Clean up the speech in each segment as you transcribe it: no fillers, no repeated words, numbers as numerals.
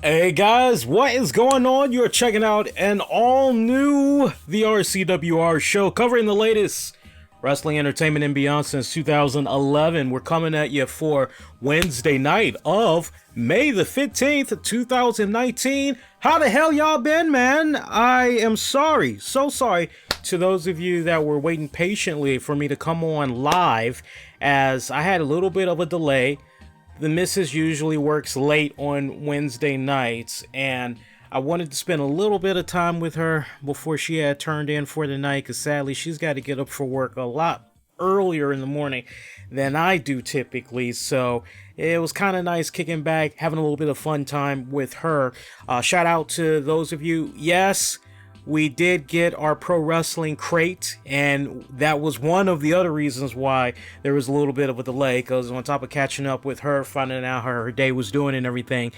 Hey guys, what is going on? You're checking out an all-new The RCWR show covering the latest wrestling entertainment and beyond since 2011. We're coming at you for Wednesday night of May the 15th, 2019. How the hell y'all been, man? I am sorry, so sorry to those of you that were waiting patiently for me to come on live, as I had a little bit of a delay. The missus usually works late on Wednesday nights, and I wanted to spend a little bit of time with her before she had turned in for the night, because sadly she's got to get up for work a lot earlier in the morning than I do typically. So it was kind of nice kicking back, having a little bit of fun time with her. Shout out to those of you. Yes, we did get our pro wrestling crate, and that was one of the other reasons why there was a little bit of a delay, because on top of catching up with her, finding out how her day was doing and everything,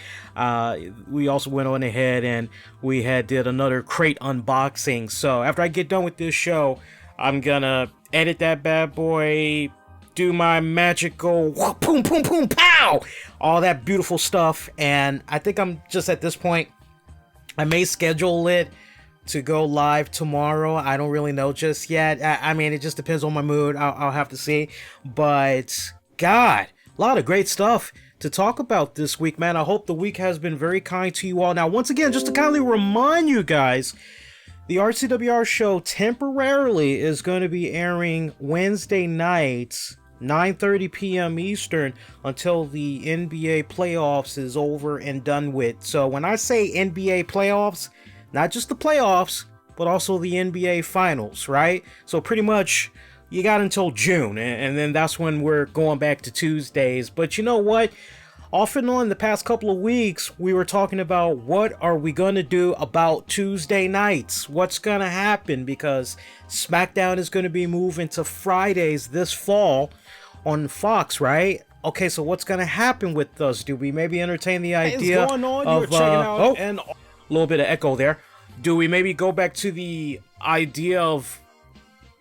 we also went on ahead and we did another crate unboxing. So after I get done with this show, I'm gonna edit that bad boy, do my magical boom boom boom pow, all that beautiful stuff, and I think I'm just at this point, I may schedule it to go live tomorrow. I don't really know just yet. I mean, it just depends on my mood. I'll have to see. But God, a lot of great stuff to talk about this week, man. I hope the week has been very kind to you all. Now, once again, just to kindly remind you guys, the RCWR show temporarily is going to be airing Wednesday nights, 9:30 p.m. Eastern, until the NBA playoffs is over and done with. So when I say NBA playoffs, not just the playoffs, but also the NBA Finals, right? So pretty much you got until June, and then that's when we're going back to Tuesdays. But you know what? Off and on the past couple of weeks, we were talking about what are we going to do about Tuesday nights? What's going to happen? Because SmackDown is going to be moving to Fridays this fall on Fox, right? Okay, so what's going to happen with us? Do we maybe entertain the idea going on? of... You're checking out and a little bit of echo there. Do we maybe go back to the idea of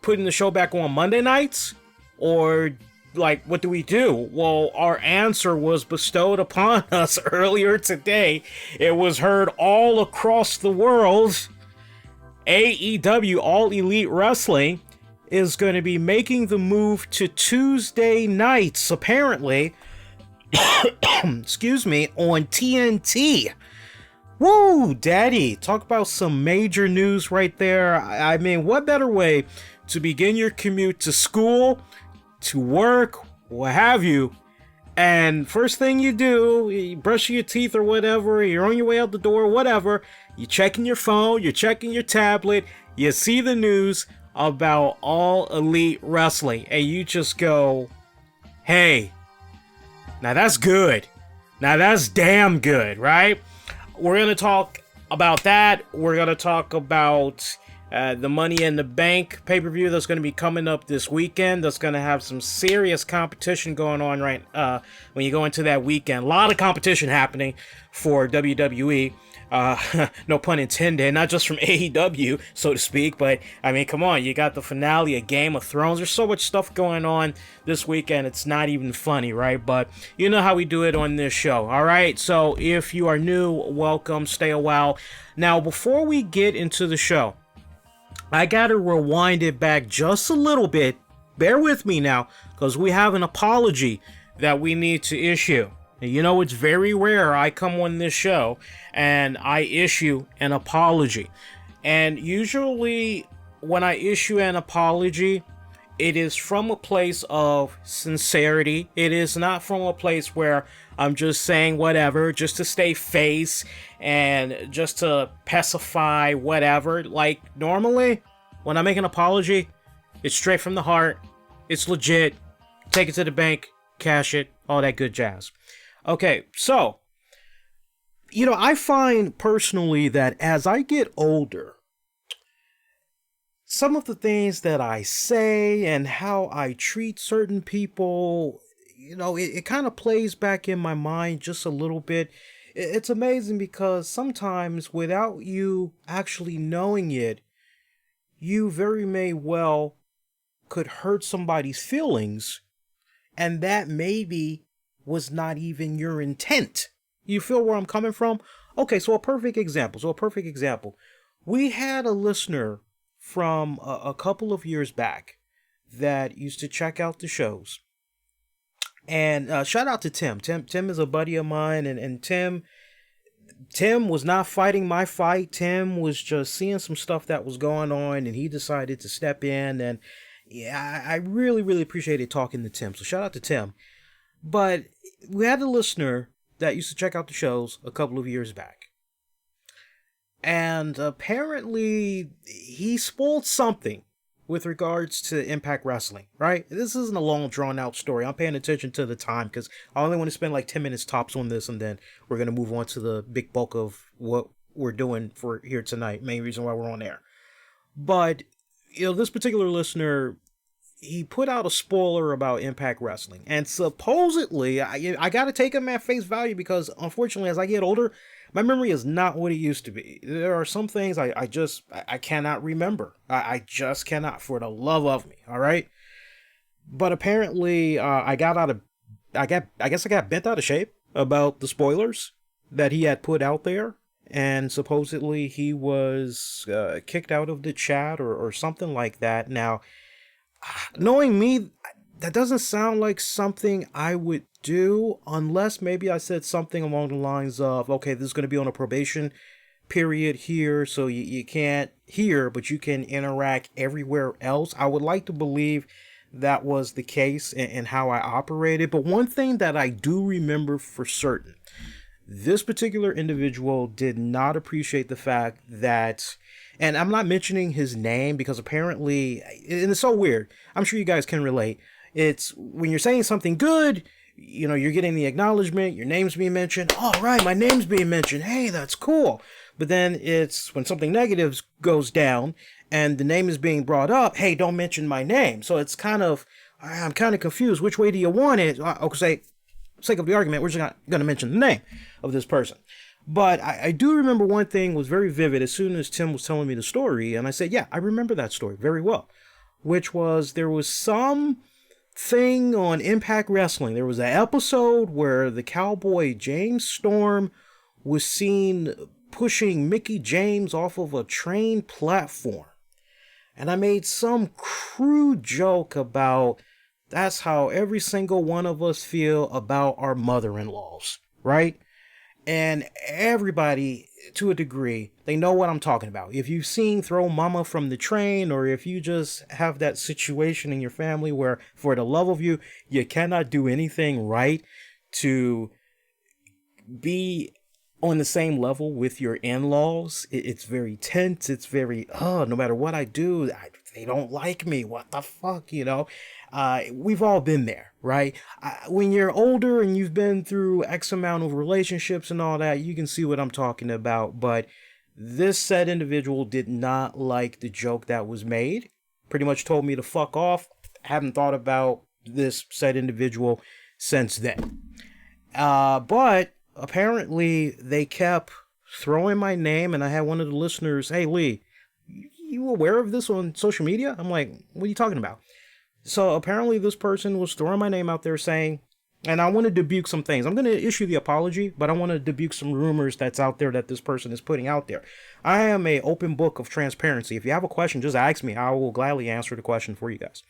putting the show back on Monday nights? Or, like, what do we do? Well, our answer was bestowed upon us earlier today. It was heard all across the world. AEW, All Elite Wrestling, is going to be making the move to Tuesday nights, apparently. Excuse me, on TNT. Woo, daddy, talk about some major news right there. I mean, what better way to begin your commute to school, to work, what have you, and first thing you do, you brush your teeth or whatever, you're on your way out the door, whatever, you're checking your phone, you're checking your tablet, you see the news about All Elite Wrestling, and you just go, hey, now that's good. Now that's damn good, right? We're going to talk about that. We're going to talk about the Money in the Bank pay-per-view that's going to be coming up this weekend. That's going to have some serious competition going on right when you go into that weekend. A lot of competition happening for WWE. No pun intended, not just from AEW, so to speak, but I mean, come on, you got the finale of Game of Thrones. There's so much stuff going on this weekend, it's not even funny, right? But you know how we do it on this show, all right? So if you are new, welcome, stay a while. Now, before we get into the show, I gotta rewind it back just a little bit. Bear with me now, because we have an apology that we need to issue. You know, it's very rare I come on this show and I issue an apology. And usually when I issue an apology, it is from a place of sincerity. It is not from a place where I'm just saying whatever, just to stay face and just to pacify whatever. Like, normally, when I make an apology, it's straight from the heart. It's legit. Take it to the bank, cash it, all that good jazz. Okay, so, you know, I find personally that as I get older, some of the things that I say and how I treat certain people, you know, it kind of plays back in my mind just a little bit. It's amazing because sometimes without you actually knowing it, you very may well could hurt somebody's feelings, and that maybe was not even your intent. You feel where I'm coming from? Okay, so a perfect example. We had a listener from a couple of years back that used to check out the shows. And shout out to Tim. Tim is a buddy of mine, and Tim was not fighting my fight. Tim was just seeing some stuff that was going on, and he decided to step in. And yeah, I really, really appreciated talking to Tim. So shout out to Tim. But we had a listener that used to check out the shows a couple of years back. And apparently he spoiled something with regards to Impact Wrestling, right? This isn't a long, drawn-out story. I'm paying attention to the time because I only want to spend like 10 minutes tops on this, and then we're going to move on to the big bulk of what we're doing for here tonight. Main reason why we're on air. But, this particular listener, he put out a spoiler about Impact Wrestling. And supposedly, I got to take him at face value because, unfortunately, as I get older, my memory is not what it used to be. There are some things I cannot remember. I just cannot, for the love of me, all right? But apparently, I guess I got bent out of shape about the spoilers that he had put out there. And supposedly, he was kicked out of the chat or something like that. Now, knowing me, that doesn't sound like something I would do unless maybe I said something along the lines of, okay, this is going to be on a probation period here, so you can't hear, but you can interact everywhere else. I would like to believe that was the case in how I operated. But one thing that I do remember for certain, this particular individual did not appreciate the fact that, and I'm not mentioning his name because apparently, and it's so weird, I'm sure you guys can relate. It's when you're saying something good, you're getting the acknowledgement, your name's being mentioned. All right, my name's being mentioned. Hey, that's cool. But then it's when something negative goes down and the name is being brought up. Hey, don't mention my name. So it's I'm kind of confused. Which way do you want it? Okay, sake of the argument, we're just not going to mention the name of this person. But I do remember one thing was very vivid as soon as Tim was telling me the story. And I said, yeah, I remember that story very well, which was there was some thing on Impact Wrestling. There was an episode where the cowboy James Storm was seen pushing Mickie James off of a train platform. And I made some crude joke about that's how every single one of us feel about our mother-in-laws, right? And everybody, to a degree, they know what I'm talking about. If you've seen Throw Mama from the Train, or if you just have that situation in your family where, for the love of you, you cannot do anything right to be on the same level with your in-laws, it's very tense. It's very, no matter what I do, they don't like me. What the fuck, We've all been there, right? When you're older and you've been through X amount of relationships and all that, you can see what I'm talking about. But this said individual did not like the joke that was made. Pretty much told me to fuck off. Haven't thought about this said individual since then. But apparently they kept throwing my name, and I had one of the listeners, hey, Lee, you aware of this on social media? I'm like, what are you talking about? So apparently this person was throwing my name out there saying, and I want to debunk some things. I'm going to issue the apology, but I want to debunk some rumors that's out there that this person is putting out there. I am an open book of transparency. If you have a question, just ask me. I will gladly answer the question for you guys.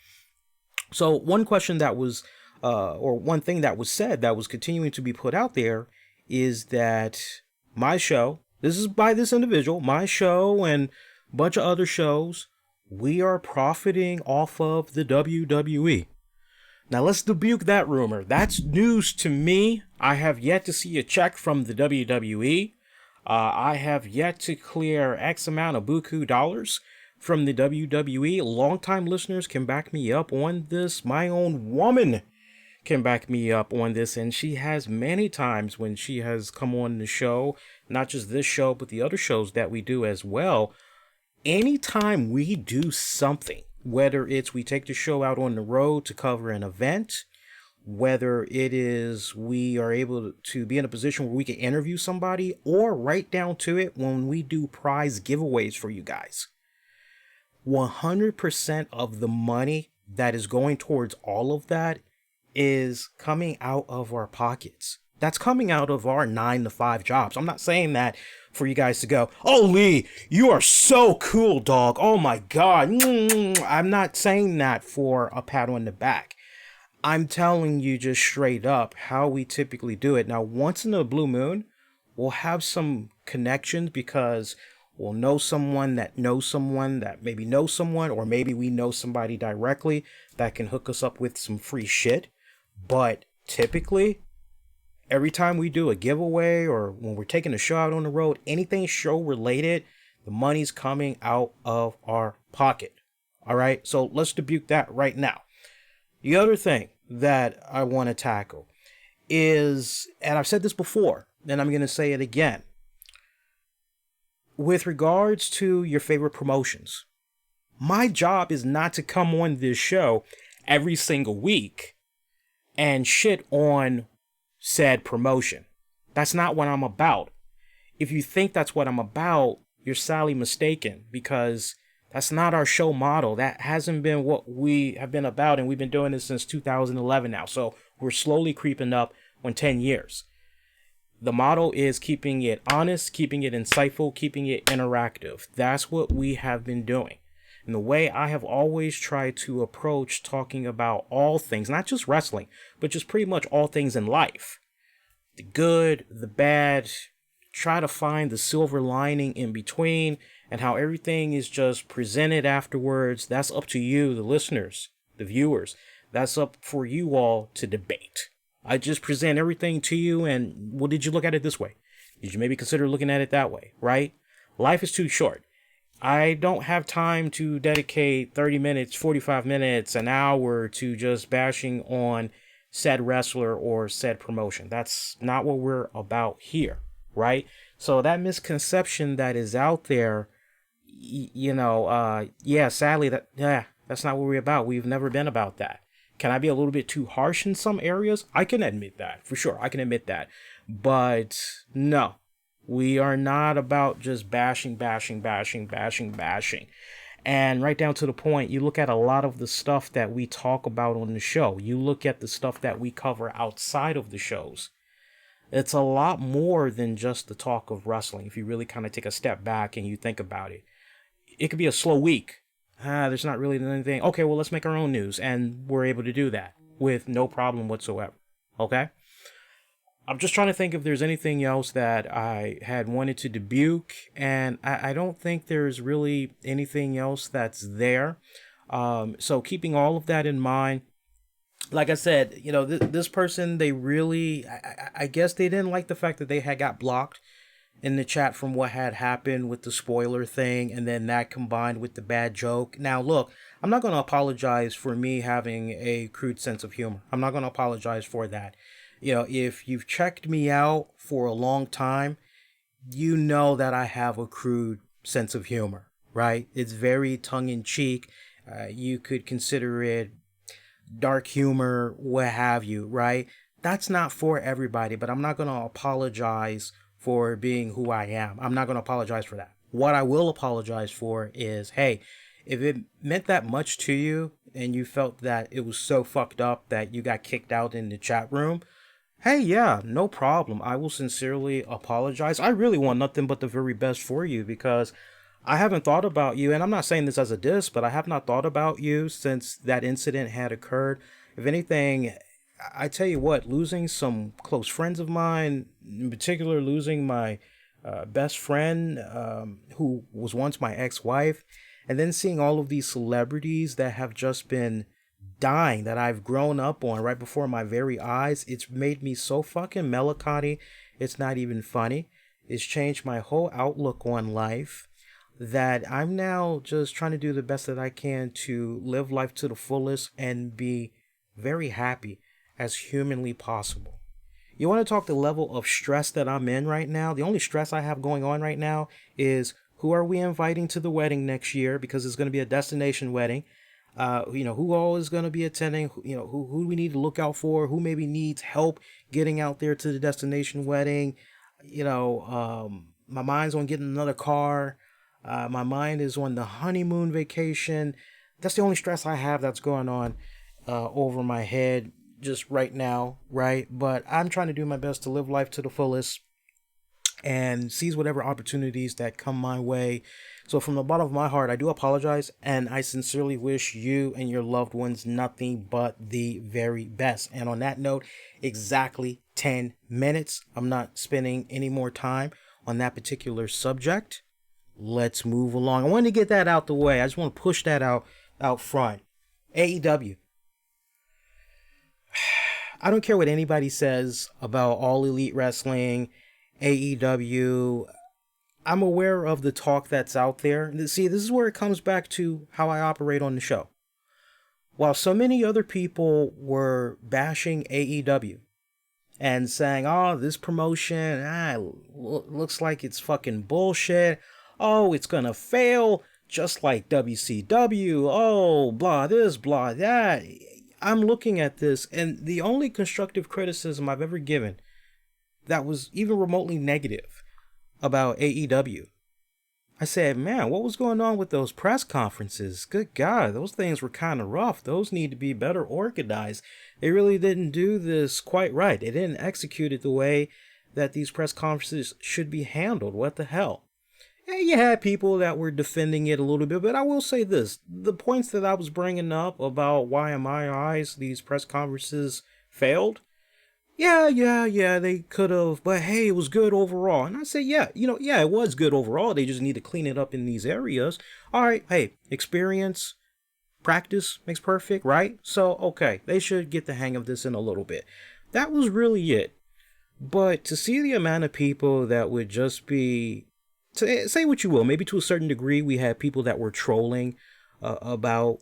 So one question that was, or one thing that was said that was continuing to be put out there is that my show, this is by this individual, my show and a bunch of other shows, we are profiting off of the WWE. Now let's debunk that rumor. That's news to me. I have yet to see a check from the WWE. I have yet to clear X amount of buku dollars from the WWE. Longtime listeners can back me up on this. My own woman can back me up on this, and she has many times when she has come on the show, not just this show, but the other shows that we do as well. Anytime we do something, whether it's we take the show out on the road to cover an event, whether it is we are able to be in a position where we can interview somebody, or right down to it when we do prize giveaways for you guys, 100% of the money that is going towards all of that is coming out of our pockets. That's coming out of our 9 to 5 jobs. I'm not saying that for you guys to go, oh, Lee, you are so cool, dog. Oh my God. I'm not saying that for a pat on the back. I'm telling you just straight up how we typically do it. Now, once in a blue moon, we'll have some connections because we'll know someone that knows someone that maybe knows someone, or maybe we know somebody directly that can hook us up with some free shit. But typically, every time we do a giveaway or when we're taking a show out on the road, anything show related, the money's coming out of our pocket. All right, so let's debut that right now. The other thing that I want to tackle is, and I've said this before, and I'm going to say it again, with regards to your favorite promotions, my job is not to come on this show every single week and shit on said promotion. That's not what I'm about. If you think that's what I'm about, you're sadly mistaken, because that's not our show model. That hasn't been what we have been about, and we've been doing this since 2011 now. So we're slowly creeping up on 10 years. The model is keeping it honest, keeping it insightful, keeping it interactive. That's what we have been doing. And the way I have always tried to approach talking about all things, not just wrestling, but just pretty much all things in life. The good, the bad, try to find the silver lining in between, and how everything is just presented afterwards. That's up to you, the listeners, the viewers. That's up for you all to debate. I just present everything to you, and well, did you look at it this way? Did you maybe consider looking at it that way, right? Life is too short. I don't have time to dedicate 30 minutes, 45 minutes, an hour to just bashing on said wrestler or said promotion. That's not what we're about here, right? So that misconception that is out there, sadly, that's not what we're about. We've never been about that. Can I be a little bit too harsh in some areas? I can admit that, for sure. I can admit that. But no, we are not about just bashing. And right down to the point, you look at a lot of the stuff that we talk about on the show. You look at the stuff that we cover outside of the shows. It's a lot more than just the talk of wrestling. If you really kind of take a step back and you think about it, it could be a slow week. There's not really anything. Okay, well, let's make our own news. And we're able to do that with no problem whatsoever. Okay? I'm just trying to think if there's anything else that I had wanted to debut. And I don't think there's really anything else that's there. So keeping all of that in mind, like I said, this person, they really, I guess they didn't like the fact that they had got blocked in the chat from what had happened with the spoiler thing, and then that combined with the bad joke. Now, look, I'm not going to apologize for me having a crude sense of humor. I'm not going to apologize for that. If you've checked me out for a long time, you know that I have a crude sense of humor, right? It's very tongue-in-cheek. You could consider it dark humor, what have you, right? That's not for everybody, but I'm not going to apologize for being who I am. I'm not going to apologize for that. What I will apologize for is, hey, if it meant that much to you and you felt that it was so fucked up that you got kicked out in the chat room, hey, yeah, no problem. I will sincerely apologize. I really want nothing but the very best for you, because I haven't thought about you, and I'm not saying this as a diss, but I have not thought about you since that incident had occurred. If anything, I tell you what, losing some close friends of mine, in particular losing my best friend who was once my ex-wife, and then seeing all of these celebrities that have just been dying that I've grown up on right before my very eyes, it's made me so fucking melancholy. It's not even funny. It's changed my whole outlook on life, that I'm now just trying to do the best that I can to live life to the fullest and be very happy as humanly possible. You want to talk the level of stress that I'm in right now? The only stress I have going on right now is, who are we inviting to the wedding next year? Because it's going to be a destination wedding. Who all is going to be attending? Who we need to look out for? Who maybe needs help getting out there to the destination wedding? My mind's on getting another car. My mind is on the honeymoon vacation. That's the only stress I have that's going on over my head. just right now, right? But I'm trying to do my best to live life to the fullest and seize whatever opportunities that come my way. So from the bottom of my heart, I do apologize, and I sincerely wish you and your loved ones nothing but the very best. And on that note, exactly 10 minutes. I'm not spending any more time on that particular subject. Let's move along. I wanted to get that out the way. I just want to push that out front. AEW. I don't care what anybody says about All Elite Wrestling, AEW. I'm aware of the talk that's out there. See, this is where it comes back to how I operate on the show. While so many other people were bashing AEW and saying, oh, this promotion, looks like it's fucking bullshit. Oh, it's gonna fail just like WCW. Oh, blah this, blah that. I'm looking at this, and the only constructive criticism I've ever given that was even remotely negative about AEW, I said, man, what was going on with those press conferences? Good God, those things were kind of rough. Those need to be better organized. They really didn't do this quite right. They didn't execute it the way that these press conferences should be handled. What the hell? And you had people that were defending it a little bit, but I will say this. The points that I was bringing up about why in my eyes these press conferences failed, yeah, they could have, but hey, it was good overall. And I say, yeah, it was good overall. They just need to clean it up in these areas. All right, hey, experience, practice makes perfect, right? So, okay, they should get the hang of this in a little bit. That was really it. But to see the amount of people that would just be, say what you will, maybe to a certain degree, we had people that were trolling about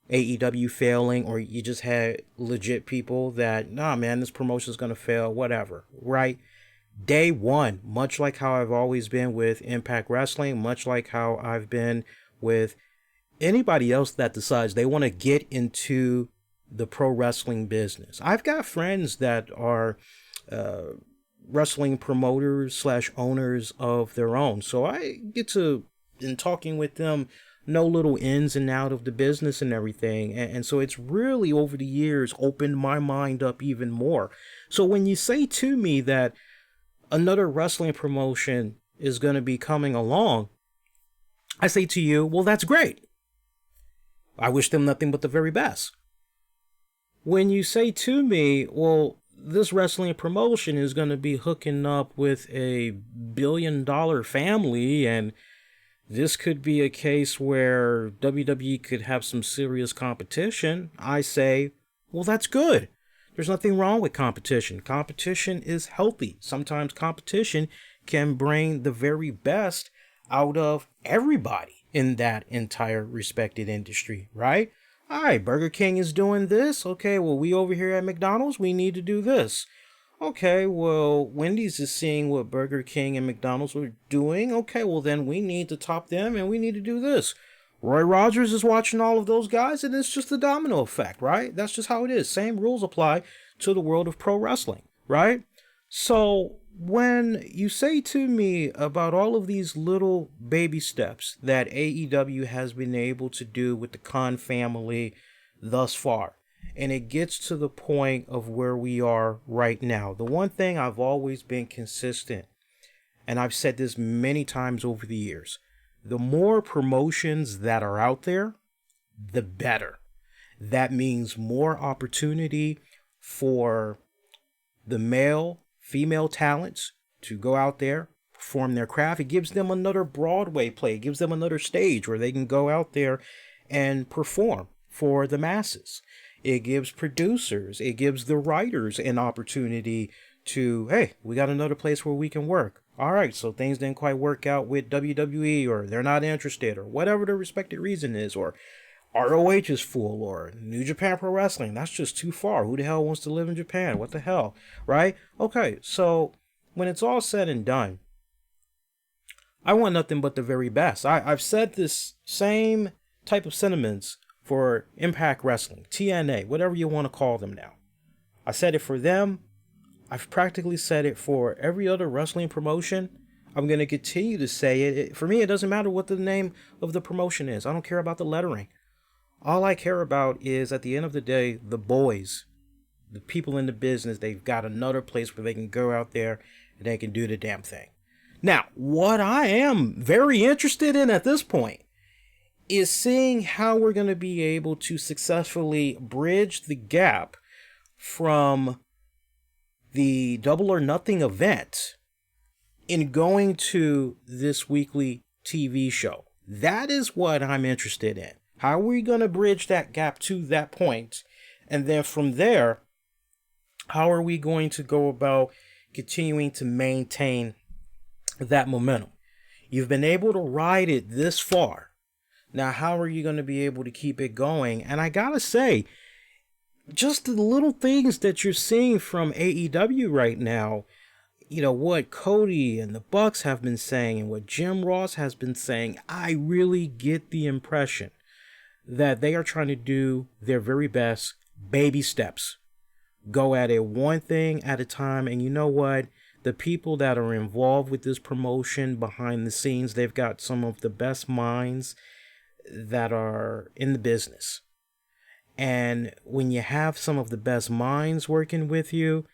AEW failing, or you just had legit people that, nah, man, this promotion is going to fail, whatever, right? Day one, much like how I've always been with Impact Wrestling, much like how I've been with anybody else that decides they want to get into the pro wrestling business. I've got friends that are wrestling promoters / owners of their own. So I get to, in talking with them, know little ins and out of the business and everything. And so it's really over the years opened my mind up even more. So when you say to me that another wrestling promotion is going to be coming along, I say to you, well, that's great. I wish them nothing but the very best. When you say to me, well, this wrestling promotion is going to be hooking up with a billion-dollar family, and this could be a case where WWE could have some serious competition, I say, well, that's good. There's nothing wrong with competition. Competition is healthy. Sometimes competition can bring the very best out of everybody in that entire respected industry, right? All right, Burger King is doing this. Okay, well, we over here at McDonald's, we need to do this. Okay, well, Wendy's is seeing what Burger King and McDonald's are doing. Okay, well, then we need to top them and we need to do this. Roy Rogers is watching all of those guys, and it's just the domino effect, right? That's just how it is. Same rules apply to the world of pro wrestling, right? So when you say to me about all of these little baby steps that AEW has been able to do with the Khan family thus far, and it gets to the point of where we are right now. The one thing I've always been consistent, and I've said this many times over the years, the more promotions that are out there, the better. That means more opportunity for the male, female talents to go out there, perform their craft. It gives them another Broadway play. It gives them another stage where they can go out there and perform for the masses. It gives producers, it gives the writers an opportunity to, hey, we got another place where we can work. All right, so things didn't quite work out with WWE, or they're not interested, or whatever the respected reason is, or ROH is full, or New Japan Pro Wrestling, that's just too far. Who the hell wants to live in Japan? What the hell, right? Okay, so when it's all said and done, I want nothing but the very best. I've said this same type of sentiments for Impact Wrestling, TNA, whatever you want to call them now. I said it for them. I've practically said it for every other wrestling promotion. I'm going to continue to say it. For me, it doesn't matter what the name of the promotion is. I don't care about the lettering. All I care about is, at the end of the day, the boys the people in the business, they've got another place where they can go out there and they can do the damn thing. Now, what I am very interested in at this point is seeing how we're going to be able to successfully bridge the gap from the Double or Nothing event in going to this weekly TV show. That is what I'm interested in. How are we going to bridge that gap to that point? And then from there, how are we going to go about continuing to maintain that momentum? You've been able to ride it this far. Now, how are you going to be able to keep it going? And I gotta say, just the little things that you're seeing from AEW right now, you know, what Cody and the Bucks have been saying and what Jim Ross has been saying, I really get the impression that they are trying to do their very best, baby steps. Go at it one thing at a time. And you know what? The people that are involved with this promotion behind the scenes, they've got some of the best minds that are in the business. And when you have some of the best minds working with you,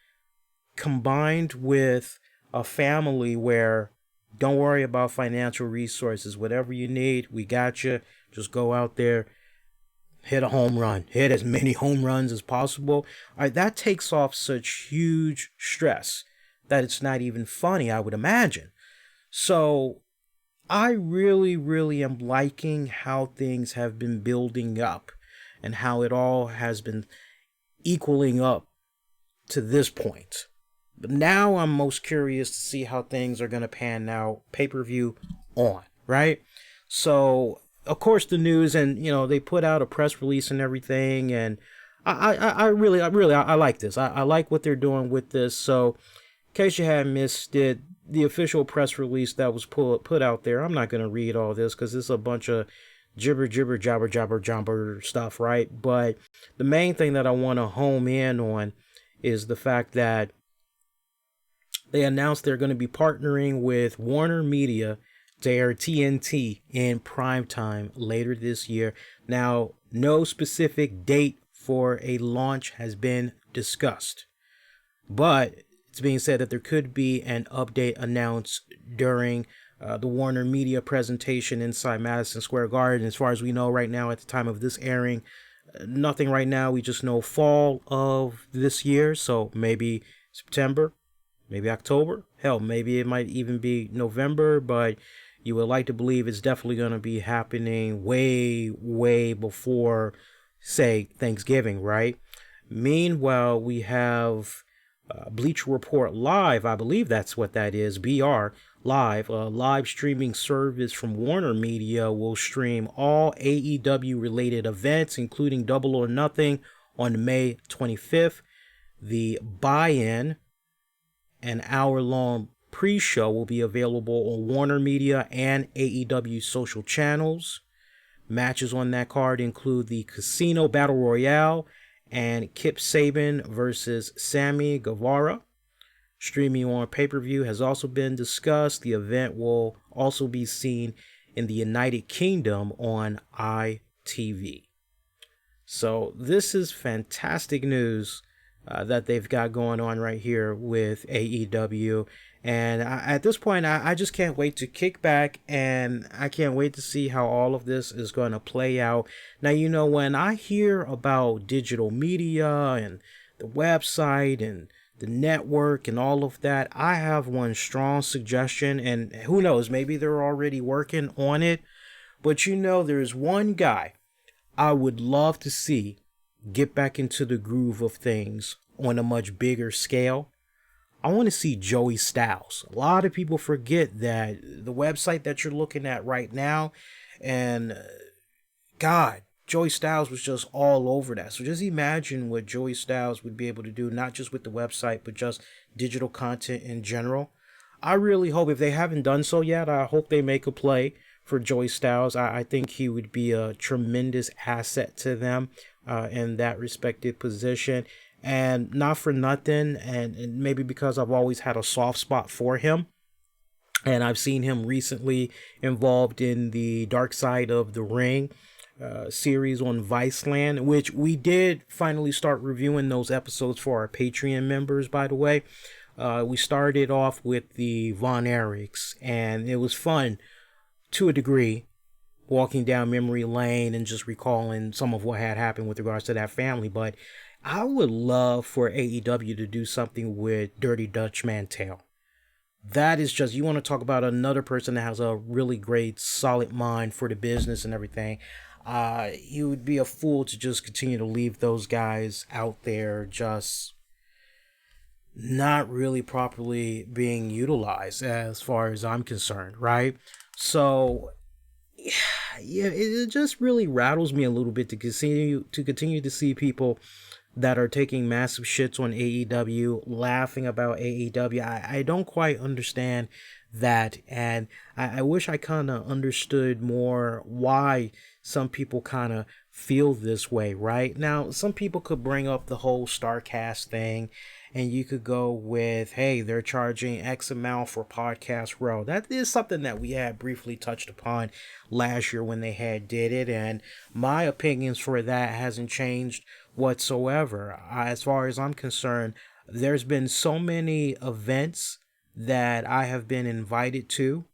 combined with a family where don't worry about financial resources, whatever you need, we got you. Just go out there, hit a home run, hit as many home runs as possible. All right, that takes off such huge stress that it's not even funny, I would imagine. So I really, really am liking how things have been building up and how it all has been equaling up to this point. But now I'm most curious to see how things are going to pan out pay-per-view on, right? So, of course, the news, and, you know, they put out a press release and everything, and I really like this. I like what they're doing with this. So, in case you hadn't missed it, the official press release that was put out there, I'm not going to read all this because it's a bunch of jabber stuff, right? But the main thing that I want to home in on is the fact that they announced they're going to be partnering with Warner Media to air TNT in primetime later this year. Now, no specific date for a launch has been discussed, but it's being said that there could be an update announced during the Warner Media presentation inside Madison Square Garden. As far as we know right now at the time of this airing, nothing right now. We just know fall of this year, so maybe September, maybe October. Hell, maybe it might even be November, but you would like to believe it's definitely going to be happening way before, say, Thanksgiving, right? Meanwhile, we have Bleacher Report Live, I believe that's what that is, BR Live, a live streaming service from Warner Media, will stream all AEW related events, including Double or Nothing, on May 25th. The buy-in, an hour-long pre-show, will be available on Warner Media and AEW social channels. Matches on that card include the Casino Battle Royale and Kip Sabian versus Sammy Guevara. Streaming on pay-per-view has also been discussed. The event will also be seen in the United Kingdom on ITV. So this is fantastic news that they've got going on right here with AEW. And at this point, I just can't wait to kick back, and I can't wait to see how all of this is going to play out. Now, you know, when I hear about digital media and the website and the network and all of that, I have one strong suggestion, and who knows, maybe they're already working on it. But you know, there's one guy I would love to see get back into the groove of things on a much bigger scale. I want to see Joey Styles. A lot of people forget that the website that you're looking at right now, and God, Joey Styles was just all over that. So just imagine what Joey Styles would be able to do, not just with the website, but just digital content in general. I really hope, if they haven't done so yet, I hope they make a play for Joey Styles. I think he would be a tremendous asset to them in that respective position. And not for nothing, and maybe because I've always had a soft spot for him, and I've seen him recently involved in the Dark Side of the Ring series on Viceland, which we did finally start reviewing those episodes for our Patreon members, by the way. We started off with the Von Erichs, and it was fun to a degree, walking down memory lane and just recalling some of what had happened with regards to that family. But I would love for AEW to do something with Dirty Dutch Mantel. That is just, you want to talk about another person that has a really great, solid mind for the business and everything. You would be a fool to just continue to leave those guys out there just not really properly being utilized as far as I'm concerned, right? So yeah, it just really rattles me a little bit to continue to see people that are taking massive shits on AEW, laughing about AEW. I don't quite understand that, and I wish I kind of understood more why some people kind of feel this way, right? Now, some people could bring up the whole StarCast thing, and you could go with, hey, they're charging X amount for Podcast Row. That is something that we had briefly touched upon last year when they had did it, and my opinions for that hasn't changed whatsoever. As far as I'm concerned, there's been so many events that I have been invited to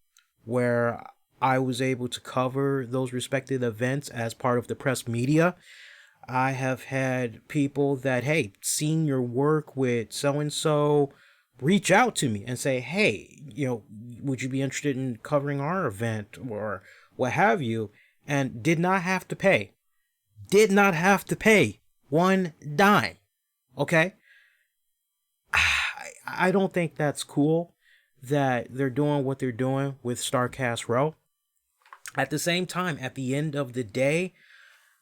where I was able to cover those respective events as part of the press media. I have had people that, hey, seen your work with so-and-so, reach out to me and say, hey, would you be interested in covering our event or what have you? And did not have to pay. Did not have to pay one dime. Okay? I don't think that's cool that they're doing what they're doing with StarCast Row. At the same time, at the end of the day,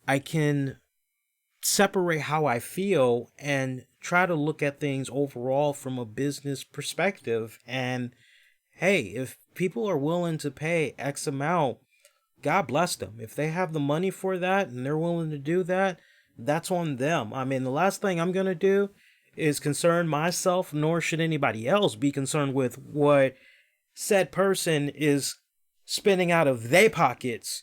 I can separate how I feel and try to look at things overall from a business perspective. And hey, if people are willing to pay X amount, God bless them. If they have the money for that and they're willing to do that, that's on them. I mean, the last thing I'm going to do is concern myself, nor should anybody else be concerned with what said person is spending out of their pockets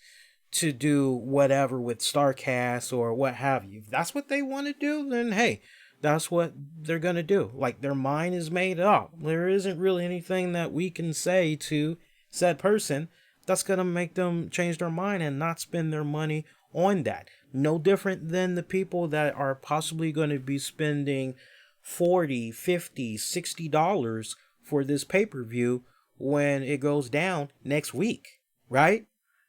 to do whatever with StarCast or what have you. If that's what they want to do, then hey, that's what they're going to do. Like, their mind is made up. There isn't really anything that we can say to said person that's going to make them change their mind and not spend their money on that. No different than the people that are possibly going to be spending $40, $50, $60 for this pay-per-view when it goes down next week, right?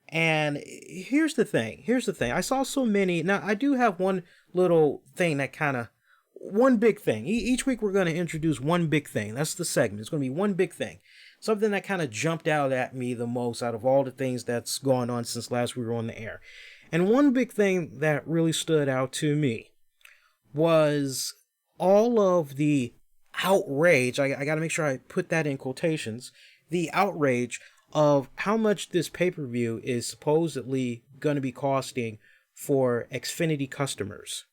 And here's the thing. I saw so many. Now, I do have one little thing that one big thing. Each week we're going to introduce one big thing. That's the segment. It's going to be one big thing. Something that kind of jumped out at me the most out of all the things that's gone on since last we were on the air. And one big thing that really stood out to me was all of the outrage. I got to make sure I put that in quotations. The outrage of how much this pay-per-view is supposedly going to be costing for Xfinity customers.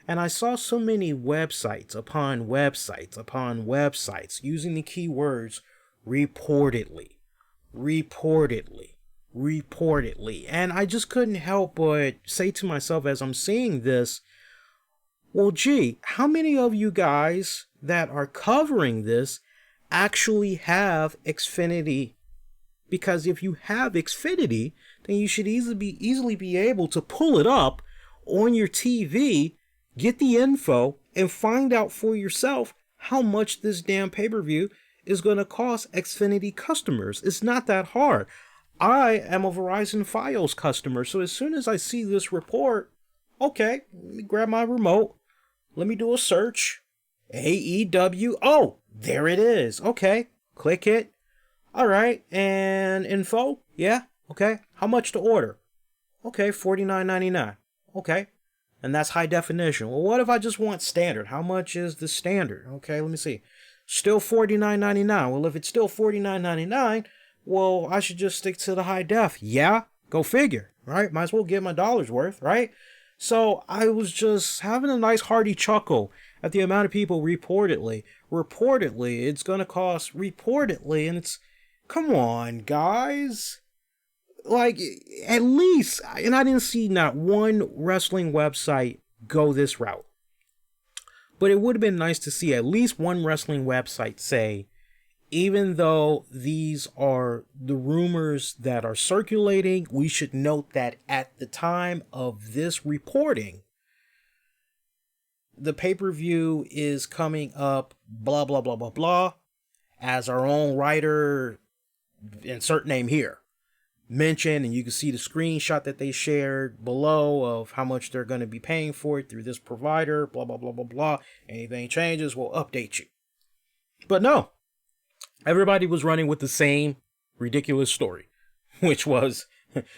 And I saw so many websites upon websites upon websites using the keywords reportedly. And I just couldn't help but say to myself as I'm seeing this, well, gee, how many of you guys that are covering this actually have Xfinity? Because if you have Xfinity, then you should easily be able to pull it up on your TV, get the info, and find out for yourself how much this damn pay-per-view is going to cost Xfinity customers. It's not that hard. I am a Verizon Fios customer, so as soon as I see this report, okay, let me grab my remote, let me do a search, AEW, oh, there it is, okay, click it. All right, and info, yeah, okay. How much to order? Okay, $49.99. Okay, and that's high definition. Well, what if I just want standard? How much is the standard? Okay, let me see. Still $49.99. Well, if it's still $49.99, well, I should just stick to the high def. Yeah, go figure, right? Might as well get my dollar's worth, right? So I was just having a nice hearty chuckle at the amount of people reportedly, it's going to cost reportedly, and it's, come on, guys. Like, at least, and I didn't see not one wrestling website go this route. But it would have been nice to see at least one wrestling website say, even though these are the rumors that are circulating, we should note that at the time of this reporting, the pay-per-view is coming up, blah, blah, blah, blah, blah, as our own writer, insert name here, mentioned, and you can see the screenshot that they shared below of how much they're going to be paying for it through this provider, blah, blah, blah, blah, blah. Anything changes, we'll update you. But no, everybody was running with the same ridiculous story, which was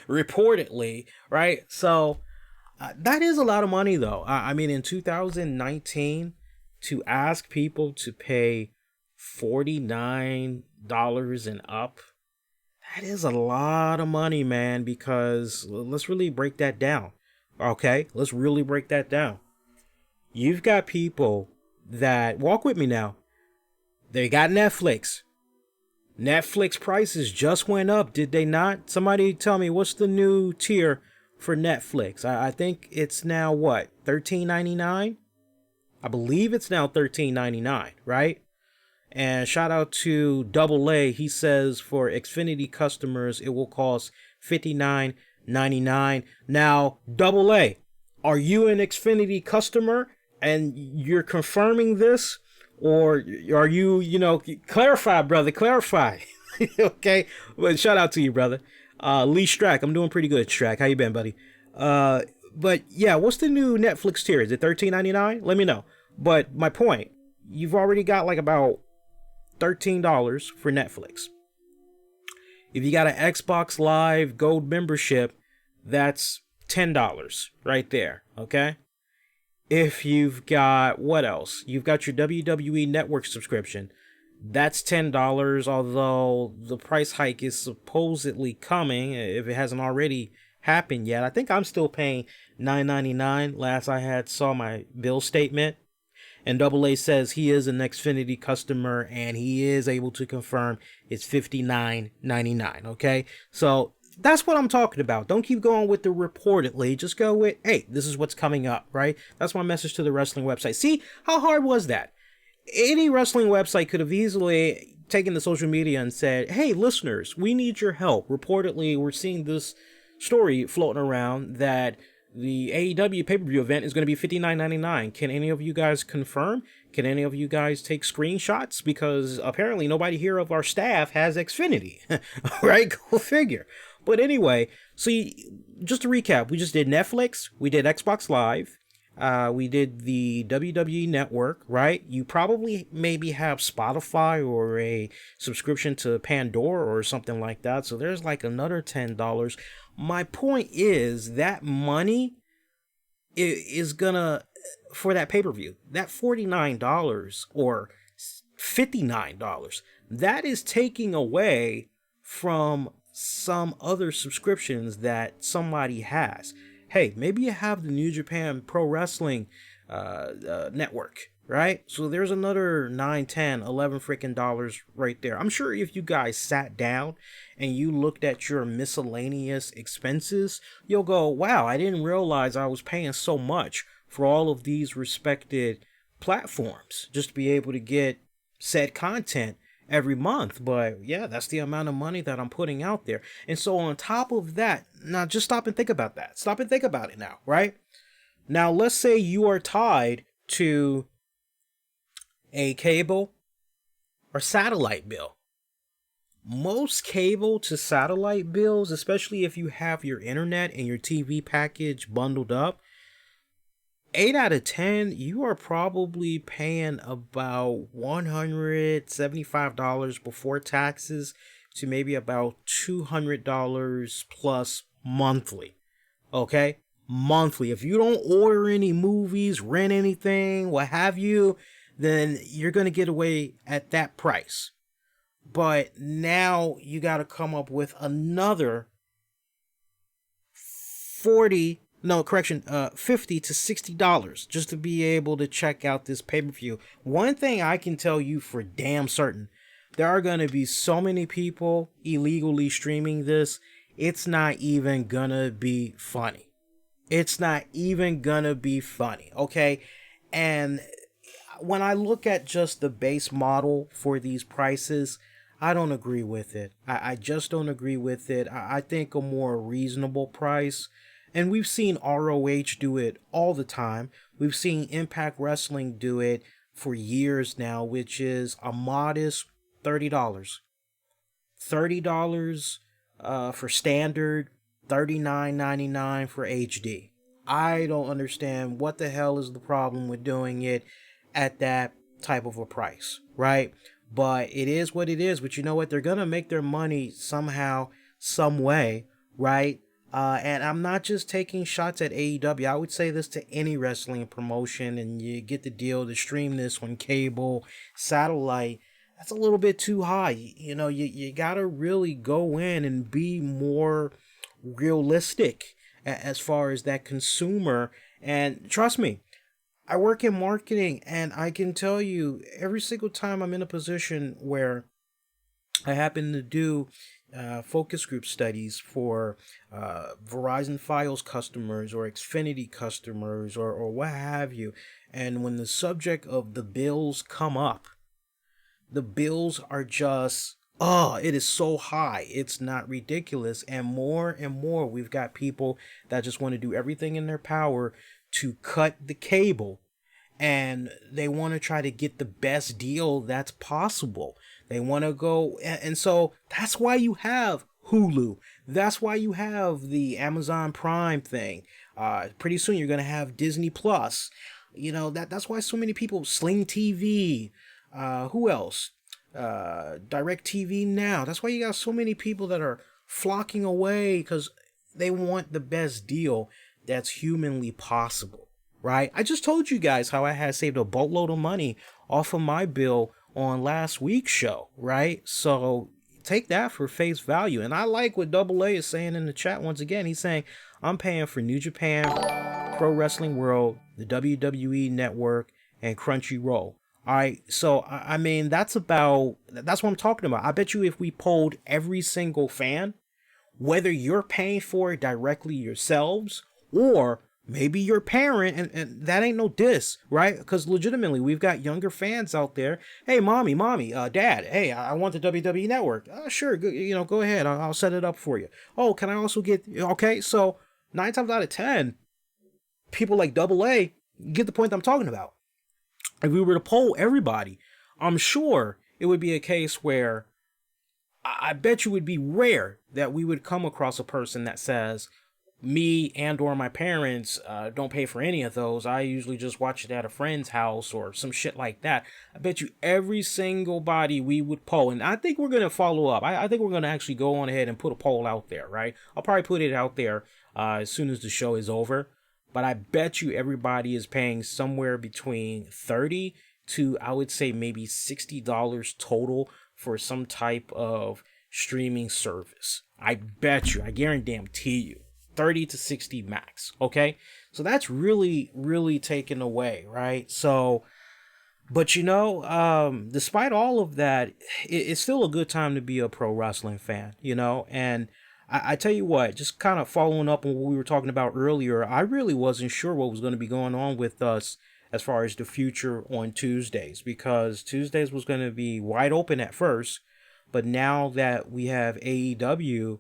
reportedly, right? So that is a lot of money, though. I mean, in 2019, to ask people to pay $49 and up, that is a lot of money, man, because let's really break that down. Okay, let's really break that down. You've got people that, walk with me now, they got Netflix. Netflix prices just went up, did they not? Somebody tell me, what's the new tier for Netflix? I think it's now what, $13.99? I believe it's now $13.99, right? And shout out to AA. He says for Xfinity customers, it will cost $59.99. Now, AA, are you an Xfinity customer and you're confirming this? Or are you, clarify, brother, clarify. Okay? Well, shout out to you, brother. Lee Strack, I'm doing pretty good, Strack. How you been, buddy? But yeah, what's the new Netflix tier? Is it $13.99? Let me know. But my point, you've already got like about $13 for Netflix. If you got an Xbox Live Gold membership, that's $10 right there, okay? If you've got, what else? You've got your WWE Network subscription. That's $10, although the price hike is supposedly coming, if it hasn't already happened yet. I think I'm still paying $9.99 last I saw my bill statement. And AA says he is an Xfinity customer and he is able to confirm it's $59.99, okay? So that's what I'm talking about. Don't keep going with the reportedly. Just go with, hey, this is what's coming up, right? That's my message to the wrestling website. See, how hard was that? Any wrestling website could have easily taken the social media and said, hey, listeners, we need your help. Reportedly, we're seeing this story floating around that the AEW pay-per-view event is going to be $59.99. Can any of you guys confirm? Can any of you guys take screenshots? Because apparently nobody here of our staff has Xfinity, right? Go figure. But anyway, see, just to recap, we just did Netflix, we did Xbox Live, we did the WWE Network, right? You probably maybe have Spotify or a subscription to Pandora or something like that. So there's like another $10. My point is that money is gonna, for that pay-per-view, that $49 or $59, that is taking away from some other subscriptions that somebody has. Hey, maybe you have the New Japan Pro Wrestling network, right? So there's another $9, $10, $11 freaking dollars right there. I'm sure if you guys sat down and you looked at your miscellaneous expenses, you'll go, wow, I didn't realize I was paying so much for all of these respected platforms just to be able to get said content every month. But yeah, that's the amount of money that I'm putting out there. And so on top of that, now just stop and think about that. Stop and think about it now, right? Now, let's say you are tied to a cable or satellite bill. Most cable to satellite bills, especially if you have your internet and your TV package bundled up, 8 out of 10, you are probably paying about $175 before taxes to maybe about $200 plus monthly. Okay? Monthly. If you don't order any movies, rent anything, what have you, then you're going to get away at that price. But now you got to come up with another $50 to $60 just to be able to check out this pay-per-view. One thing I can tell you for damn certain, there are going to be so many people illegally streaming this, it's not even gonna be funny. It's not even gonna be funny, okay? And when I look at just the base model for these prices, I don't agree with it. I just don't agree with it. I think a more reasonable price, and we've seen ROH do it all the time. We've seen Impact Wrestling do it for years now, which is a modest $30. $30 for standard, $39.99 for HD. I don't understand what the hell is the problem with doing it at that type of a price, right? But it is what it is. But you know what? They're going to make their money somehow, some way, right? And I'm not just taking shots at AEW. I would say this to any wrestling promotion, and you get the deal to stream this on cable, satellite. That's a little bit too high. You know, you got to really go in and be more realistic as far as that consumer. And trust me, I work in marketing, and I can tell you every single time I'm in a position where I happen to do focus group studies for Verizon Files customers or Xfinity customers or what have you. And when the subject of the bills come up, the bills are just, it is so high. It's not ridiculous. And more, we've got people that just want to do everything in their power to cut the cable. And they want to try to get the best deal that's possible. They want to go, and so that's why you have Hulu. That's why you have the Amazon Prime thing. Pretty soon you're going to have Disney Plus. You know, that's why so many people, Sling TV, who else? Direct TV Now. That's why you got so many people that are flocking away because they want the best deal that's humanly possible, right? I just told you guys how I had saved a boatload of money off of my bill on last week's show, right? So take that for face value. And I like what Double A is saying in the chat once again. He's saying, I'm paying for New Japan, Pro Wrestling World, the WWE Network, and Crunchyroll. All right, so I mean, that's what I'm talking about. I bet you if we polled every single fan, whether you're paying for it directly yourselves or maybe your parent, and that ain't no diss, right? Because legitimately, we've got younger fans out there. Hey, mommy, dad, hey, I want the WWE Network. Sure, go ahead. I'll set it up for you. Oh, can I also get, okay, so 9 times out of 10, people like Double A get the point that I'm talking about. If we were to poll everybody, I'm sure it would be a case where I bet you it would be rare that we would come across a person that says, me and or my parents don't pay for any of those. I usually just watch it at a friend's house or some shit like that. I bet you every single body we would poll, and I think we're going to follow up. I think we're going to actually go on ahead and put a poll out there, right? I'll probably put it out there as soon as the show is over. But I bet you everybody is paying somewhere between $30 to, I would say, maybe $60 total for some type of streaming service. I bet you, I guarantee you, 30 to 60 max. Okay. So that's really, really taken away. Right. So, but despite all of that, it's still a good time to be a pro wrestling fan, and I tell you what, just kind of following up on what we were talking about earlier, I really wasn't sure what was going to be going on with us as far as the future on Tuesdays, because Tuesdays was going to be wide open at first, but now that we have AEW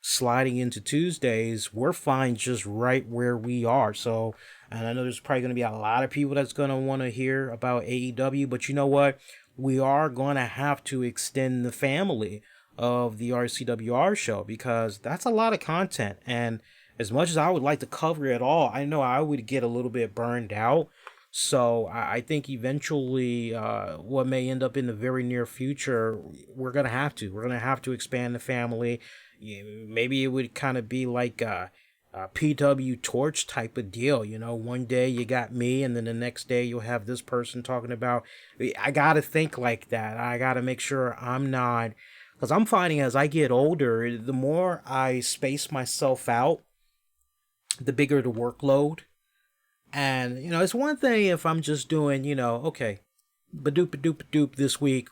sliding into Tuesdays, we're fine just right where we are. So, and I know there's probably going to be a lot of people that's going to want to hear about AEW, but you know what? We are going to have to extend the family of the RCWR show because that's a lot of content. And as much as I would like to cover it all, I know I would get a little bit burned out. So I think eventually what may end up in the very near future, we're going to have to expand the family. Maybe it would kind of be like a PW Torch type of deal. One day you got me and then the next day you'll have this person talking about, I got to think like that. I got to make sure I'm not, because I'm finding as I get older, the more I space myself out, the bigger the workload. And, it's one thing if I'm just doing, okay, ba-doop this week,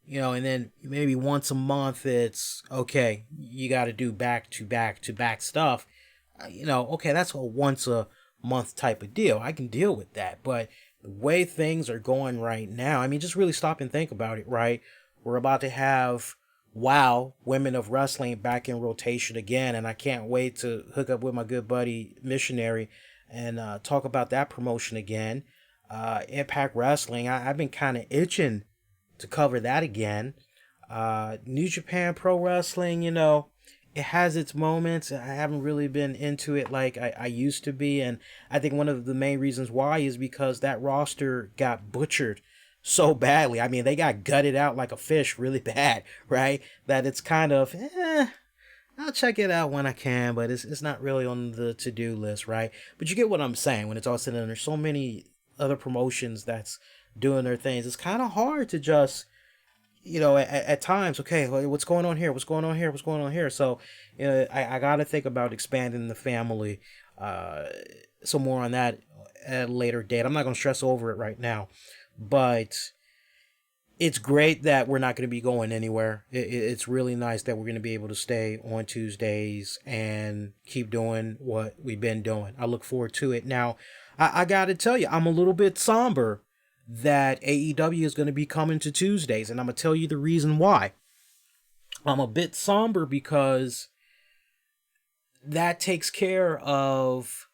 and then maybe once a month it's okay, you got to do back to back to back stuff. Okay, that's a once a month type of deal. I can deal with that. But the way things are going right now, I mean, just really stop and think about it, right? We're about to have WOW, Women of Wrestling, back in rotation again. And I can't wait to hook up with my good buddy Missionary and talk about that promotion again. Impact Wrestling, I've been kind of itching to cover that again. New Japan Pro Wrestling, it has its moments. I haven't really been into it like I used to be. And I think one of the main reasons why is because that roster got butchered so badly. I mean, they got gutted out like a fish really bad, right? That it's kind of, I'll check it out when I can, but it's not really on the to-do list, right? But you get what I'm saying when it's all said and done. There's so many other promotions that's doing their things. It's kind of hard to just, at times, okay, what's going on here? What's going on here? What's going on here? So, I got to think about expanding the family. So more on that at a later date. I'm not going to stress over it right now, but it's great that we're not going to be going anywhere. It's really nice that we're going to be able to stay on Tuesdays and keep doing what we've been doing. I look forward to it. Now, I got to tell you, I'm a little bit somber that AEW is going to be coming to Tuesdays, and I'm going to tell you the reason why. I'm a bit somber because that takes care of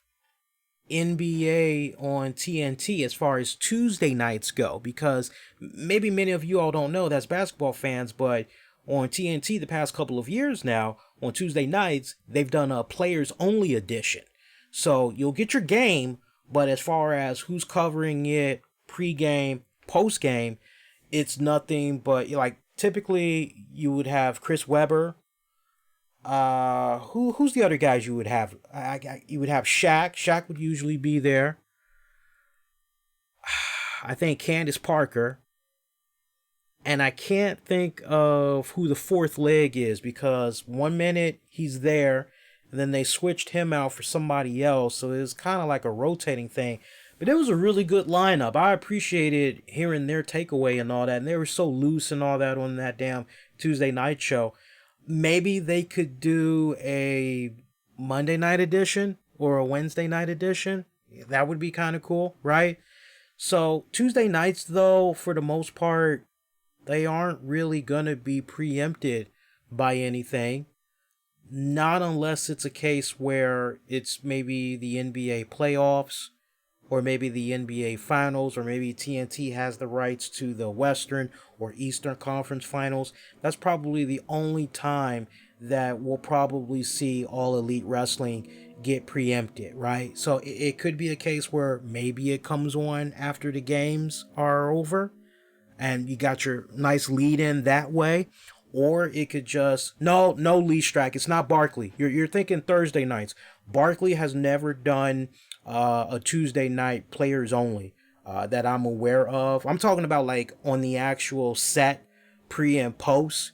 NBA on TNT as far as Tuesday nights go, because maybe many of you all don't know that's basketball fans, but on TNT the past couple of years now, on Tuesday nights, they've done a players only edition. So you'll get your game, but as far as who's covering it, pre-game, post-game, it's nothing but, like, typically you would have Chris Webber. Who's the other guys you would have? You would have Shaq. Shaq would usually be there. I think Candace Parker. And I can't think of who the fourth leg is, because 1 minute he's there, and then they switched him out for somebody else. So it was kind of like a rotating thing. But it was a really good lineup. I appreciated hearing their takeaway and all that. And they were so loose and all that on that damn Tuesday night show. Maybe they could do a Monday night edition or a Wednesday night edition. That would be kind of cool, right? So Tuesday nights, though, for the most part, they aren't really going to be preempted by anything. Not unless it's a case where it's maybe the NBA playoffs, or maybe the NBA Finals, or maybe TNT has the rights to the Western or Eastern Conference Finals. That's probably the only time that we'll probably see All Elite Wrestling get preempted, right? So it could be a case where maybe it comes on after the games are over, and you got your nice lead in that way. Or it could just, no Lee Strack, it's not Barkley. You're thinking Thursday nights. Barkley has never done a Tuesday night players only that I'm aware of. I'm talking about like on the actual set, pre and post.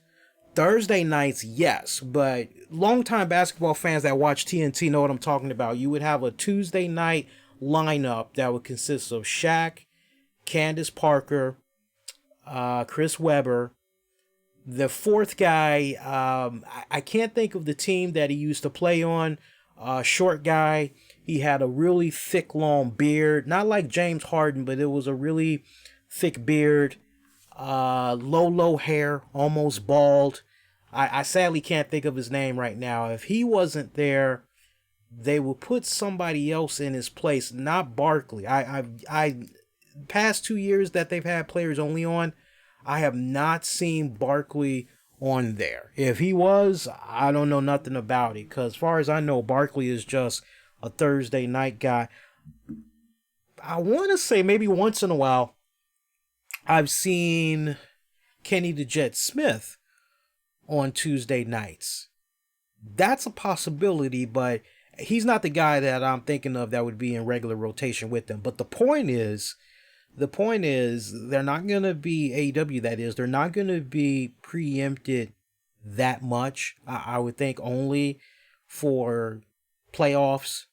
Thursday nights, yes, but longtime basketball fans that watch TNT know what I'm talking about. You would have a Tuesday night lineup that would consist of Shaq, Candace Parker, Chris Webber. The fourth guy, I can't think of the team that he used to play on. Short guy. He had a really thick, long beard. Not like James Harden, but it was a really thick beard. Low hair, almost bald. I sadly can't think of his name right now. If he wasn't there, they would put somebody else in his place, not Barkley. I past 2 years that they've had players only on, I have not seen Barkley on there. If he was, I don't know nothing about it. Because as far as I know, Barkley is just a Thursday night guy. I want to say maybe once in a while, I've seen Kenny the Jet Smith on Tuesday nights. That's a possibility, but he's not the guy that I'm thinking of that would be in regular rotation with them. But the point is, they're not going to be AEW, that is. They're not going to be preempted that much. I would think only for playoffs,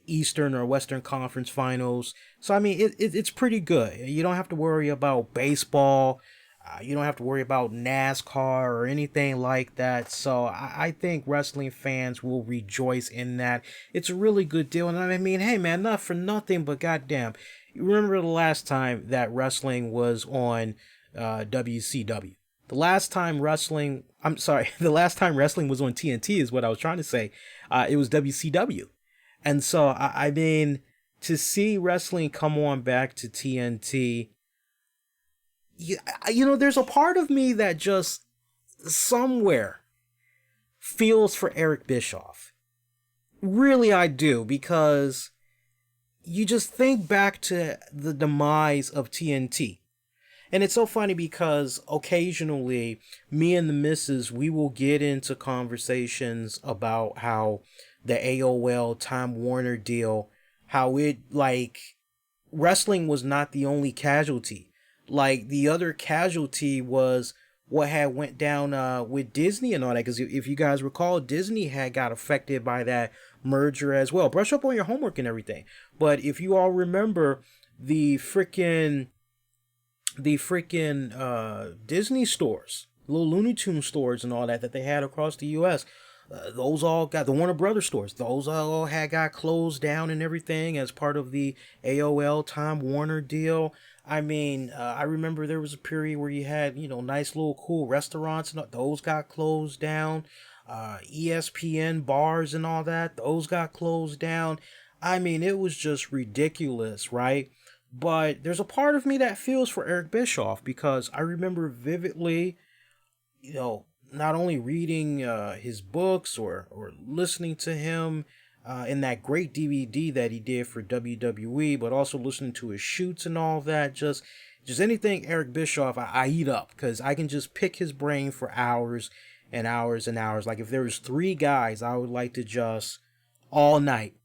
Eastern or Western Conference Finals. So, I mean, it's pretty good. You don't have to worry about baseball. You don't have to worry about NASCAR or anything like that. So I think wrestling fans will rejoice in that. It's a really good deal. And I mean, hey man, not for nothing, but goddamn, you remember the last time that wrestling was on WCW? The last time wrestling, I'm sorry, the last time wrestling was on TNT is what I was trying to say. It was WCW. And so, I mean, to see wrestling come on back to TNT, you know, there's a part of me that just somewhere feels for Eric Bischoff. Really, I do, because you just think back to the demise of TNT. And it's so funny because occasionally, me and the missus, we will get into conversations about how the AOL Time Warner deal, how it, like, wrestling was not the only casualty. Like, the other casualty was what had went down with Disney and all that. Because if you guys recall, Disney had got affected by that merger as well. Brush up on your homework and everything. But if you all remember, the freaking Disney stores, little Looney Tune stores and all that they had across the U.S., those all got, the Warner Brothers stores, those all had got closed down and everything as part of the AOL Time Warner deal. I mean, I remember there was a period where you had, you know, nice little cool restaurants and those got closed down. ESPN bars and all that, those got closed down. I mean, it was just ridiculous, right? But there's a part of me that feels for Eric Bischoff, because I remember vividly, you know, not only reading his books or listening to him in that great DVD that he did for WWE, but also listening to his shoots and all that. Just anything Eric Bischoff, I eat up, because I can just pick his brain for hours and hours and hours. Like, if there was 3 guys I would like to just all night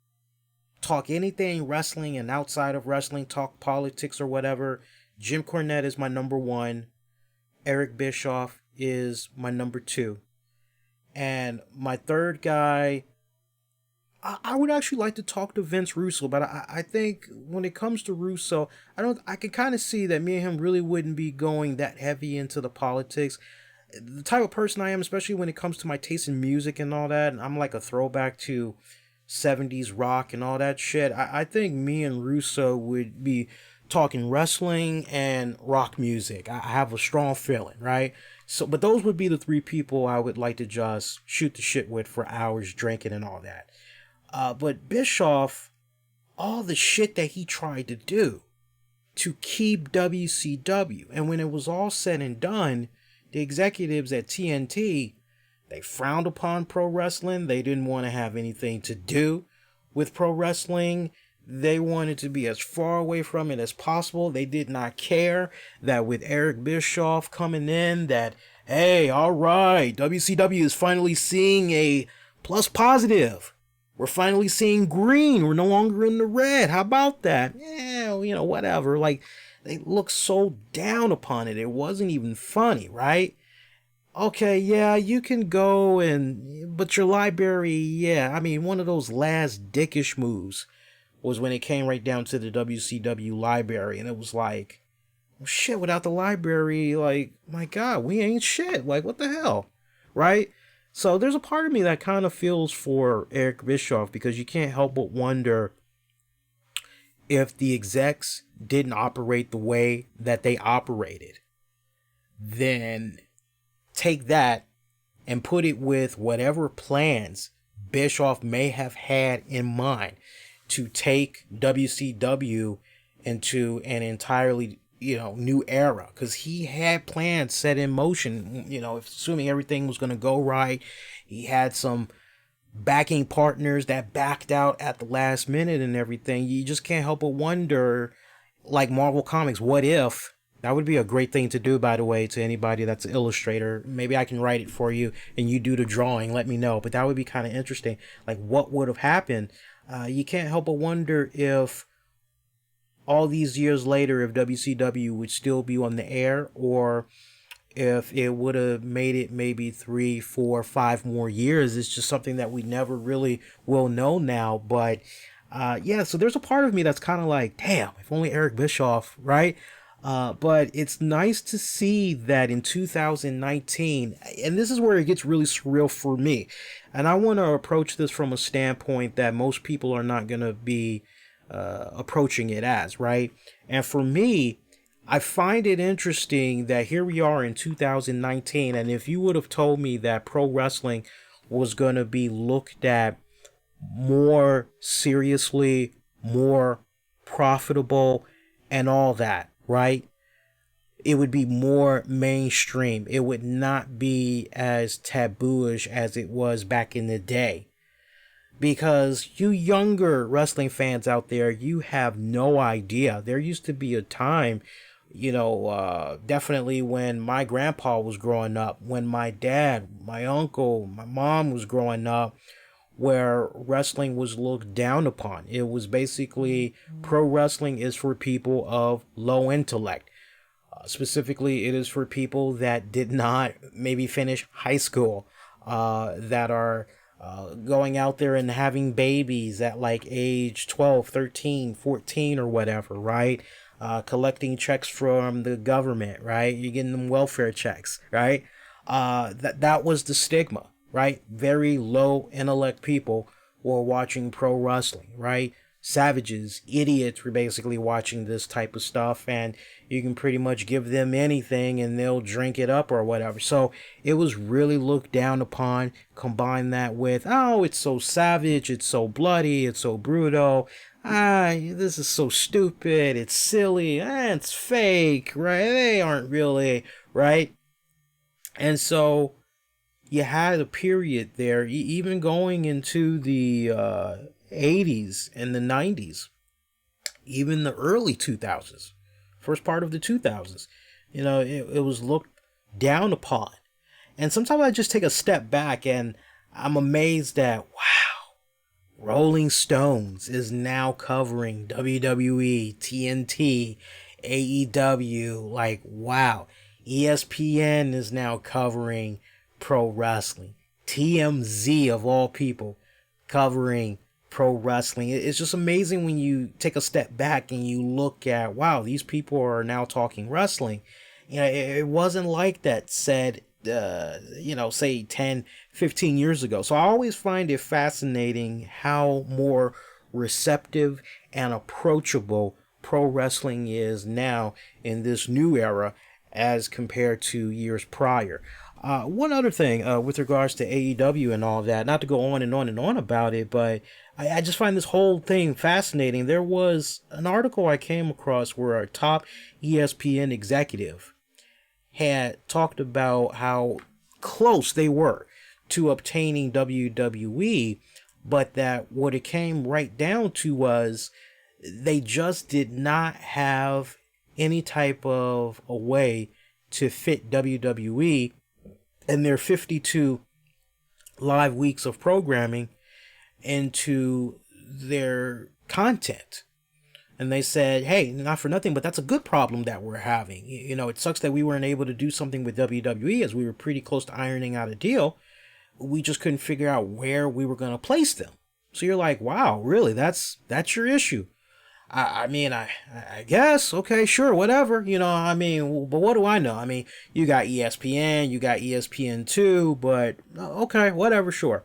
talk anything wrestling and outside of wrestling, talk politics or whatever, Jim Cornette is my number 1. Eric Bischoff is my number 2. And my third guy, I would actually like to talk to Vince Russo, but I think when it comes to Russo, I can kind of see that me and him really wouldn't be going that heavy into the politics. The type of person I am, especially when it comes to my taste in music and all that, and I'm like a throwback to 70s rock and all that shit. I think me and Russo would be talking wrestling and rock music. I have a strong feeling, right? So, but those would be the 3 people I would like to just shoot the shit with for hours, drinking and all that. But Bischoff, all the shit that he tried to do to keep WCW, and when it was all said and done, the executives at TNT, they frowned upon pro wrestling. They didn't want to have anything to do with pro wrestling. They wanted to be as far away from it as possible. They did not care that with Eric Bischoff coming in, that, hey, all right, WCW is finally seeing a plus positive. We're finally seeing green. We're no longer in the red. How about that? Yeah, you know, whatever. Like, they look so down upon it. It wasn't even funny, right? Okay, yeah, you can go but your library, yeah. I mean, one of those last dickish moves was when it came right down to the WCW library, and it was like, well, shit, without the library, like, my God, we ain't shit. Like, what the hell? Right? So there's a part of me that kind of feels for Eric Bischoff, because you can't help but wonder if the execs didn't operate the way that they operated. Then take that and put it with whatever plans Bischoff may have had in mind to take WCW into an entirely, you know, new era, because he had plans set in motion, you know, assuming everything was going to go right. He had some backing partners that backed out at the last minute and everything. You just can't help but wonder, like Marvel Comics, what if? That would be a great thing to do, by the way, to anybody that's an illustrator. Maybe I can write it for you and you do the drawing, let me know. But that would be kind of interesting. Like, what would have happened? You can't help but wonder if all these years later, if WCW would still be on the air, or if it would have made it maybe 3, 4, 5 more years. It's just something that we never really will know now. But yeah, so there's a part of me that's kind of like, damn, if only Eric Bischoff, right? But it's nice to see that in 2019, and this is where it gets really surreal for me. And I want to approach this from a standpoint that most people are not going to be approaching it as, right? And for me, I find it interesting that here we are in 2019, and if you would have told me that pro wrestling was going to be looked at more seriously, more profitable, and all that, right? It would be more mainstream. It would not be as tabooish as it was back in the day. Because you younger wrestling fans out there, you have no idea. There used to be a time, definitely when my grandpa was growing up, when my dad, my uncle, my mom was growing up, where wrestling was looked down upon. It was basically pro wrestling is for people of low intellect. Specifically, it is for people that did not maybe finish high school, that are going out there and having babies at like age 12, 13, 14 or whatever, right? Collecting checks from the government, right? You're getting them welfare checks, right? That was the stigma, right? Very low intellect people were watching pro wrestling, right? Savages, idiots were basically watching this type of stuff, and you can pretty much give them anything and they'll drink it up or whatever. So it was really looked down upon. Combine that with, oh, it's so savage, it's so bloody, it's so brutal. This is so stupid, it's silly, it's fake, right? They aren't really, right? And so you had a period there, even going into the 80s and the 90s, even the early 2000s, first part of the 2000s, it was looked down upon. And sometimes I just take a step back and I'm amazed that, wow, Rolling Stones is now covering WWE, TNT, AEW. Like, wow. ESPN is now covering pro wrestling. TMZ, of all people, covering pro wrestling. It's just amazing when you take a step back and you look at, wow, these people are now talking wrestling. It wasn't like that said, say 10, 15 years ago. So I always find it fascinating how more receptive and approachable pro wrestling is now in this new era as compared to years prior. One other thing with regards to AEW and all that, not to go on and on and on about it, but I just find this whole thing fascinating. There was an article I came across where a top ESPN executive had talked about how close they were to obtaining WWE, but that what it came right down to was they just did not have any type of a way to fit WWE and their 52 live weeks of programming into their content. And they said, hey, not for nothing, but that's a good problem that we're having. It sucks that we weren't able to do something with WWE as we were pretty close to ironing out a deal. We just couldn't figure out where we were going to place them. So you're like, wow, really? That's your issue. I mean, I guess, okay, sure, whatever, but what do I know? You got ESPN, you got ESPN2, but okay, whatever, sure.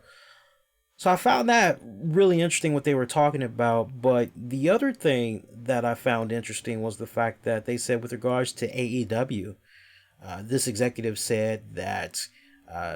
So I found that really interesting what they were talking about, but the other thing that I found interesting was the fact that they said with regards to AEW, this executive said that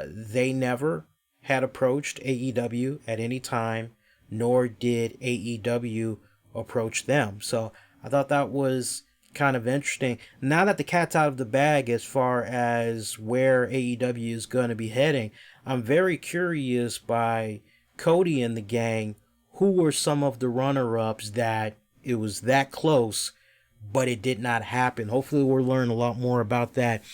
they never had approached AEW at any time, nor did AEW approach them. So I thought that was kind of interesting. Now that the cat's out of the bag as far as where AEW is going to be heading, I'm very curious by Cody and the gang, who were some of the runner-ups that it was that close, but it did not happen. Hopefully we'll learn a lot more about that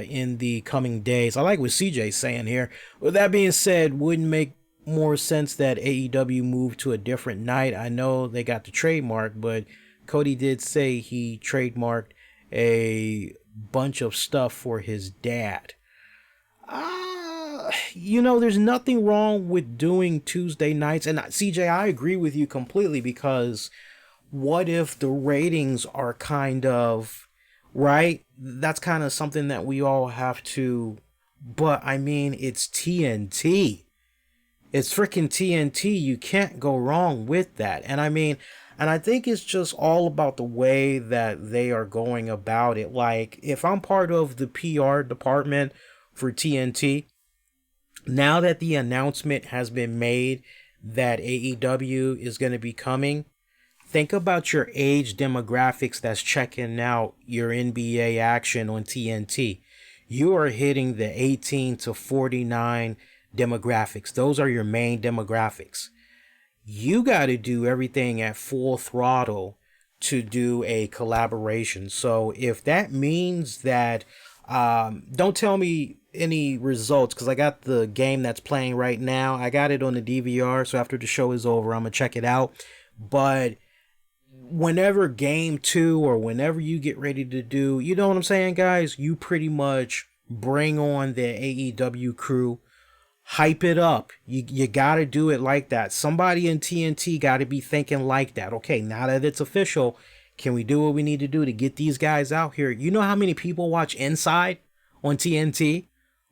in the coming days. I like what CJ's saying here. With that being said, wouldn't make more sense that AEW moved to a different night. I know they got the trademark, but Cody did say he trademarked a bunch of stuff for his dad. There's nothing wrong with doing Tuesday nights. And CJ, I agree with you completely, because what if the ratings are kind of right? That's kind of something that we all have to, but I mean, it's TNT. It's freaking TNT. You can't go wrong with that. And I mean, and I think it's just all about the way that they are going about it. Like, if I'm part of the PR department for TNT, now that the announcement has been made that AEW is going to be coming, think about your age demographics that's checking out your NBA action on TNT. You are hitting the 18 to 49 demographics. Those are your main demographics. You got to do everything at full throttle to do a collaboration. So if that means that, don't tell me any results, because I got the game that's playing right now. I got it on the DVR, so after the show is over, I'm going to check it out. But whenever game 2 or whenever you get ready to do, you know what I'm saying, guys? You pretty much bring on the AEW crew, hype it up. You got to do it like that. Somebody in TNT got to be thinking like that. Okay, now that it's official, can we do what we need to do to get these guys out here? You know how many people watch Inside on TNT?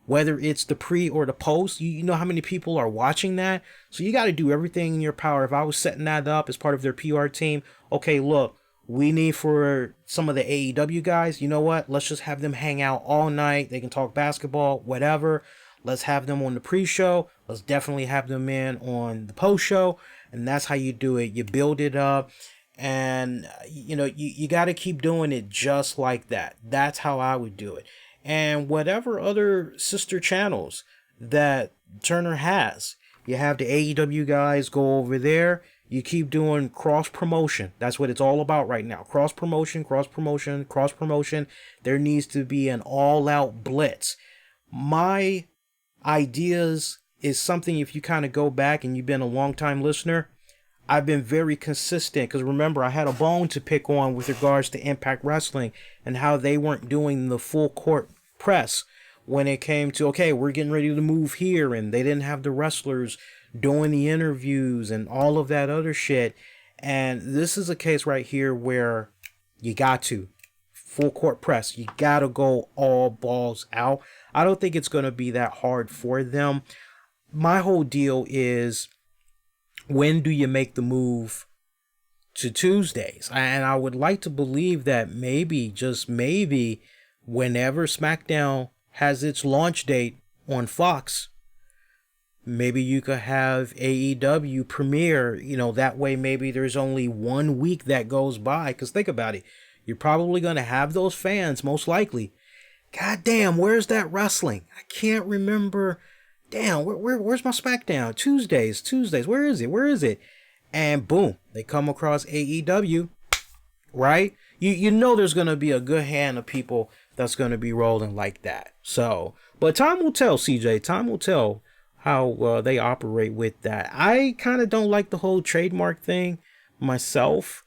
Whether it's the pre or the post, you know how many people are watching that? So you got to do everything in your power. If I was setting that up as part of their PR team, okay, look, we need for some of the AEW guys, you know what? Let's just have them hang out all night. They can talk basketball, whatever. Let's have them on the pre-show. Let's definitely have them in on the post-show. And that's how you do it. You build it up. And, you know, you got to keep doing it just like that. That's how I would do it. And whatever other sister channels that Turner has, you have the AEW guys go over there. You keep doing cross promotion. That's what it's all about right now. Cross promotion, cross promotion, cross promotion. There needs to be an all out blitz. My ideas is something, if you kind of go back and you've been a long time listener, I've been very consistent, because remember, I had a bone to pick on with regards to Impact Wrestling and how they weren't doing the full court press when it came to, okay, we're getting ready to move here, and they didn't have the wrestlers doing the interviews and all of that other shit. And this is a case right here where you got to full court press. You got to go all balls out. I don't think it's going to be that hard for them. My whole deal is, when do you make the move to Tuesdays? And I would like to believe that maybe, just maybe, whenever SmackDown has its launch date on Fox, maybe you could have AEW premiere, you know, that way maybe there's only 1 week that goes by. Because think about it, you're probably going to have those fans, most likely. God damn, where's that wrestling? I can't remember. Damn, where's my SmackDown? Tuesdays, where is it? And boom, they come across AEW, right? You know there's going to be a good hand of people that's going to be rolling like that. So, but time will tell, CJ. Time will tell how they operate with that. I kind of don't like the whole trademark thing myself.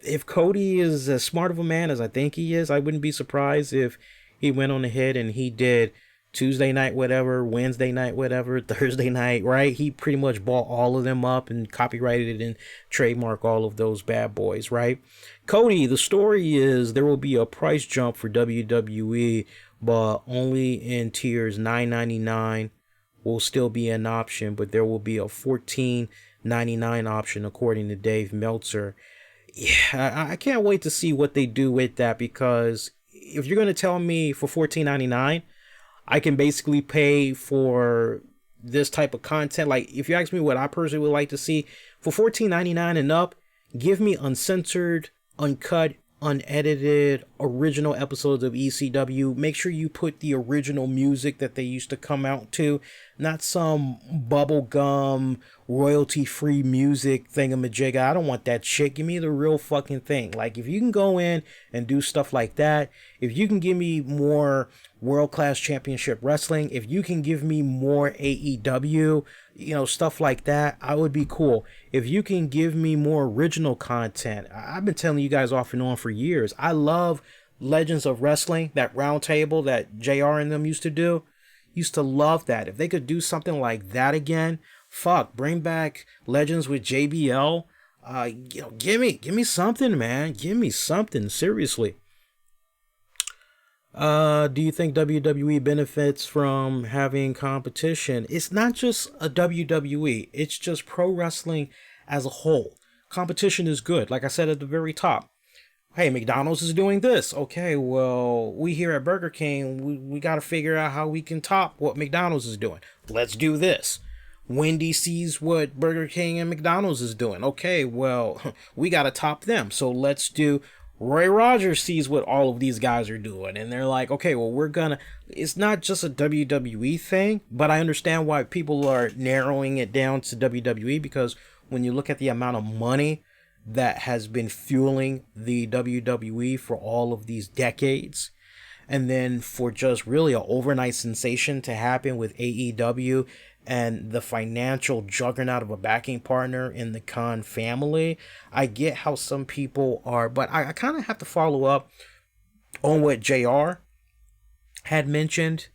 If Cody is as smart of a man as I think he is, I wouldn't be surprised if he went on ahead and he did Tuesday night whatever, Wednesday night whatever, Thursday night, right? He pretty much bought all of them up and copyrighted it and trademarked all of those bad boys, right? Cody, the story is there will be a price jump for WWE, but only in tiers. $9.99 will still be an option, but there will be a $14.99 option according to Dave Meltzer. Yeah, I can't wait to see what they do with that, because if you're going to tell me for $14.99, I can basically pay for this type of content. Like, if you ask me what I personally would like to see, for $14.99 and up, give me uncensored, uncut, unedited, original episodes of ECW. Make sure you put the original music that they used to come out to, not some bubblegum, royalty-free music thingamajigga. I don't want that shit. Give me the real fucking thing. Like, if you can go in and do stuff like that, if you can give me more world-class championship wrestling, if you can give me more AEW, you know, stuff like that, I would be cool. If you can give me more original content, I've been telling you guys off and on for years, I love Legends of Wrestling, that round table that JR and them used to do. Used to love that. If they could do something like that again, fuck, bring back Legends with JBL. You know, give me something, man. Give me something, seriously. Do you think WWE benefits from having competition? It's not just a WWE, it's just pro wrestling as a whole. Competition is good. Like I said at the very top. Hey, McDonald's is doing this. Okay, well, we here at Burger King, we got to figure out how we can top what McDonald's is doing. Let's do this. Wendy sees what Burger King and McDonald's is doing. Okay, well, we got to top them. So let's do. Roy Rogers sees what all of these guys are doing, and they're like, okay, well, it's not just a WWE thing, but I understand why people are narrowing it down to WWE, because when you look at the amount of money that has been fueling the WWE for all of these decades, and then for just really an overnight sensation to happen with AEW and the financial juggernaut of a backing partner in the Khan family, I get how some people are, but I kind of have to follow up on what JR had mentioned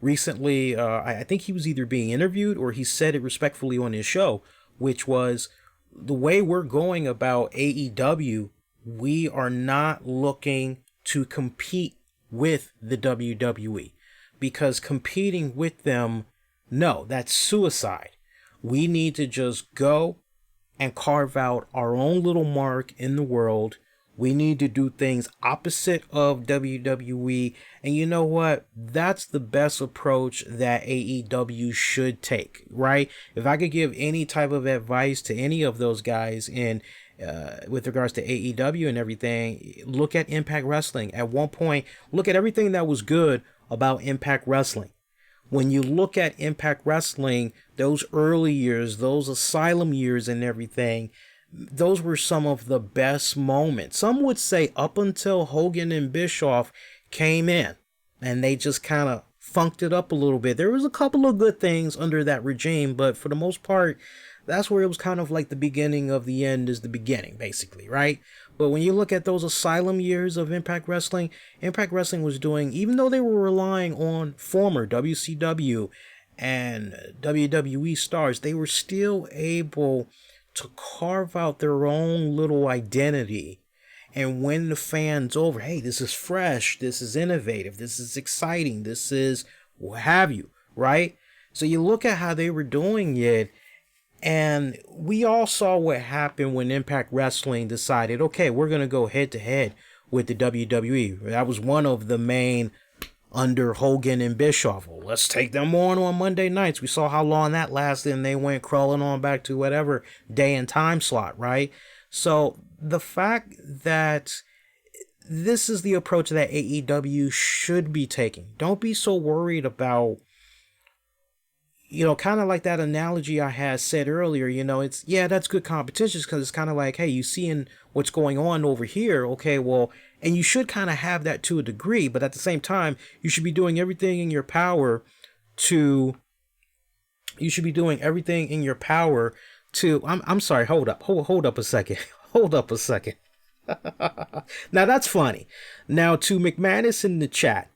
recently. I think he was either being interviewed or he said it respectfully on his show, which was the way we're going about AEW, we are not looking to compete with the WWE, because competing with them, no, that's suicide. We need to just go and carve out our own little mark in the world. We need to do things opposite of WWE. And you know what? That's the best approach that AEW should take, right? If I could give any type of advice to any of those guys with regards to AEW and everything, look at Impact Wrestling. At one point, look at everything that was good about Impact Wrestling. When you look at Impact Wrestling, those early years, those Asylum years and everything, those were some of the best moments. Some would say up until Hogan and Bischoff came in and they just kind of funked it up a little bit. There was a couple of good things under that regime, but for the most part, that's where it was kind of like the beginning of the end is the beginning, basically, right? But when you look at those Asylum years of Impact Wrestling was doing, even though they were relying on former WCW and WWE stars, they were still able to carve out their own little identity and win the fans over. Hey, this is fresh, this is innovative, this is exciting, this is what have you, right? So you look at how they were doing it, and we all saw what happened when Impact Wrestling decided, okay, we're going to go head to head with the WWE. That was one of the main under Hogan and Bischoff. Well, let's take them on Monday nights. We saw how long that lasted, and they went crawling on back to whatever day and time slot, right? So the fact that this is the approach that AEW should be taking. Don't be so worried about, kind of like that analogy I had said earlier, it's, yeah, that's good competition because it's kind of like, hey, you seeing what's going on over here. Okay, well, and you should kind of have that to a degree, but at the same time, you should be doing everything in your power to, I'm sorry, hold up a second. Hold up a second. Now that's funny. Now to McManus in the chat,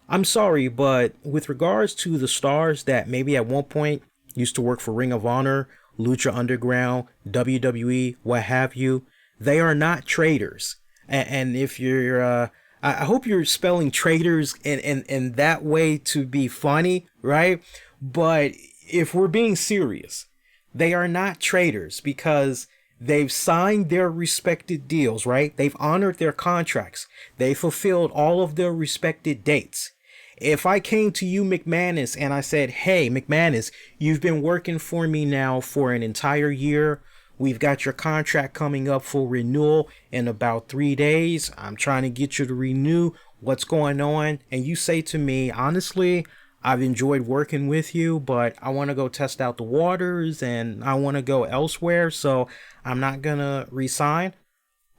I'm sorry, but with regards to the stars that maybe at one point used to work for Ring of Honor, Lucha Underground, WWE, what have you, they are not traitors. And if you're, I hope you're spelling traitors in that way to be funny, right? But if we're being serious, they are not traitors because they've signed their respected deals, right? They've honored their contracts. They fulfilled all of their respected dates. If I came to you, McManus, and I said, hey, McManus, you've been working for me now for an entire year. We've got your contract coming up for renewal in about 3 days. I'm trying to get you to renew. What's going on? And you say to me, honestly, I've enjoyed working with you, but I want to go test out the waters and I want to go elsewhere, so I'm not going to resign.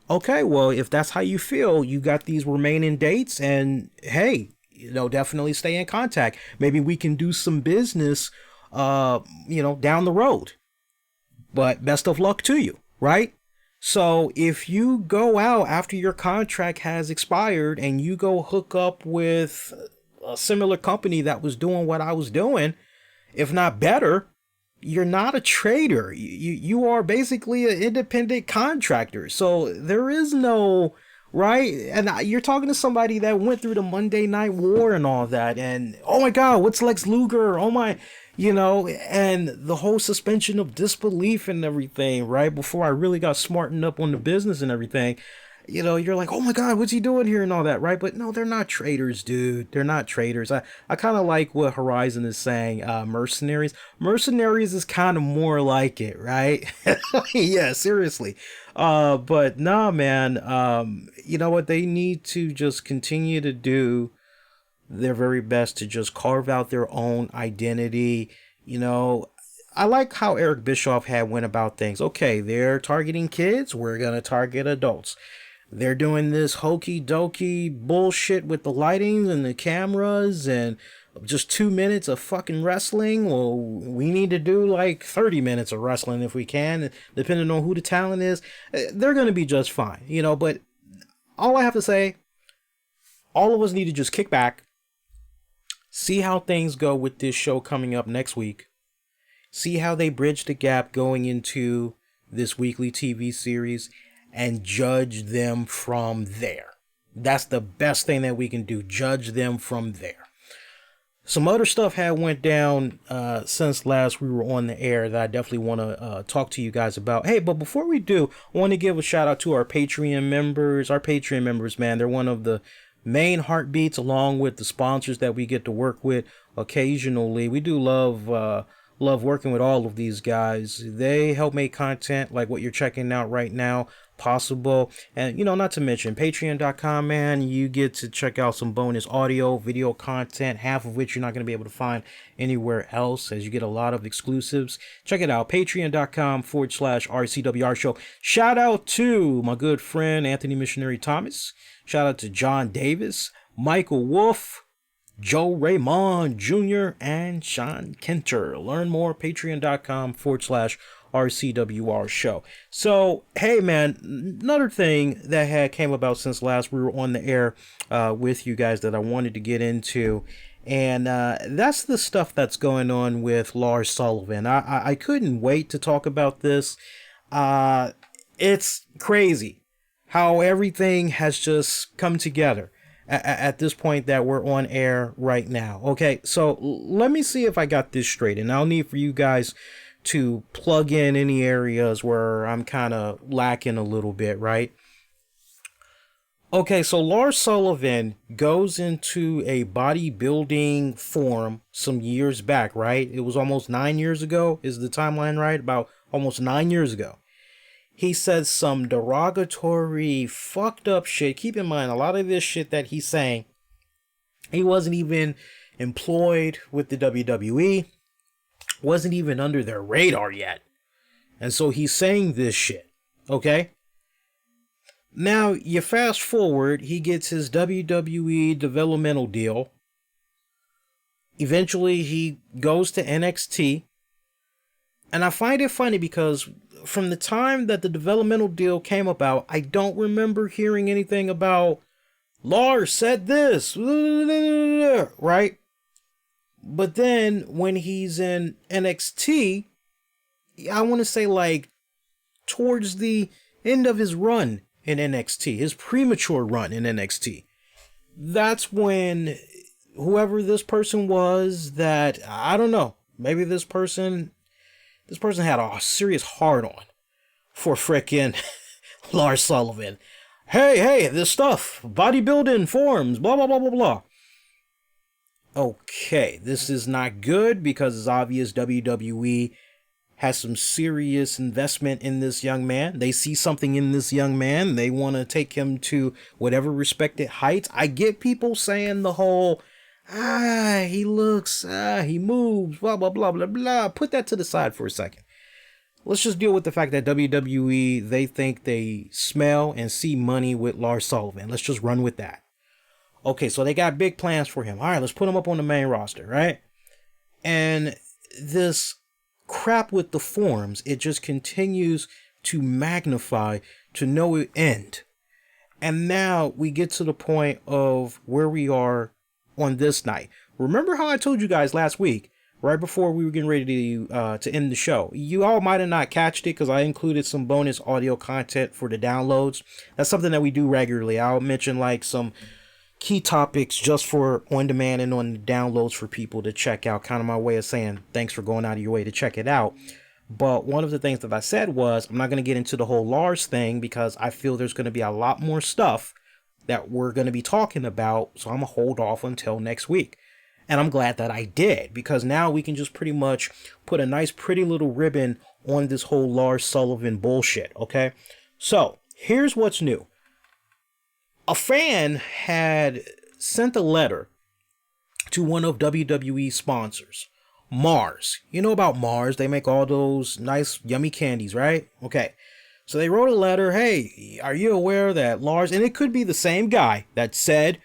Okay, well, if that's how you feel, you got these remaining dates, and hey, definitely stay in contact. Maybe we can do some business, down the road. But best of luck to you, right? So if you go out after your contract has expired and you go hook up with a similar company that was doing what I was doing, if not better, you're not a trader. You are basically an independent contractor. So there is no right? And you're talking to somebody that went through the Monday Night War and all that, and oh my God, what's Lex Luger? Oh my, and the whole suspension of disbelief and everything, right? Before I really got smartened up on the business and everything, you're like, oh my God, what's he doing here and all that, right? But no, they're not traitors, dude. They're not traitors. I kind of like what Horizon is saying, mercenaries. Mercenaries is kind of more like it, right? Yeah, seriously. But nah, man, you know what? They need to just continue to do their very best to just carve out their own identity. I like how Eric Bischoff had went about things. Okay, they're targeting kids. We're going to target adults. They're doing this hokey dokey bullshit with the lighting and the cameras and just 2 minutes of fucking wrestling. Well, we need to do like 30 minutes of wrestling if we can, depending on who the talent is. They're going to be just fine, but all I have to say, all of us need to just kick back, see how things go with this show coming up next week, see how they bridge the gap going into this weekly TV series, and judge them from there. That's the best thing that we can do. Judge them from there. Some other stuff had went down since last we were on the air that I definitely want to talk to you guys about. Hey, but before we do, I want to give a shout out to our Patreon members. Our Patreon members, man, they're one of the main heartbeats along with the sponsors that we get to work with occasionally. We do love working with all of these guys. They help make content like what you're checking out right now possible. And not to mention patreon.com, man, you get to check out some bonus audio, video content, half of which you're not going to be able to find anywhere else, as you get a lot of exclusives. Check it out, patreon.com/RCWR show. Shout out to my good friend Anthony Missionary Thomas. Shout out to John Davis, Michael Wolf, Joe Raymond Jr., and Sean Kenter. Learn more, patreon.com/RCWR show. So, hey, man, another thing that had came about since last we were on the air with you guys that I wanted to get into, and that's the stuff that's going on with Lars Sullivan. I couldn't wait to talk about this. It's crazy how everything has just come together at this point that we're on air right now. Okay, so let me see if I got this straight, and I'll need for you guys to plug in any areas where I'm kind of lacking a little bit, right? Okay, so Lars Sullivan goes into a bodybuilding forum some years back, right? It was almost 9 years ago. Is the timeline right? About almost 9 years ago. He said some derogatory, fucked up shit. Keep in mind, a lot of this shit that he's saying, he wasn't even employed with the WWE, wasn't even under their radar yet. And so he's saying this shit, okay? Now, you fast forward, he gets his WWE developmental deal. Eventually, he goes to NXT. And I find it funny because from the time that the developmental deal came about, I don't remember hearing anything about Lars said this, right? But then when he's in NXT, I want to say like towards the end of his run in NXT, his premature run in NXT, that's when whoever this person was that, I don't know, maybe this person had a serious hard-on for frickin' Lars Sullivan. Hey, this stuff, bodybuilding forums, blah, blah, blah, blah, blah. Okay, this is not good because it's obvious WWE has some serious investment in this young man. They see something in this young man. They want to take him to whatever respected heights. I get people saying the whole, he looks, he moves, blah, blah, blah, blah, blah. Put that to the side for a second. Let's just deal with the fact that WWE, they think they smell and see money with Lars Sullivan. Let's just run with that. Okay, so they got big plans for him. All right, let's put him up on the main roster, right? And this crap with the forums, it just continues to magnify to no end. And now we get to the point of where we are on this night. Remember how I told you guys last week, right before we were getting ready to end the show. You all might have not catched it because I included some bonus audio content for the downloads. That's something that we do regularly. I'll mention like some key topics just for on demand and on the downloads for people to check out. Kind of my way of saying thanks for going out of your way to check it out. But one of the things that I said was I'm not going to get into the whole Lars thing because I feel there's going to be a lot more stuff that we're going to be talking about. So I'm going to hold off until next week. And I'm glad that I did, because now we can just pretty much put a nice pretty little ribbon on this whole Lars Sullivan bullshit. Okay. So here's what's new. A fan had sent a letter to one of WWE's sponsors, Mars. You know about Mars? They make all those nice, yummy candies, right? Okay. So they wrote a letter. Hey, are you aware that Lars, and it could be the same guy that said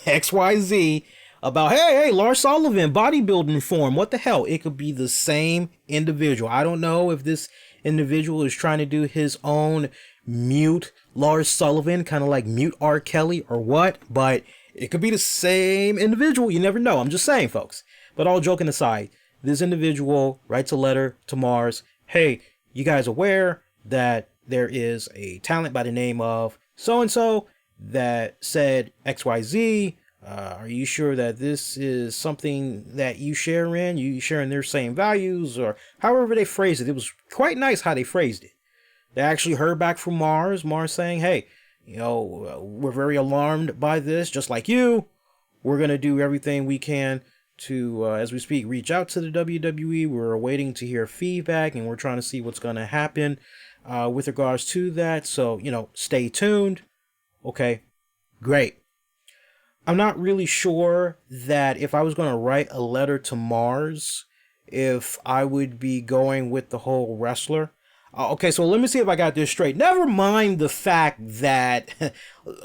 XYZ about, hey, Lars Sullivan, bodybuilding form. What the hell? It could be the same individual. I don't know if this individual is trying to do his own mute Lars Sullivan, kind of like mute R. Kelly or what, but it could be the same individual. You never know. I'm just saying, folks. But all joking aside, this individual writes a letter to Mars. Hey, you guys aware that there is a talent by the name of so-and-so that said XYZ? Are you sure that this is something that you share in? You share in their same values, or however they phrased it. It was quite nice how they phrased it. They actually heard back from Mars saying, hey, we're very alarmed by this, just like you. We're going to do everything we can to, as we speak, reach out to the WWE. We're waiting to hear feedback, and we're trying to see what's going to happen with regards to that. So, stay tuned. Okay, great. I'm not really sure that if I was going to write a letter to Mars, if I would be going with the whole wrestler. Okay, so let me see if I got this straight. Never mind the fact that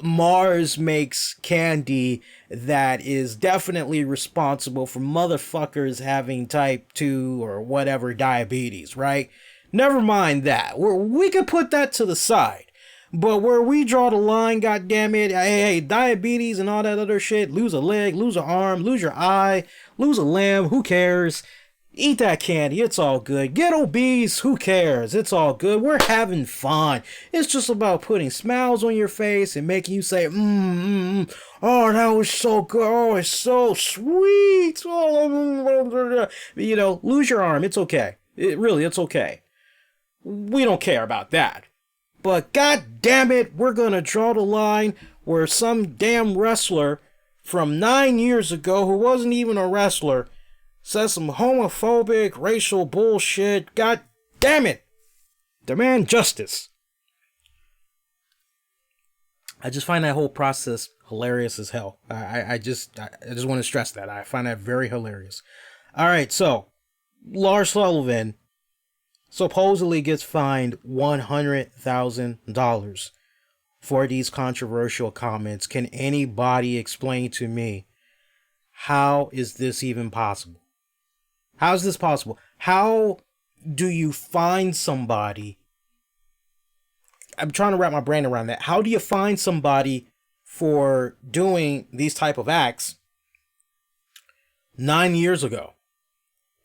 Mars makes candy that is definitely responsible for motherfuckers having type 2 or whatever diabetes, right? Never mind that. We can put that to the side. But where we draw the line, goddammit, hey, diabetes and all that other shit, lose a leg, lose an arm, lose your eye, lose a limb, who cares? Eat that candy, it's all good. Get obese, who cares? It's all good. We're having fun. It's just about putting smiles on your face and making you say, oh, that was so good. Oh, it's so sweet. Oh, lose your arm, it's okay. It's okay. We don't care about that. But god damn it, we're gonna draw the line where some damn wrestler from 9 years ago who wasn't even a wrestler says some homophobic racial bullshit. God damn it. Demand justice. I just find that whole process hilarious as hell. I just want to stress that. I find that very hilarious. Alright, so Lars Sullivan supposedly gets fined $100,000 for these controversial comments. Can anybody explain to me, how is this even possible? How is this possible? How do you find somebody? I'm trying to wrap my brain around that. How do you find somebody for doing these type of acts 9 years ago?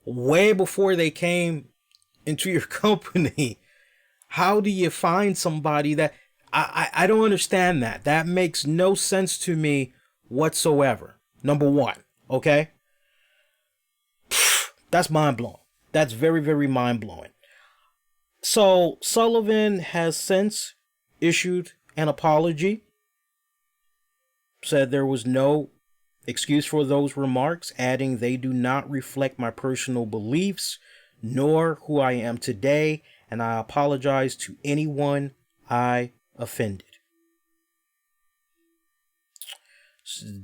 Way before they came into your company. How do you find somebody that I don't understand that. That makes no sense to me whatsoever. Number one, okay? That's mind-blowing. That's very, very mind-blowing. So Sullivan has since issued an apology, said there was no excuse for those remarks, adding they do not reflect my personal beliefs nor who I am today, and I apologize to anyone I offended.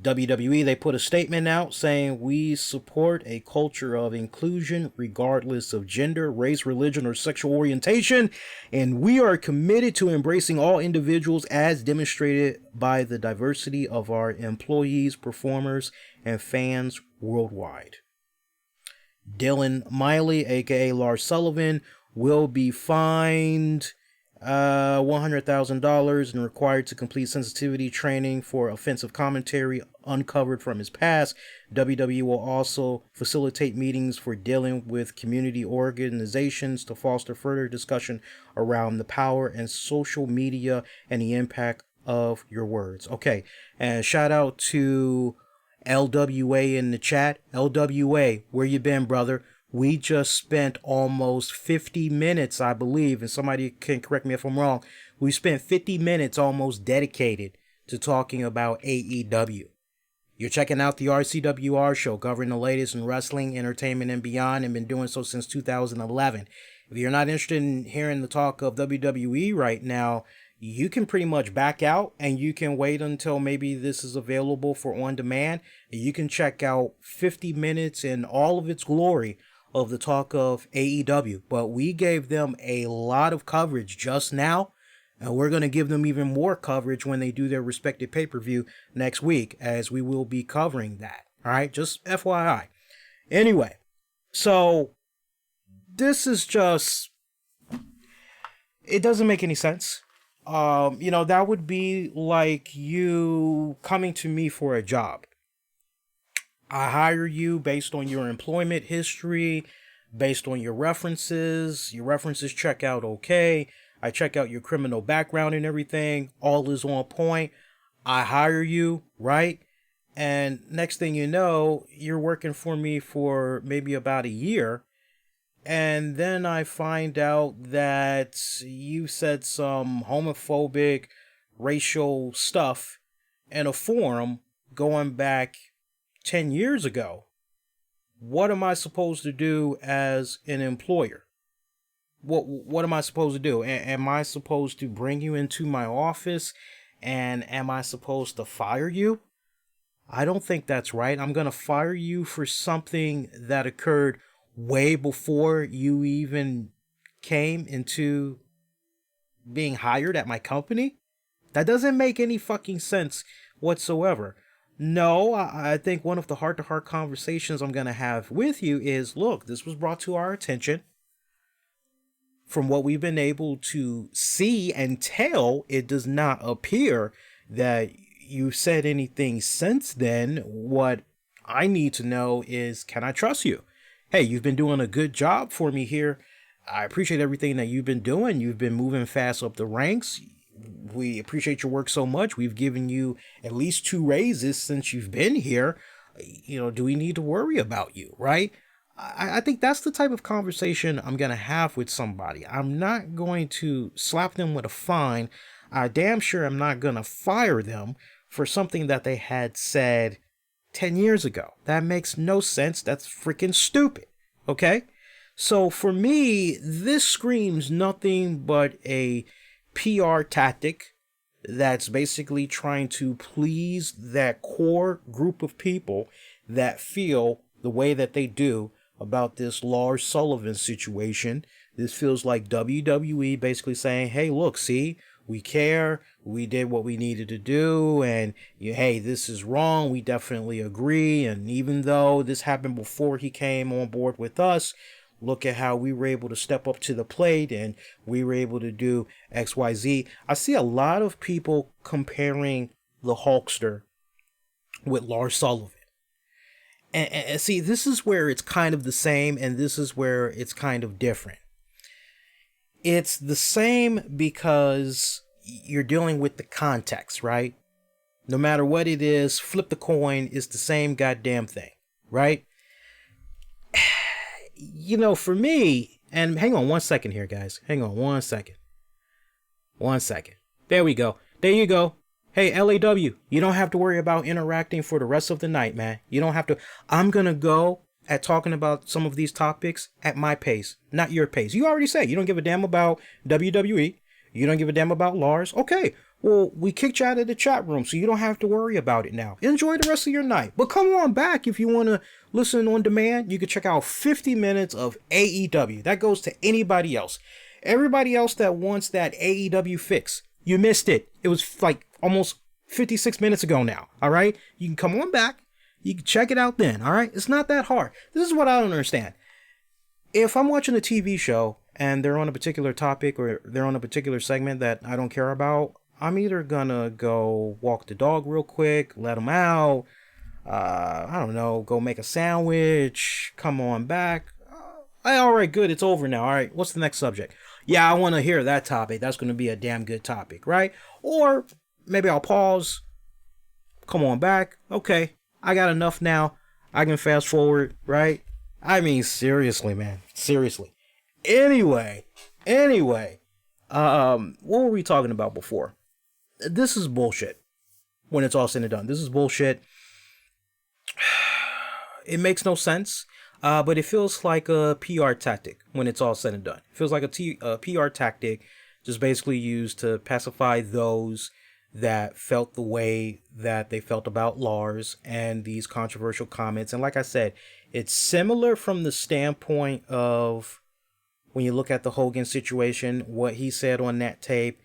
WWE, they put a statement out saying we support a culture of inclusion regardless of gender, race, religion, or sexual orientation, and we are committed to embracing all individuals as demonstrated by the diversity of our employees, performers, and fans worldwide. Dylan Miley, aka Lars Sullivan, will be fined $100,000 and required to complete sensitivity training for offensive commentary uncovered from his past. WWE will also facilitate meetings for dealing with community organizations to foster further discussion around the power and social media and the impact of your words. Okay, and shout out to LWA in the chat. LWA, where you been, brother? We just spent almost 50 minutes, I believe, and somebody can correct me if I'm wrong. We spent 50 minutes almost dedicated to talking about AEW. You're checking out the RCWR show covering the latest in wrestling, entertainment, and beyond, and been doing so since 2011. If you're not interested in hearing the talk of WWE right now, you can pretty much back out and you can wait until maybe this is available for on demand. You can check out 50 minutes in all of its glory of the talk of AEW, but we gave them a lot of coverage just now, and we're going to give them even more coverage when they do their respective pay-per-view next week, as we will be covering that. All right, just FYI. Anyway, so this is just, it doesn't make any sense. That would be like you coming to me for a job. I hire you based on your employment history, based on your references. Your references check out okay. I check out your criminal background and everything. All is on point. I hire you, right? And next thing you know, you're working for me for maybe about a year. And then I find out that you said some homophobic, racial stuff in a forum going back 10 years ago. What am I supposed to do as an employer? What am I supposed to do? Am I supposed to bring you into my office and am I supposed to fire you? I don't think that's right. I'm going to fire you for something that occurred way before you even came into being hired at my company. That doesn't make any fucking sense whatsoever. No, I think one of the heart-to-heart conversations I'm going to have with you is, look, this was brought to our attention. From what we've been able to see and tell, it does not appear that you've said anything since then. What I need to know is, can I trust you? Hey, you've been doing a good job for me here. I appreciate everything that you've been doing. You've been moving fast up the ranks. We appreciate your work so much. We've given you at least 2 raises since you've been here. Do we need to worry about you, right? I think that's the type of conversation I'm going to have with somebody. I'm not going to slap them with a fine. I damn sure I'm not going to fire them for something that they had said 10 years ago. That makes no sense. That's freaking stupid. Okay? So for me, this screams nothing but a PR tactic that's basically trying to please that core group of people that feel the way that they do about this Lars Sullivan situation. This feels like WWE basically saying, hey, look, see, we care, we did what we needed to do, and hey, this is wrong, we definitely agree, and even though this happened before he came on board with us, look at how we were able to step up to the plate and we were able to do XYZ. I see a lot of people comparing the Hulkster with Lars Sullivan. And see, this is where it's kind of the same, and this is where it's kind of different. It's the same because you're dealing with the context, right? No matter what it is, flip the coin, it's the same goddamn thing, right? For me, and hang on 1 second here, guys. Hang on 1 second. 1 second. There we go. There you go. Hey, LAW, you don't have to worry about interacting for the rest of the night, man. You don't have to. I'm going to go at talking about some of these topics at my pace, not your pace. You already said you don't give a damn about WWE. You don't give a damn about Lars. Okay, well, we kicked you out of the chat room, so you don't have to worry about it now. Enjoy the rest of your night. But come on back if you want to listen on demand. You can check out 50 minutes of AEW. That goes to anybody else. Everybody else that wants that AEW fix, you missed it. It was like almost 56 minutes ago now, all right? You can come on back. You can check it out then, all right? It's not that hard. This is what I don't understand. If I'm watching a TV show and they're on a particular topic or they're on a particular segment that I don't care about, I'm either gonna go walk the dog real quick, let them out, I don't know, go make a sandwich, come on back. Hey, all right, good, it's over now. All right, what's the next subject? Yeah, I want to hear that topic. That's going to be a damn good topic, right? Or maybe I'll pause, come on back. Okay, I got enough now. I can fast forward, right? I mean, seriously, man. Seriously. Anyway, what were we talking about before? This is bullshit. When it's all said and done, this is bullshit. It makes no sense, but it feels like a PR tactic when it's all said and done. It feels like a PR tactic just basically used to pacify those that felt the way that they felt about Lars and these controversial comments. And like I said, it's similar from the standpoint of when you look at the Hogan situation, what he said on that tape,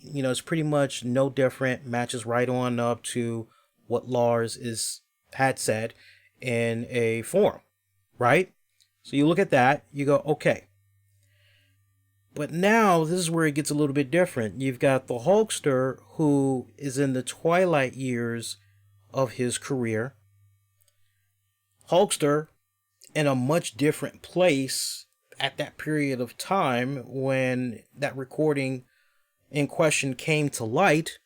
it's pretty much no different, matches right on up to what Lars had said in a forum, right? So you look at that, you go, okay. But now this is where it gets a little bit different. You've got the Hulkster who is in the twilight years of his career. Hulkster in a much different place at that period of time when that recording in question came to light.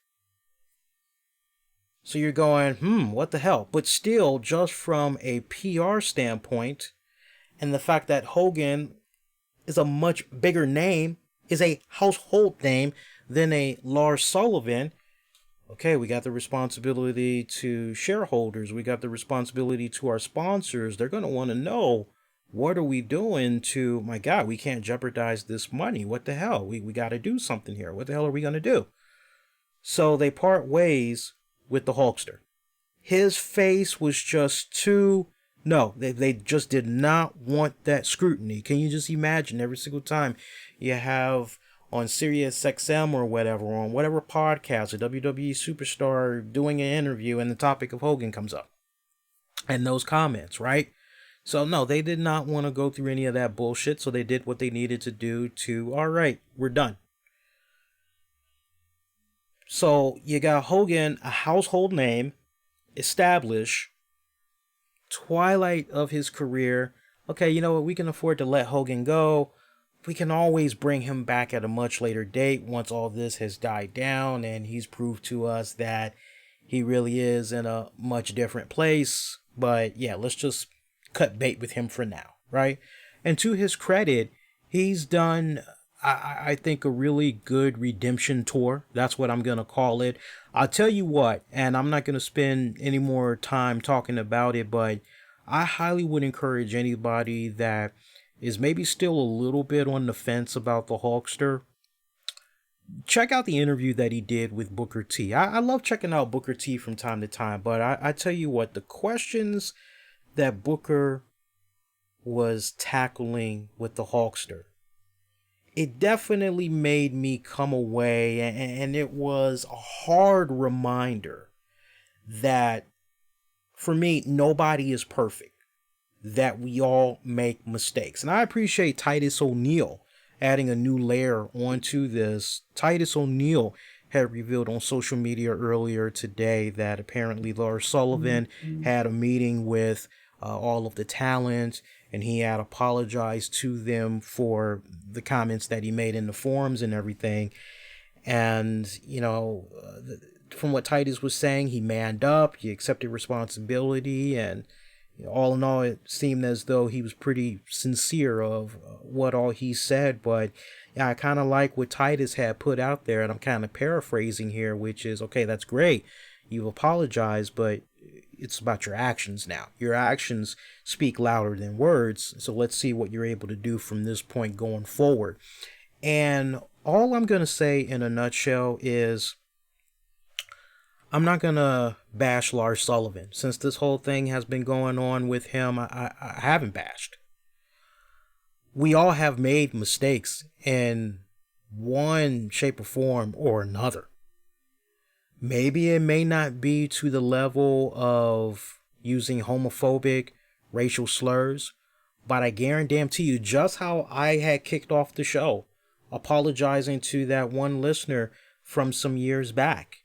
So you're going, what the hell? But still, just from a PR standpoint, and the fact that Hogan is a much bigger name, is a household name than a Lars Sullivan. Okay, we got the responsibility to shareholders. We got the responsibility to our sponsors. They're going to want to know, what are we doing to, my God, we can't jeopardize this money. What the hell? We got to do something here. What the hell are we going to do? So they part ways with the Hulkster. His face was just too... No, they just did not want that scrutiny. Can you just imagine every single time you have on Sirius XM or whatever, on whatever podcast, a WWE superstar doing an interview and the topic of Hogan comes up? And those comments, right? So no, they did not want to go through any of that bullshit. So they did what they needed to do to, all right, we're done. So you got Hogan, a household name, established, twilight of his career. Okay, you know what? We can afford to let Hogan go. We can always bring him back at a much later date once all this has died down and he's proved to us that he really is in a much different place. But yeah, let's just cut bait with him for now, right? And to his credit, he's done, I think, a really good redemption tour. That's what I'm going to call it. I'll tell you what, and I'm not going to spend any more time talking about it, but I highly would encourage anybody that is maybe still a little bit on the fence about the Hulkster, check out the interview that he did with Booker T. I love checking out Booker T from time to time, but I tell you what, the questions that Booker was tackling with the Hulkster, it definitely made me come away, and it was a hard reminder that, for me, nobody is perfect, that we all make mistakes. And I appreciate Titus O'Neil adding a new layer onto this. Titus O'Neil had revealed on social media earlier today that apparently Lars Sullivan had a meeting with all of the talent, and he had apologized to them for the comments that he made in the forums and everything. And, from what Titus was saying, he manned up, he accepted responsibility, and all in all, it seemed as though he was pretty sincere of what all he said. But yeah, I kind of like what Titus had put out there, and I'm kind of paraphrasing here, which is, okay, that's great. You've apologized, but it's about your actions now. Your actions speak louder than words. So let's see what you're able to do from this point going forward. And all I'm going to say in a nutshell is, I'm not going to bash Lars Sullivan. Since this whole thing has been going on with him, I haven't bashed. We all have made mistakes in one shape or form or another. Maybe it may not be to the level of using homophobic racial slurs, But I guarantee you, just how I had kicked off the show, apologizing to that one listener from some years back.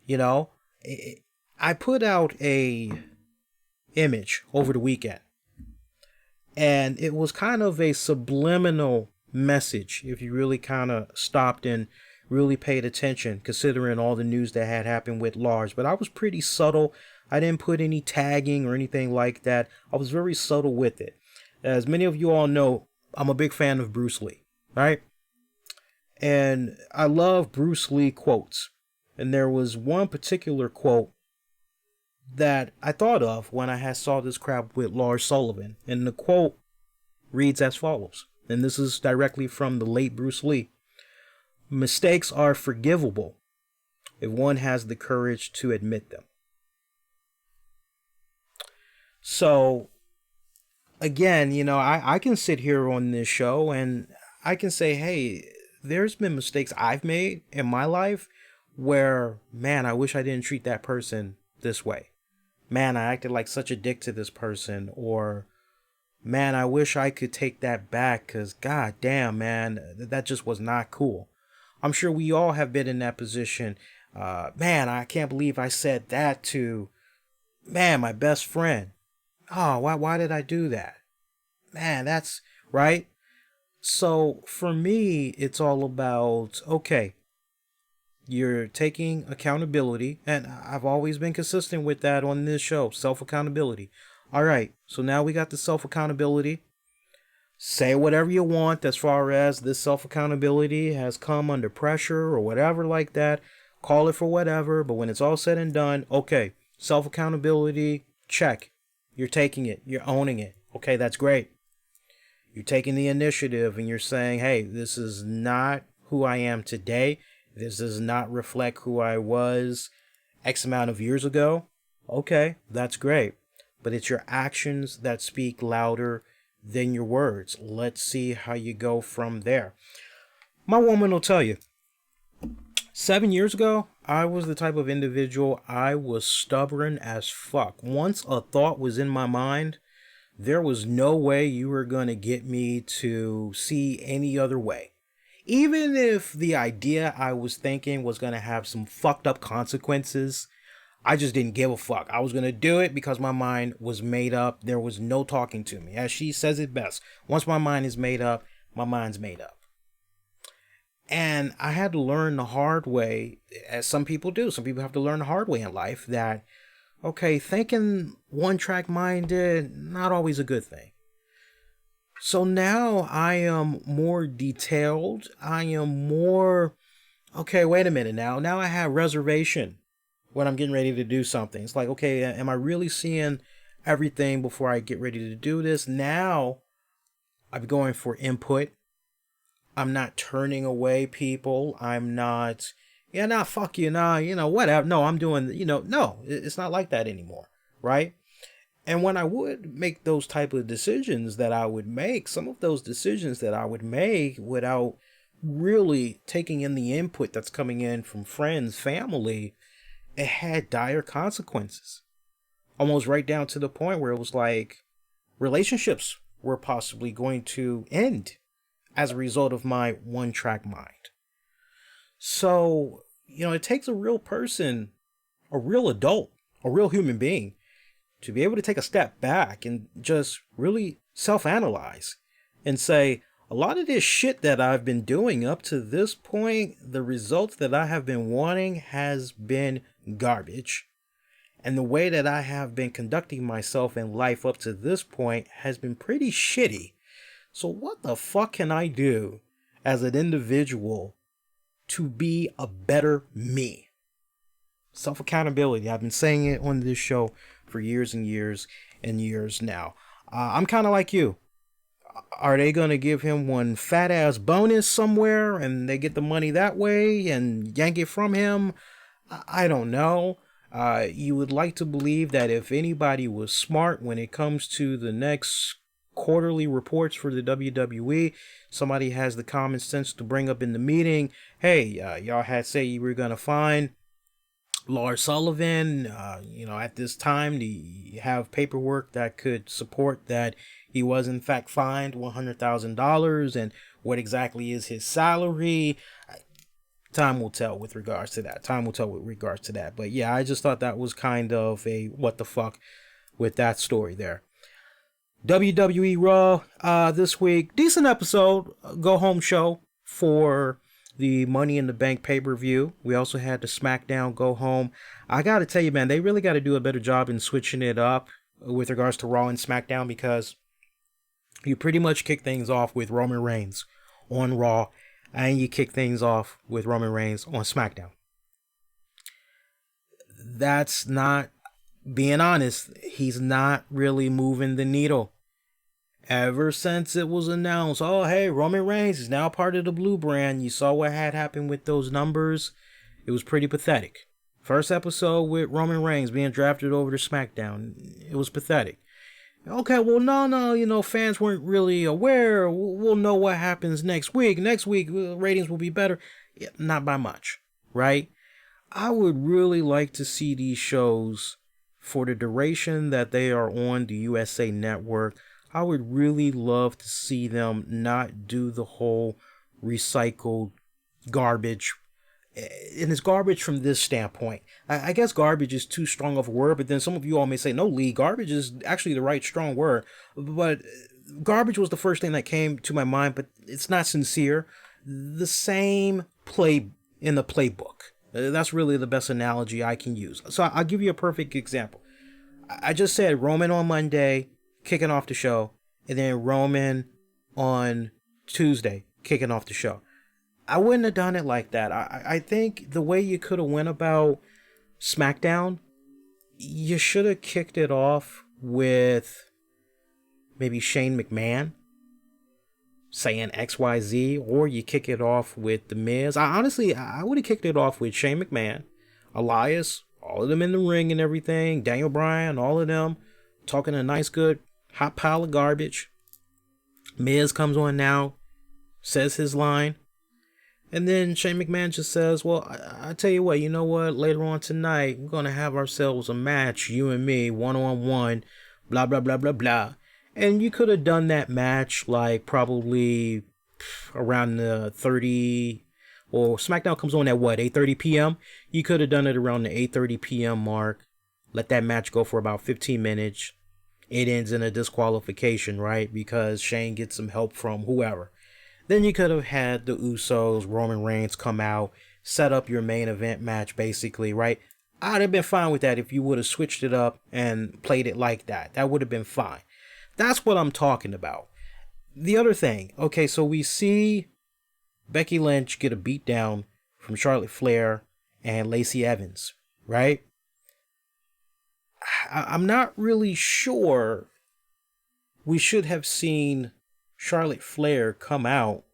You know, I put out a image over the weekend, and it was kind of a subliminal message if you really kind of stopped and really paid attention, considering all the news that had happened with Lars. But I was pretty subtle. I didn't put any tagging or anything like that. I was very subtle with it. As many of you all know, I'm a big fan of Bruce Lee, right? And I love Bruce Lee quotes. And there was one particular quote that I thought of when I had saw this crap with Lars Sullivan. And the quote reads as follows. And this is directly from the late Bruce Lee. Mistakes are forgivable if one has the courage to admit them. So, again, you know, I can sit here on this show and I can say, hey, there's been mistakes I've made in my life where, man, I wish I didn't treat that person this way. Man, I acted like such a dick to this person. Or, man, I wish I could take that back because, god damn, man, that just was not cool. I'm sure we all have been in that position. Man, I can't believe I said that to, man, my best friend. Oh, why did I do that? Man, that's right. So for me, it's all about, okay, you're taking accountability. And I've always been consistent with that on this show, self-accountability. All right, so now we got the self-accountability. Say whatever you want as far as this self-accountability has come under pressure or whatever like that. Call it for whatever. But when it's all said and done, okay, self-accountability, check. You're taking it. You're owning it. Okay, that's great. You're taking the initiative and you're saying, hey, this is not who I am today. This does not reflect who I was X amount of years ago. Okay, that's great. But it's your actions that speak louder than your words. Let's see how you go from there. My woman will tell you, 7 years ago, I was the type of individual, I was stubborn as fuck. Once a thought was in my mind, there was no way you were going to get me to see any other way. Even if the idea I was thinking was going to have some fucked up consequences, I just didn't give a fuck. I was going to do it because my mind was made up. There was no talking to me. As she says it best, once my mind is made up, my mind's made up. And I had to learn the hard way, as some people do. Some people have to learn the hard way in life that, okay, thinking one-track minded, not always a good thing. So now I am more detailed. I am more, okay, wait a minute now. Now I have reservation when I'm getting ready to do something. It's like, okay, am I really seeing everything before I get ready to do this? Now I'm going for input. I'm not turning away people. I'm not, yeah, nah, fuck you, nah, you know, whatever. No, I'm doing, you know, no, it's not like that anymore, right? And when I would make those type of decisions that I would make, some of those decisions that I would make without really taking in the input that's coming in from friends, family, it had dire consequences. Almost right down to the point where it was like relationships were possibly going to end as a result of my one-track mind. So, you know, it takes a real person, a real adult, a real human being to be able to take a step back and just really self-analyze and say, a lot of this shit that I've been doing up to this point, the results that I have been wanting has been garbage. And the way that I have been conducting myself in life up to this point has been pretty shitty. So what the fuck can I do as an individual to be a better me? Self-accountability. I've been saying it on this show for years and years and years now. I'm kind of like you. Are they going to give him one fat ass bonus somewhere and they get the money that way and yank it from him? I don't know. You would like to believe that if anybody was smart when it comes to the next quarterly reports for the WWE, somebody has the common sense to bring up in the meeting, hey, y'all had say you were going to find Lars Sullivan, at this time, do you have paperwork that could support that he was in fact fined $100,000, and what exactly is his salary? Time will tell with regards to that. But yeah, I just thought that was kind of a what the fuck with that story there. WWE Raw this week, decent episode, go home show for the Money in the Bank pay-per-view. We also had the SmackDown go home. I gotta tell you, man, they really gotta do a better job in switching it up with regards to Raw and SmackDown, because you pretty much kick things off with Roman Reigns on Raw, and you kick things off with Roman Reigns on SmackDown. That's not, being honest, he's not really moving the needle. Ever since it was announced, oh, hey, Roman Reigns is now part of the Blue Brand, you saw what had happened with those numbers. It was pretty pathetic. First episode with Roman Reigns being drafted over to SmackDown, it was pathetic. Okay, well, no, fans weren't really aware. We'll know what happens next week. Next week, ratings will be better. Yeah, not by much, right? I would really like to see these shows, for the duration that they are on the USA Network, I would really love to see them not do the whole recycled garbage. And it's garbage from this standpoint. I guess garbage is too strong of a word, but then some of you all may say, no, Lee, garbage is actually the right strong word. But garbage was the first thing that came to my mind, but it's not sincere. The same play in the playbook. That's really the best analogy I can use. So I'll give you a perfect example. I just said Roman on Monday, kicking off the show, and then Roman on Tuesday, kicking off the show. I wouldn't have done it like that. I think the way you could have went about SmackDown, you should have kicked it off with maybe Shane McMahon saying XYZ, or you kick it off with The Miz. I would have kicked it off with Shane McMahon, Elias, all of them in the ring and everything, Daniel Bryan, all of them talking a nice, good, hot pile of garbage. Miz comes on now, says his line, and then Shane McMahon just says, well, I tell you what, you know what, later on tonight, we're going to have ourselves a match, you and me, one-on-one, blah, blah, blah, blah, blah. And you could have done that match like probably around the 30, or SmackDown comes on at what, 8:30 p.m.? You could have done it around the 8:30 p.m. mark, let that match go for about 15 minutes. It ends in a disqualification, right? Because Shane gets some help from whoever. Then you could have had the Usos, Roman Reigns come out, set up your main event match, basically, right? I'd have been fine with that if you would have switched it up and played it like that. That would have been fine. That's what I'm talking about. The other thing, okay, so we see Becky Lynch get a beat down from Charlotte Flair and Lacey Evans, right? I'm not really sure we should have seen Charlotte Flair come out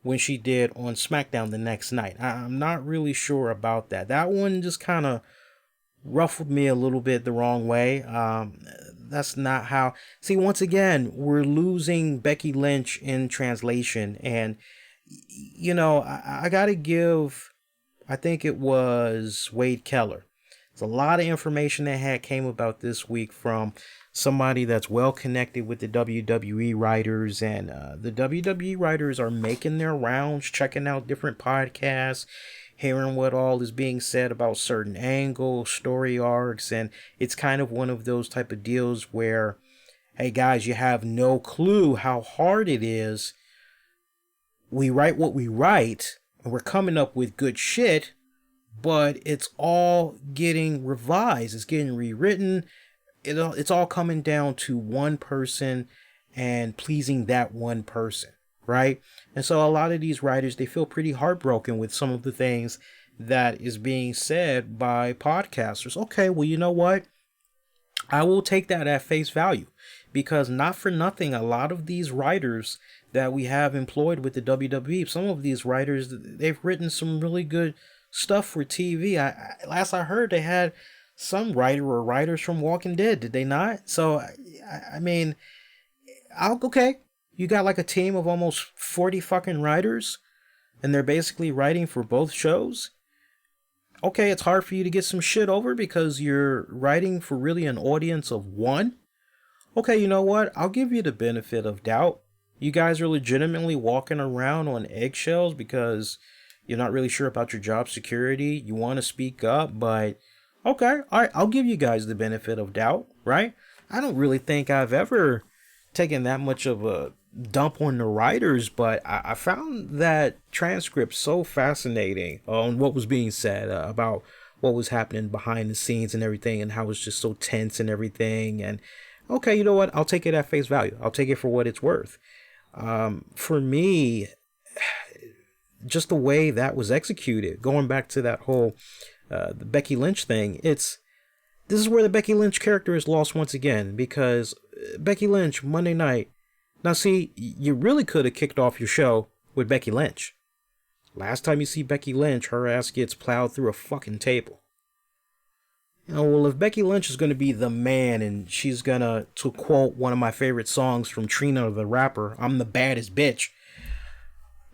when she did on SmackDown the next night. I'm not really sure about that. That one just kind of ruffled me a little bit the wrong way. That's not how... See, once again, we're losing Becky Lynch in translation. And, I got to give... I think it was Wade Keller. There's a lot of information that came about this week from somebody that's well connected with the WWE writers, and the WWE writers are making their rounds, checking out different podcasts, hearing what all is being said about certain angles, story arcs, and it's kind of one of those type of deals where, hey guys, you have no clue how hard it is. We write what we write, and we're coming up with good shit, but it's all getting revised. It's getting rewritten. It's all coming down to one person and pleasing that one person, right? And so a lot of these writers, they feel pretty heartbroken with some of the things that is being said by podcasters. Okay, well, you know what? I will take that at face value, because not for nothing, a lot of these writers that we have employed with the WWE, some of these writers, they've written some really good stuff for TV. Last I heard, they had some writer or writers from Walking Dead, did they not? So, I mean, okay, you got like a team of almost 40 fucking writers, and they're basically writing for both shows. okay, it's hard for you to get some shit over because you're writing for really an audience of one. Okay, you know what? I'll give you the benefit of doubt. You guys are legitimately walking around on eggshells because you're not really sure about your job security. You want to speak up, but okay, all right, I'll give you guys the benefit of doubt, right? I don't really think I've ever taken that much of a dump on the writers, but I found that transcript so fascinating on what was being said about what was happening behind the scenes and everything, and how it was just so tense and everything. And okay, you know what? I'll take it at face value. I'll take it for what it's worth. For me, just the way that was executed, going back to that whole the Becky Lynch thing, this is where the Becky Lynch character is lost once again, because Becky Lynch, Monday night. Now see, you really could have kicked off your show with Becky Lynch. Last time you see Becky Lynch, her ass gets plowed through a fucking table. You know, well, if Becky Lynch is going to be the man and she's going to quote one of my favorite songs from Trina the Rapper, I'm the baddest bitch.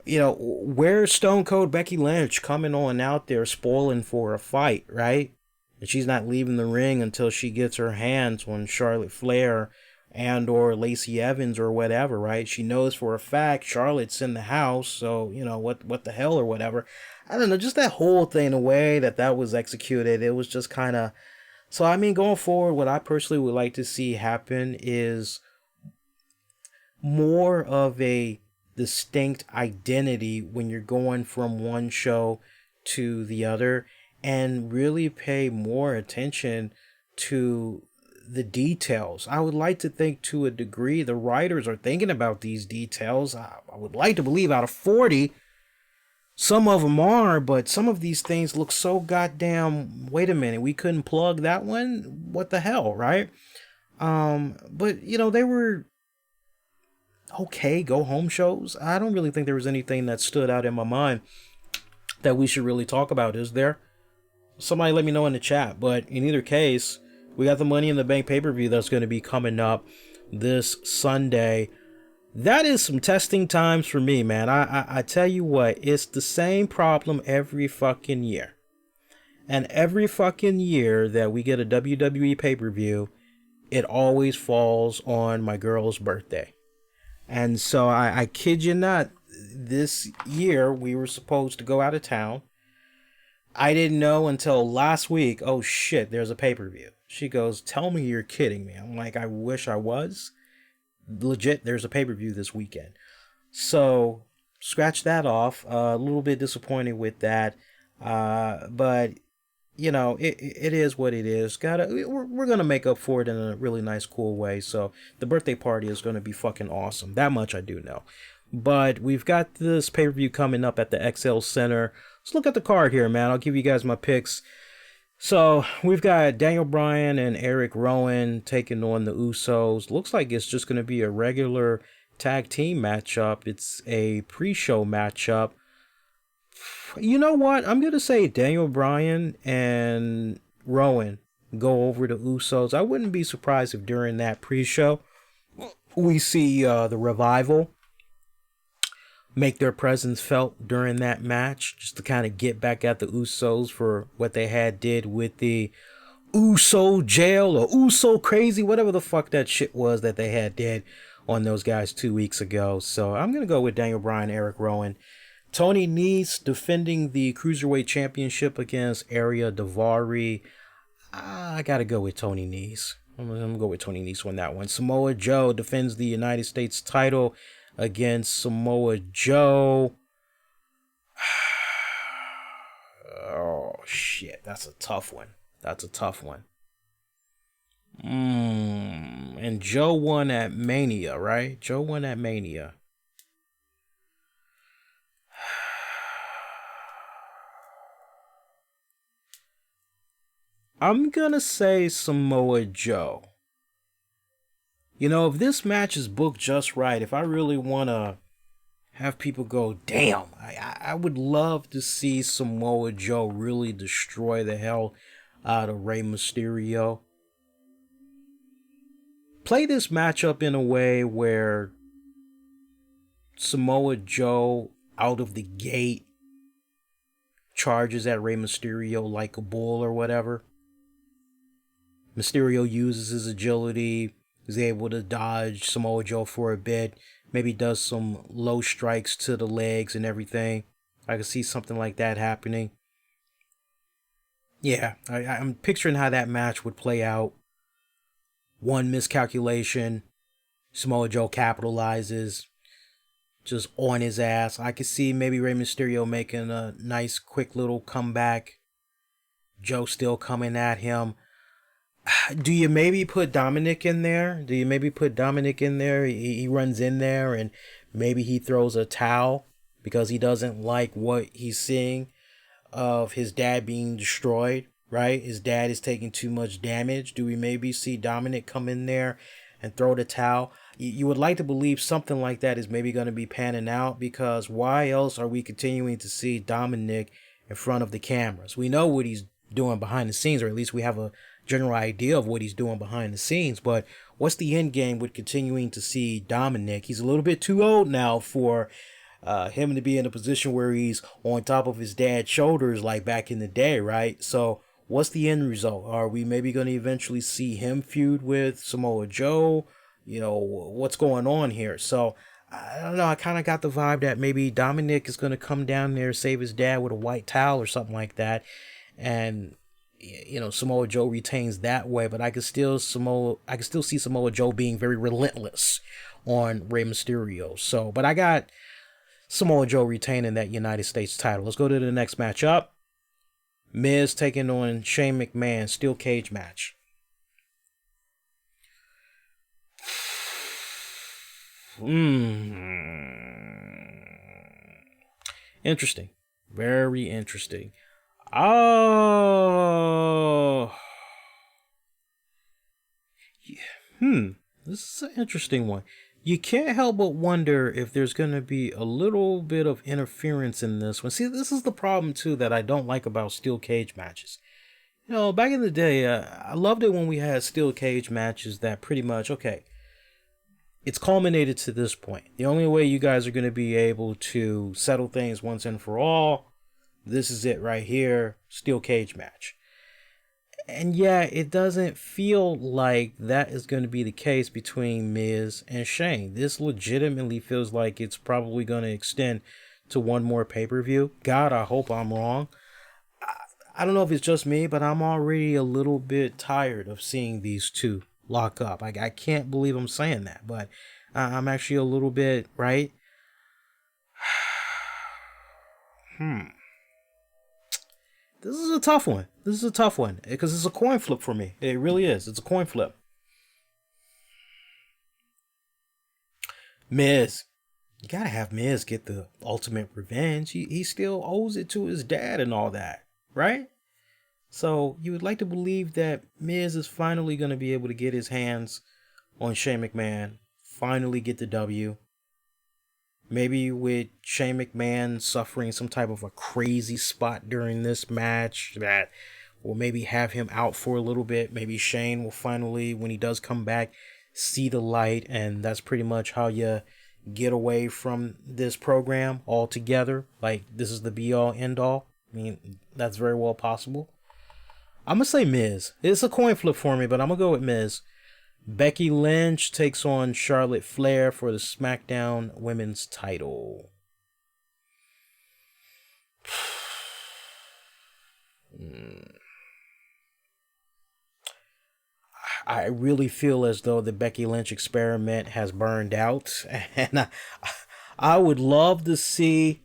You know, where's Stone Cold Becky Lynch coming on out there spoiling for a fight, right? And she's not leaving the ring until she gets her hands on Charlotte Flair and or Lacey Evans or whatever, right? She knows for a fact Charlotte's in the house, so, you know, what the hell or whatever. I don't know, just that whole thing, the way that was executed, it was just kind of... So, I mean, going forward, what I personally would like to see happen is more of a distinct identity when you're going from one show to the other, and really pay more attention to the details. I would like to think to a degree the writers are thinking about these details. I would like to believe out of 40, some of them are, but some of these things look so goddamn, wait a minute, we couldn't plug that one? What the hell, right? But, you know, they were okay go-home shows. I don't really think there was anything that stood out in my mind that we should really talk about, is there? Somebody let me know in the chat. But in either case, we got the Money in the Bank pay-per-view that's going to be coming up this Sunday. That is some testing times for me, man. I tell you what, it's the same problem every fucking year. And every fucking year that we get a WWE pay-per-view, it always falls on my girl's birthday. And so I kid you not, this year we were supposed to go out of town. I didn't know until last week, oh shit, there's a pay-per-view. She goes, tell me you're kidding me. I'm like, I wish I was. Legit, there's a pay-per-view this weekend. So, scratch that off. A little bit disappointed with that. But, you know, it is what it is. We're going to make up for it in a really nice, cool way. So, the birthday party is going to be fucking awesome. That much I do know. But we've got this pay-per-view coming up at the XL Center. Let's look at the card here, man. I'll give you guys my picks. So, we've got Daniel Bryan and Eric Rowan taking on the Usos. Looks like it's just going to be a regular tag team matchup. It's a pre-show matchup. You know what? I'm going to say Daniel Bryan and Rowan go over the Usos. I wouldn't be surprised if during that pre-show we see the Revival make their presence felt during that match, just to kind of get back at the Usos for what they did with the Uso jail or Uso crazy, whatever the fuck that shit was that they did on those guys 2 weeks ago. So I'm going to go with Daniel Bryan, Eric Rowan. Tony Nese defending the Cruiserweight Championship against Ariya Daivari. I got to go with Tony Nese. I'm going to go with Tony Nese on that one. Samoa Joe defends the United States title against Samoa Joe. Oh, shit. That's a tough one. And Joe won at Mania, right? Joe won at Mania. I'm gonna say Samoa Joe. You know, if this match is booked just right, if I really want to have people go, damn, I would love to see Samoa Joe really destroy the hell out of Rey Mysterio. Play this matchup in a way where Samoa Joe, out of the gate, charges at Rey Mysterio like a bull or whatever. Mysterio uses his agility, is able to dodge Samoa Joe for a bit, maybe does some low strikes to the legs and everything. I can see something like that happening. Yeah, I'm picturing how that match would play out. One miscalculation, Samoa Joe capitalizes, just on his ass. I could see maybe Rey Mysterio making a nice quick little comeback. Joe still coming at him. Do you maybe put Dominic in there? He runs in there and maybe he throws a towel because he doesn't like what he's seeing of his dad being destroyed, right? His dad is taking too much damage. Do we maybe see Dominic come in there and throw the towel? You would like to believe something like that is maybe going to be panning out, because why else are we continuing to see Dominic in front of the cameras? We know what he's doing behind the scenes, or at least we have a general idea of what he's doing behind the scenes, but what's the end game with continuing to see Dominic? He's a little bit too old now for him to be in a position where he's on top of his dad's shoulders like back in the day, right? So what's the end result? Are we maybe going to eventually see him feud with Samoa Joe? You know, what's going on here? So I don't know. I kind of got the vibe that maybe Dominic is going to come down there, save his dad with a white towel or something like that. And, you know, Samoa Joe retains that way, but I can still see Samoa Joe being very relentless on Rey Mysterio. So, but I got Samoa Joe retaining that United States title. Let's go to the next matchup. Miz taking on Shane McMahon, steel cage match. Interesting. Very interesting. Oh. This is an interesting one. You can't help but wonder if there's going to be a little bit of interference in this one. See, this is the problem, too, that I don't like about steel cage matches. You know, back in the day, I loved it when we had steel cage matches that pretty much, okay, it's culminated to this point. The only way you guys are going to be able to settle things once and for all, this is it right here, steel cage match. And yeah, it doesn't feel like that is going to be the case between Miz and Shane. This legitimately feels like it's probably going to extend to one more pay-per-view. God, I hope I'm wrong. I don't know if it's just me, but I'm already a little bit tired of seeing these two lock up. I can't believe I'm saying that, but I'm actually a little bit, right? This is a tough one. Because it's a coin flip for me. It really is. It's a coin flip. Miz. You gotta have Miz get the ultimate revenge. He still owes it to his dad and all that, right? So you would like to believe that Miz is finally going to be able to get his hands on Shane McMahon. Finally get the W. Maybe with Shane McMahon suffering some type of a crazy spot during this match that will maybe have him out for a little bit. Maybe Shane will finally, when he does come back, see the light. And that's pretty much how you get away from this program altogether. Like, this is the be-all, end-all. I mean, that's very well possible. I'm going to say Miz. It's a coin flip for me, but I'm going to go with Miz. Becky Lynch takes on Charlotte Flair for the SmackDown Women's title. I really feel as though the Becky Lynch experiment has burned out. And I would love to see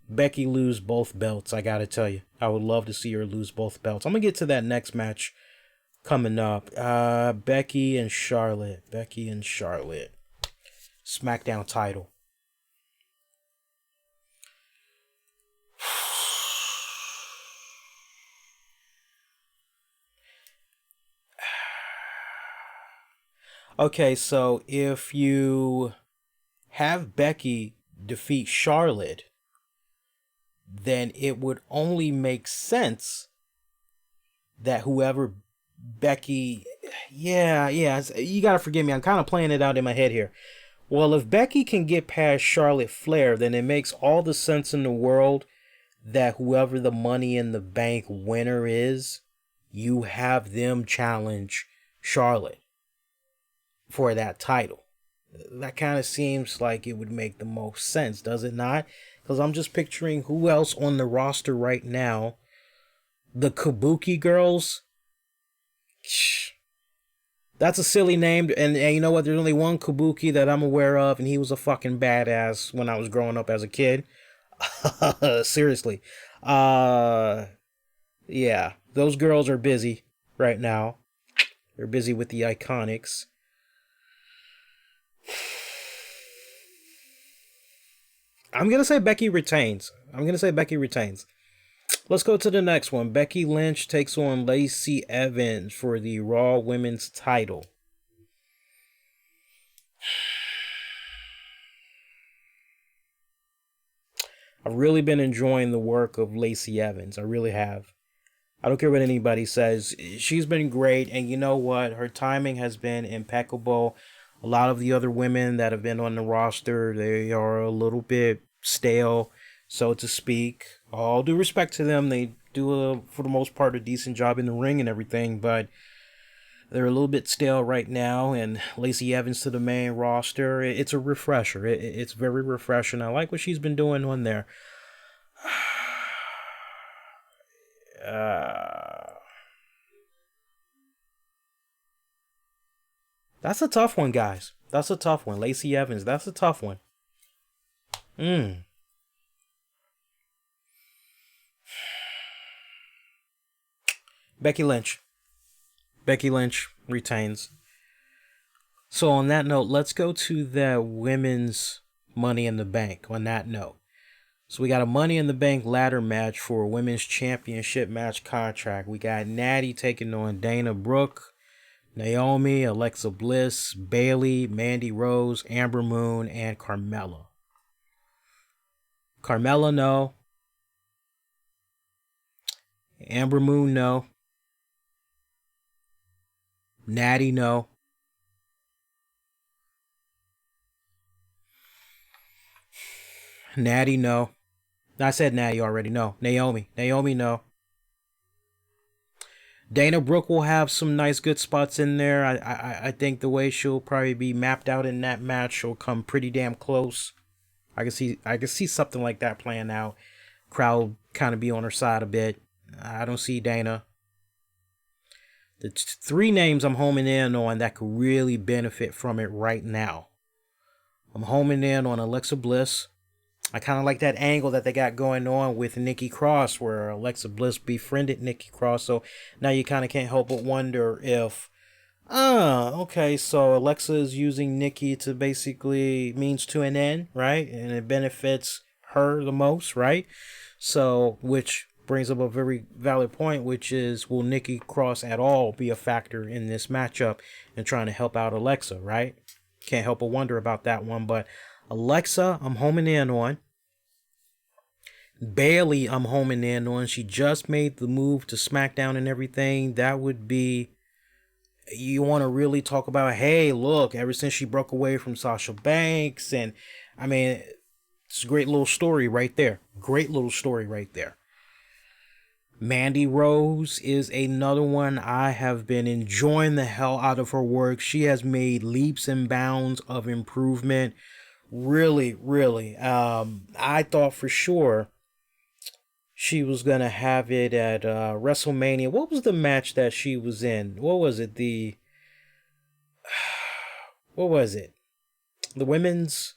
Becky lose both belts, I gotta tell you. I would love to see her lose both belts. I'm gonna get to that next match coming up. Becky and Charlotte. SmackDown title. Okay, so if you have Becky defeat Charlotte, then it would only make sense that whoever Becky... Yeah, you gotta forgive me. I'm kind of playing it out in my head here. Well, if Becky can get past Charlotte Flair, then it makes all the sense in the world that whoever the Money in the Bank winner is, you have them challenge Charlotte for that title. That kind of seems like it would make the most sense, does it not? Because I'm just picturing who else on the roster right now. The Kabuki Girls. That's a silly name, and you know what? There's only one Kabuki that I'm aware of, and he was a fucking badass when I was growing up as a kid. Seriously. Yeah, those girls are busy right now. They're busy with the Iconics. I'm going to say Becky retains. Let's go to the next one. Becky Lynch takes on Lacey Evans for the Raw Women's title. I've really been enjoying the work of Lacey Evans. I really have. I don't care what anybody says. She's been great, and you know what? Her timing has been impeccable. A lot of the other women that have been on the roster, they are a little bit stale, so to speak. All due respect to them, they do, for the most part, a decent job in the ring and everything, but they're a little bit stale right now, and Lacey Evans to the main roster, it's a refresher. It's very refreshing. I like what she's been doing on there. That's a tough one, guys. That's a tough one. Lacey Evans, that's a tough one. Becky Lynch. Becky Lynch retains. So on that note, let's go to the women's Money in the Bank on that note. So we got a Money in the Bank ladder match for a women's championship match contract. We got Natty taking on Dana Brooke, Naomi, Alexa Bliss, Bayley, Mandy Rose, Amber Moon, and Carmella. Carmella, no. Amber Moon, no. Natty, no. Natty, no. I said Natty already, no. Naomi, no. Dana Brooke will have some nice good spots in there. I think the way she'll probably be mapped out in that match, she'll come pretty damn close. I can see something like that playing out. Crowd kind of be on her side a bit. I don't see Dana. The three names I'm homing in on that could really benefit from it right now. I'm homing in on Alexa Bliss. I kind of like that angle that they got going on with Nikki Cross, where Alexa Bliss befriended Nikki Cross. So now you kind of can't help but wonder if, okay, so Alexa is using Nikki to basically means to an end, right? And it benefits her the most, right? So, which brings up a very valid point, which is, will Nikki Cross at all be a factor in this matchup and trying to help out Alexa, right? Can't help but wonder about that one, but Alexa, I'm homing in on. Bayley, I'm homing in on. She just made the move to SmackDown and everything. That would be, you want to really talk about, hey, look, ever since she broke away from Sasha Banks, and I mean, it's a great little story right there. Mandy Rose is another one. I have been enjoying the hell out of her work. She has made leaps and bounds of improvement. Really, really. I thought for sure she was going to have it at WrestleMania. What was the match that she was in? What was it? The women's...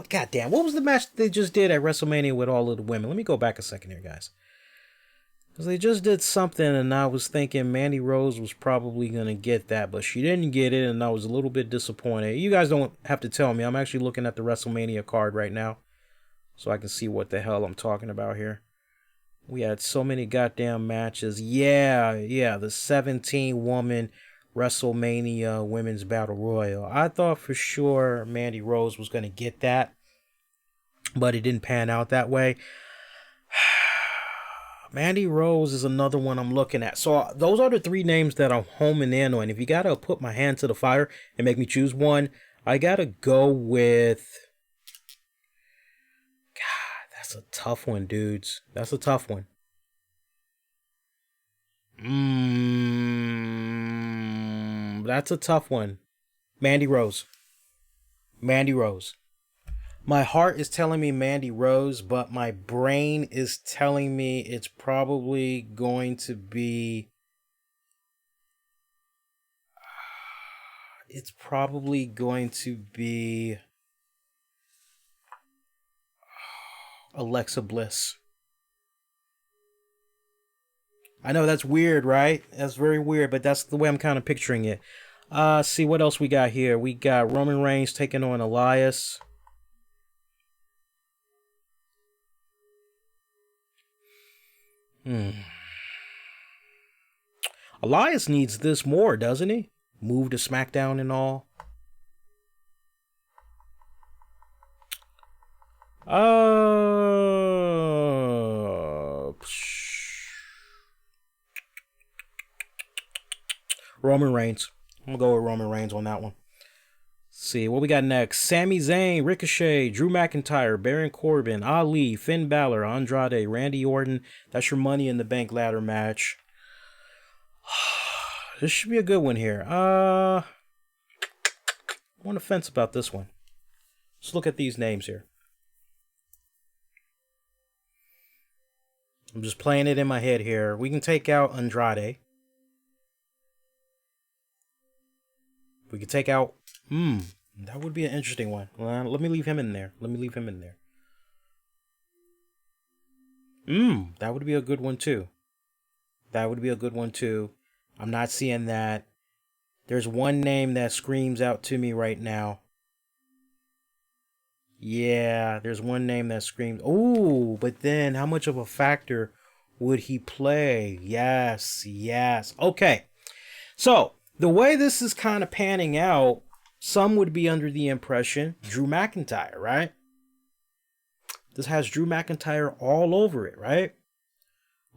Goddamn, what was the match they just did at WrestleMania with all of the women? Let me go back a second here, guys. Because they just did something, and I was thinking Mandy Rose was probably going to get that, but she didn't get it, and I was a little bit disappointed. You guys don't have to tell me. I'm actually looking at the WrestleMania card right now, so I can see what the hell I'm talking about here. We had so many goddamn matches. Yeah, the 17-woman WrestleMania Women's Battle Royal. I thought for sure Mandy Rose was going to get that, but it didn't pan out that way. Mandy Rose is another one I'm looking at. So those are the three names that I'm homing in on. If you got to put my hand to the fire and make me choose one, I got to go with... God, That's a tough one, dudes. That's a tough one. That's a tough one. Mandy Rose. Mandy Rose. My heart is telling me Mandy Rose, but my brain is telling me it's probably going to be... It's probably going to be... Alexa Bliss. I know that's weird, right? That's very weird, but that's the way I'm kind of picturing it. See what else we got here. We got Roman Reigns taking on Elias. Elias needs this more, doesn't he? Move to SmackDown and all. Roman Reigns. I'm gonna go with Roman Reigns on that one. Let's see what we got next. Sami Zayn, Ricochet, Drew McIntyre, Baron Corbin, Ali, Finn Balor, Andrade, Randy Orton. That's your Money in the Bank ladder match. This should be a good one here. I'm on the fence about this one. Let's look at these names here. I'm just playing it in my head here. We can take out Andrade. We could take out... that would be an interesting one. Let me leave him in there. That would be a good one too. I'm not seeing that. There's one name that screams out to me right now. Yeah, there's one name that screams. Oh, but then how much of a factor would he play? Yes. Okay. So, the way this is kind of panning out, some would be under the impression Drew McIntyre, right? This has Drew McIntyre all over it, right?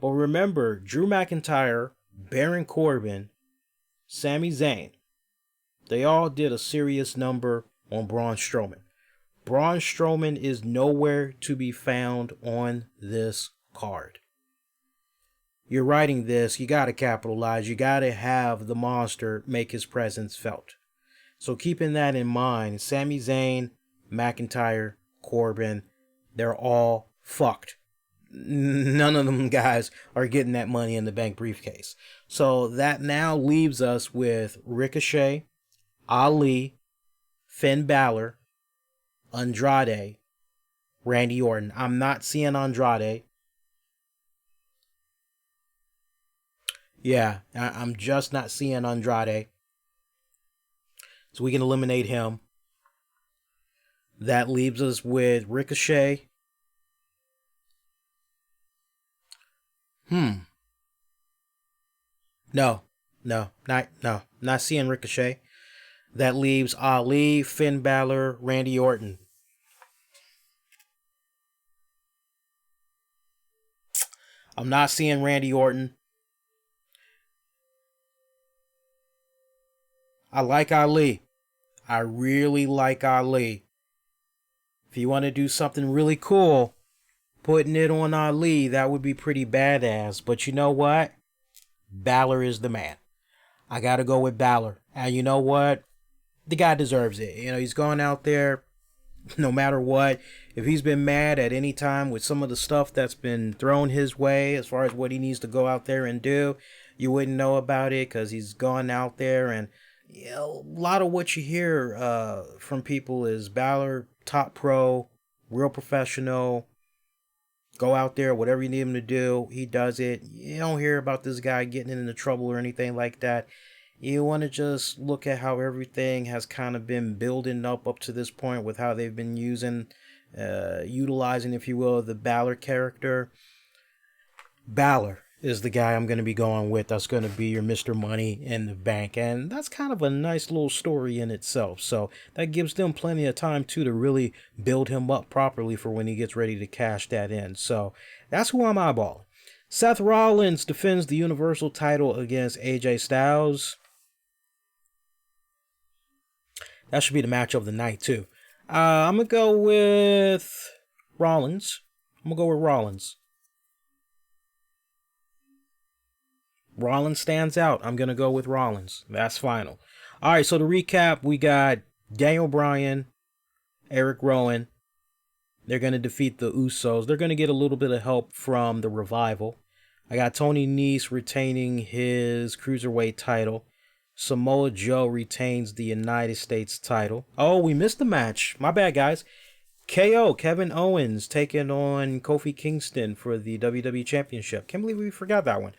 But remember, Drew McIntyre, Baron Corbin, Sami Zayn, they all did a serious number on Braun Strowman. Braun Strowman is nowhere to be found on this card. You're writing this, you gotta capitalize, you gotta have the monster make his presence felt. So keeping that in mind, Sami Zayn, McIntyre, Corbin, they're all fucked. None of them guys are getting that Money in the Bank briefcase. So that now leaves us with Ricochet, Ali, Finn Balor, Andrade, Randy Orton. I'm not seeing Andrade. Yeah, I'm just not seeing Andrade. So we can eliminate him. That leaves us with Ricochet. No, not seeing Ricochet. That leaves Ali, Finn Balor, Randy Orton. I'm not seeing Randy Orton. I like Ali. I really like Ali. If you want to do something really cool, putting it on Ali, that would be pretty badass. But you know what? Balor is the man. I got to go with Balor. And you know what? The guy deserves it. You know, he's gone out there no matter what. If he's been mad at any time with some of the stuff that's been thrown his way as far as what he needs to go out there and do, you wouldn't know about it because he's gone out there. And you know, a lot of what you hear from people is Balor, top pro, real professional, go out there, whatever you need him to do, he does it. You don't hear about this guy getting into trouble or anything like that. You want to just look at how everything has kind of been building up to this point with how they've been utilizing, if you will, the Balor character. Balor is the guy I'm going to be going with. That's going to be your Mr. Money in the Bank. And that's kind of a nice little story in itself. So that gives them plenty of time, too, to really build him up properly for when he gets ready to cash that in. So that's who I'm eyeballing. Seth Rollins defends the Universal title against AJ Styles. That should be the match of the night, too. I'm going to go with Rollins. I'm going to go with Rollins. Rollins stands out. I'm going to go with Rollins. That's final. All right, so to recap, we got Daniel Bryan, Eric Rowan. They're going to defeat the Usos. They're going to get a little bit of help from the Revival. I got Tony Nese retaining his Cruiserweight title. Samoa Joe retains the United States title. Oh, we missed the match. My bad, guys. KO, Kevin Owens, taking on Kofi Kingston for the WWE Championship. Can't believe we forgot that one.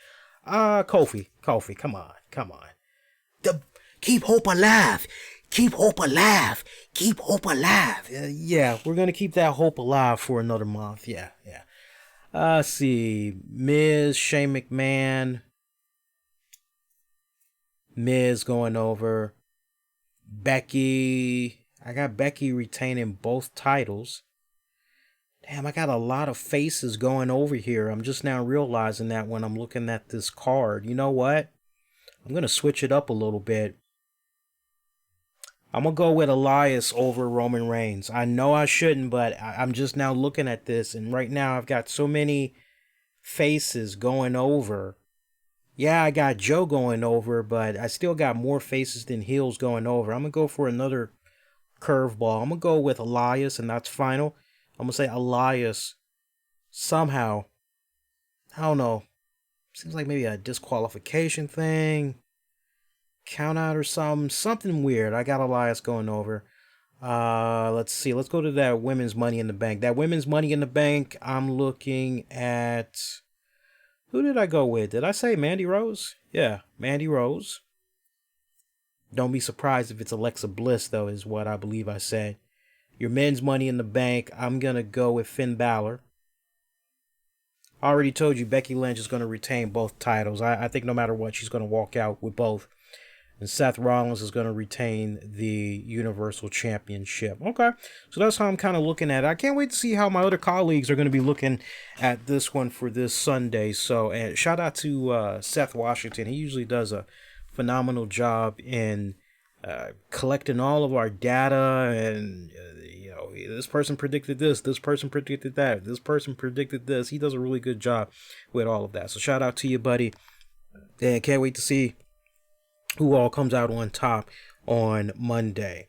Kofi, come on. Keep hope alive. Keep hope alive. Keep hope alive. Yeah, we're going to keep that hope alive for another month. Yeah. Let's see. Miz, Shane McMahon. Miz going over. Becky. I got Becky retaining both titles. Damn, I got a lot of faces going over here. I'm just now realizing that when I'm looking at this card. You know what? I'm going to switch it up a little bit. I'm going to go with Elias over Roman Reigns. I know I shouldn't, but I'm just now looking at this. And right now I've got so many faces going over. Yeah, I got Joe going over, but I still got more faces than heels going over. I'm going to go for another curveball. I'm going to go with Elias, and that's final. I'm going to say Elias somehow. I don't know. Seems like maybe a disqualification thing. Count out or something weird. I got Elias going over. Let's see. Let's go to that women's Money in the Bank. That women's Money in the Bank, I'm looking at... Who did I go with? Did I say Mandy Rose? Yeah, Mandy Rose. Don't be surprised if it's Alexa Bliss, though, is what I believe I said. Your men's Money in the Bank, I'm going to go with Finn Balor. I already told you Becky Lynch is going to retain both titles. I think no matter what, she's going to walk out with both. And Seth Rollins is going to retain the Universal Championship. Okay, so that's how I'm kind of looking at it. I can't wait to see how my other colleagues are going to be looking at this one for this Sunday. So, and shout out to Seth Washington. He usually does a phenomenal job in collecting all of our data. And, this person predicted this. This person predicted that. This person predicted this. He does a really good job with all of that. So shout out to you, buddy. And can't wait to see who all comes out on top on Monday.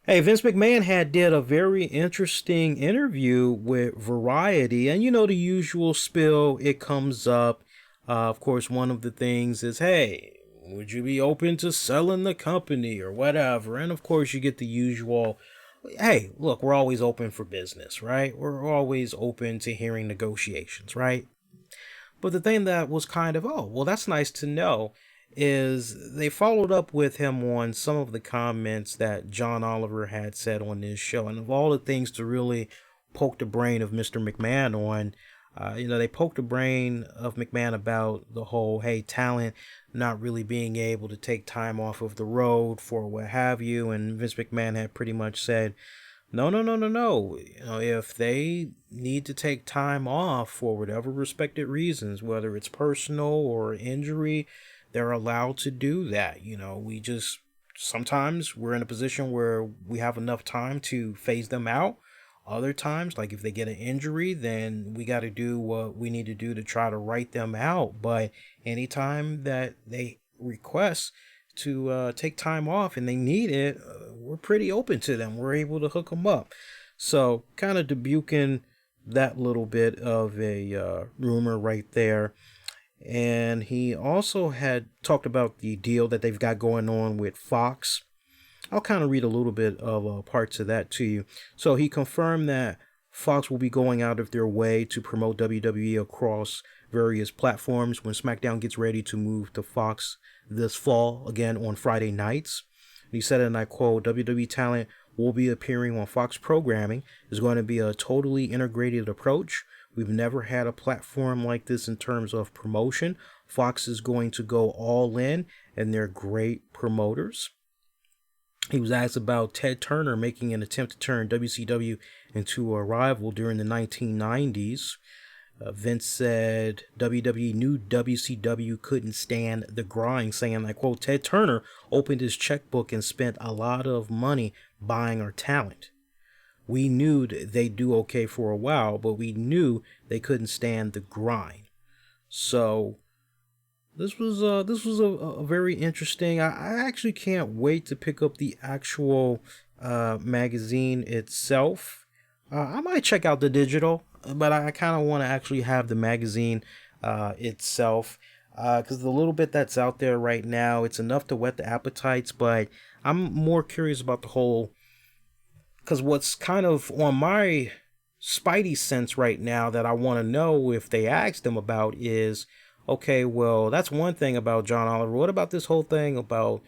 Hey, Vince McMahon did a very interesting interview with Variety, and the usual spill, it comes up. Of course, one of the things is, hey, would you be open to selling the company or whatever? And of course, you get the usual, hey, look, we're always open for business, right? We're always open to hearing negotiations, right? But the thing that was kind of, that's nice to know, is they followed up with him on some of the comments that John Oliver had said on this show. And of all the things to really poke the brain of Mr. McMahon on, they poked the brain of McMahon about the whole, hey, talent not really being able to take time off of the road for what have you. And Vince McMahon had pretty much said, no. If they need to take time off for whatever respected reasons, whether it's personal or injury, they're allowed to do that. Sometimes we're in a position where we have enough time to phase them out. Other times, like if they get an injury, then we got to do what we need to do to try to write them out. But anytime that they request to take time off and they need it, we're pretty open to them. We're able to hook them up. So kind of debuting that little bit of a rumor right there. And he also had talked about the deal that they've got going on with Fox. I'll kind of read a little bit of parts of that to you. So he confirmed that Fox will be going out of their way to promote WWE across various platforms when SmackDown gets ready to move to Fox this fall, again on Friday nights. He said, and I quote, WWE talent will be appearing on Fox programming. It's going to be a totally integrated approach. We've never had a platform like this in terms of promotion. Fox is going to go all in, and they're great promoters. He was asked about Ted Turner making an attempt to turn WCW into a rival during the 1990s. Vince said WWE knew WCW couldn't stand the grind, saying, I quote, Ted Turner opened his checkbook and spent a lot of money buying our talent. we knew they'd do okay for a while, but we knew they couldn't stand the grind. So this was a very interesting. I actually can't wait to pick up the actual magazine itself. I might check out the digital, but I kind of want to actually have the magazine itself, because the little bit that's out there right now, it's enough to whet the appetites, but I'm more curious about the whole, because what's kind of on my spidey sense right now that I want to know if they asked them about is, okay, well, that's one thing about John Oliver. What about this whole thing about,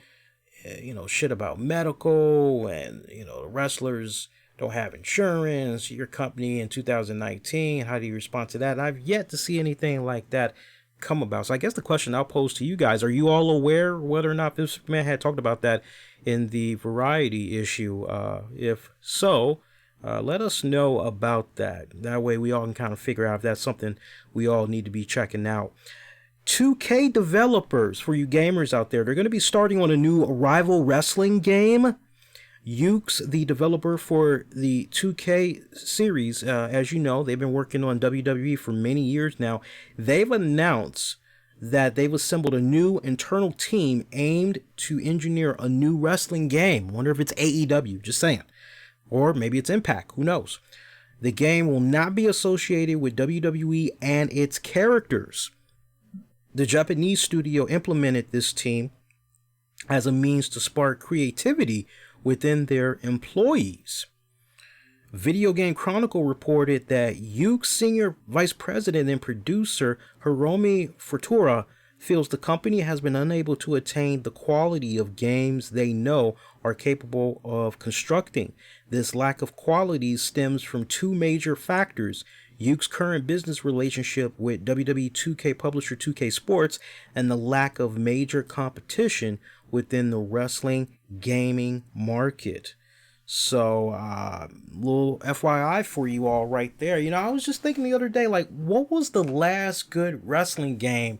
shit about medical and, the wrestlers don't have insurance, your company in 2019, how do you respond to that? And I've yet to see anything like that come about. So I guess the question I'll pose to you guys, are you all aware whether or not this man had talked about that in the Variety issue? If so, let us know about that. That way we all can kind of figure out if that's something we all need to be checking out. 2K developers, for you gamers out there, they're going to be starting on a new Rival Wrestling game. Yuke's the developer for the 2K series. As you know, they've been working on WWE for many years now. They've announced that they've assembled a new internal team aimed to engineer a new wrestling game. Wonder if it's AEW, just saying. Or maybe it's Impact, who knows. The game will not be associated with WWE and its characters. The Japanese studio implemented this team as a means to spark creativity within their employees. Video Game Chronicle reported that Yuke's senior vice president and producer Hiromi Futura feels the company has been unable to attain the quality of games they know are capable of constructing. This lack of quality stems from two major factors: Yuke's current business relationship with WWE 2K publisher 2K Sports and the lack of major competition within the wrestling gaming market. So, little FYI for you all right there. I was just thinking the other day, like, what was the last good wrestling game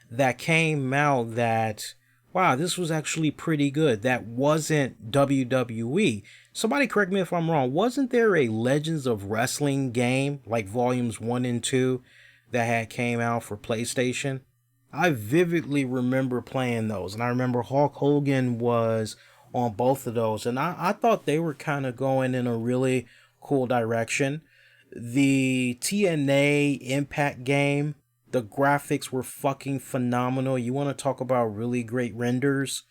that came out that, wow, this was actually pretty good, that wasn't WWE? Somebody correct me if I'm wrong. Wasn't there a Legends of Wrestling game, like volumes 1 and 2, that had came out for PlayStation? I vividly remember playing those, and I remember Hulk Hogan was on both of those, and I thought they were kind of going in a really cool direction. The TNA Impact game, the graphics were fucking phenomenal. You want to talk about really great renders?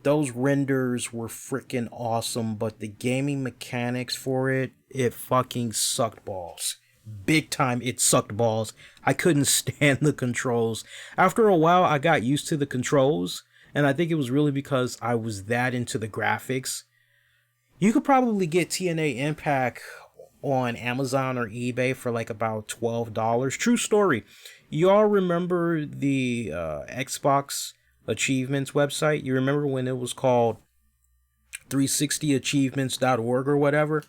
Those renders were freaking awesome, but the gaming mechanics for it fucking sucked balls. Big time, it sucked balls. I couldn't stand the controls. After a while, I got used to the controls, and I think it was really because I was that into the graphics. You could probably get TNA Impact on Amazon or eBay for like about $12. True story. You all remember the Xbox Achievements website? You remember when it was called 360achievements.org or whatever?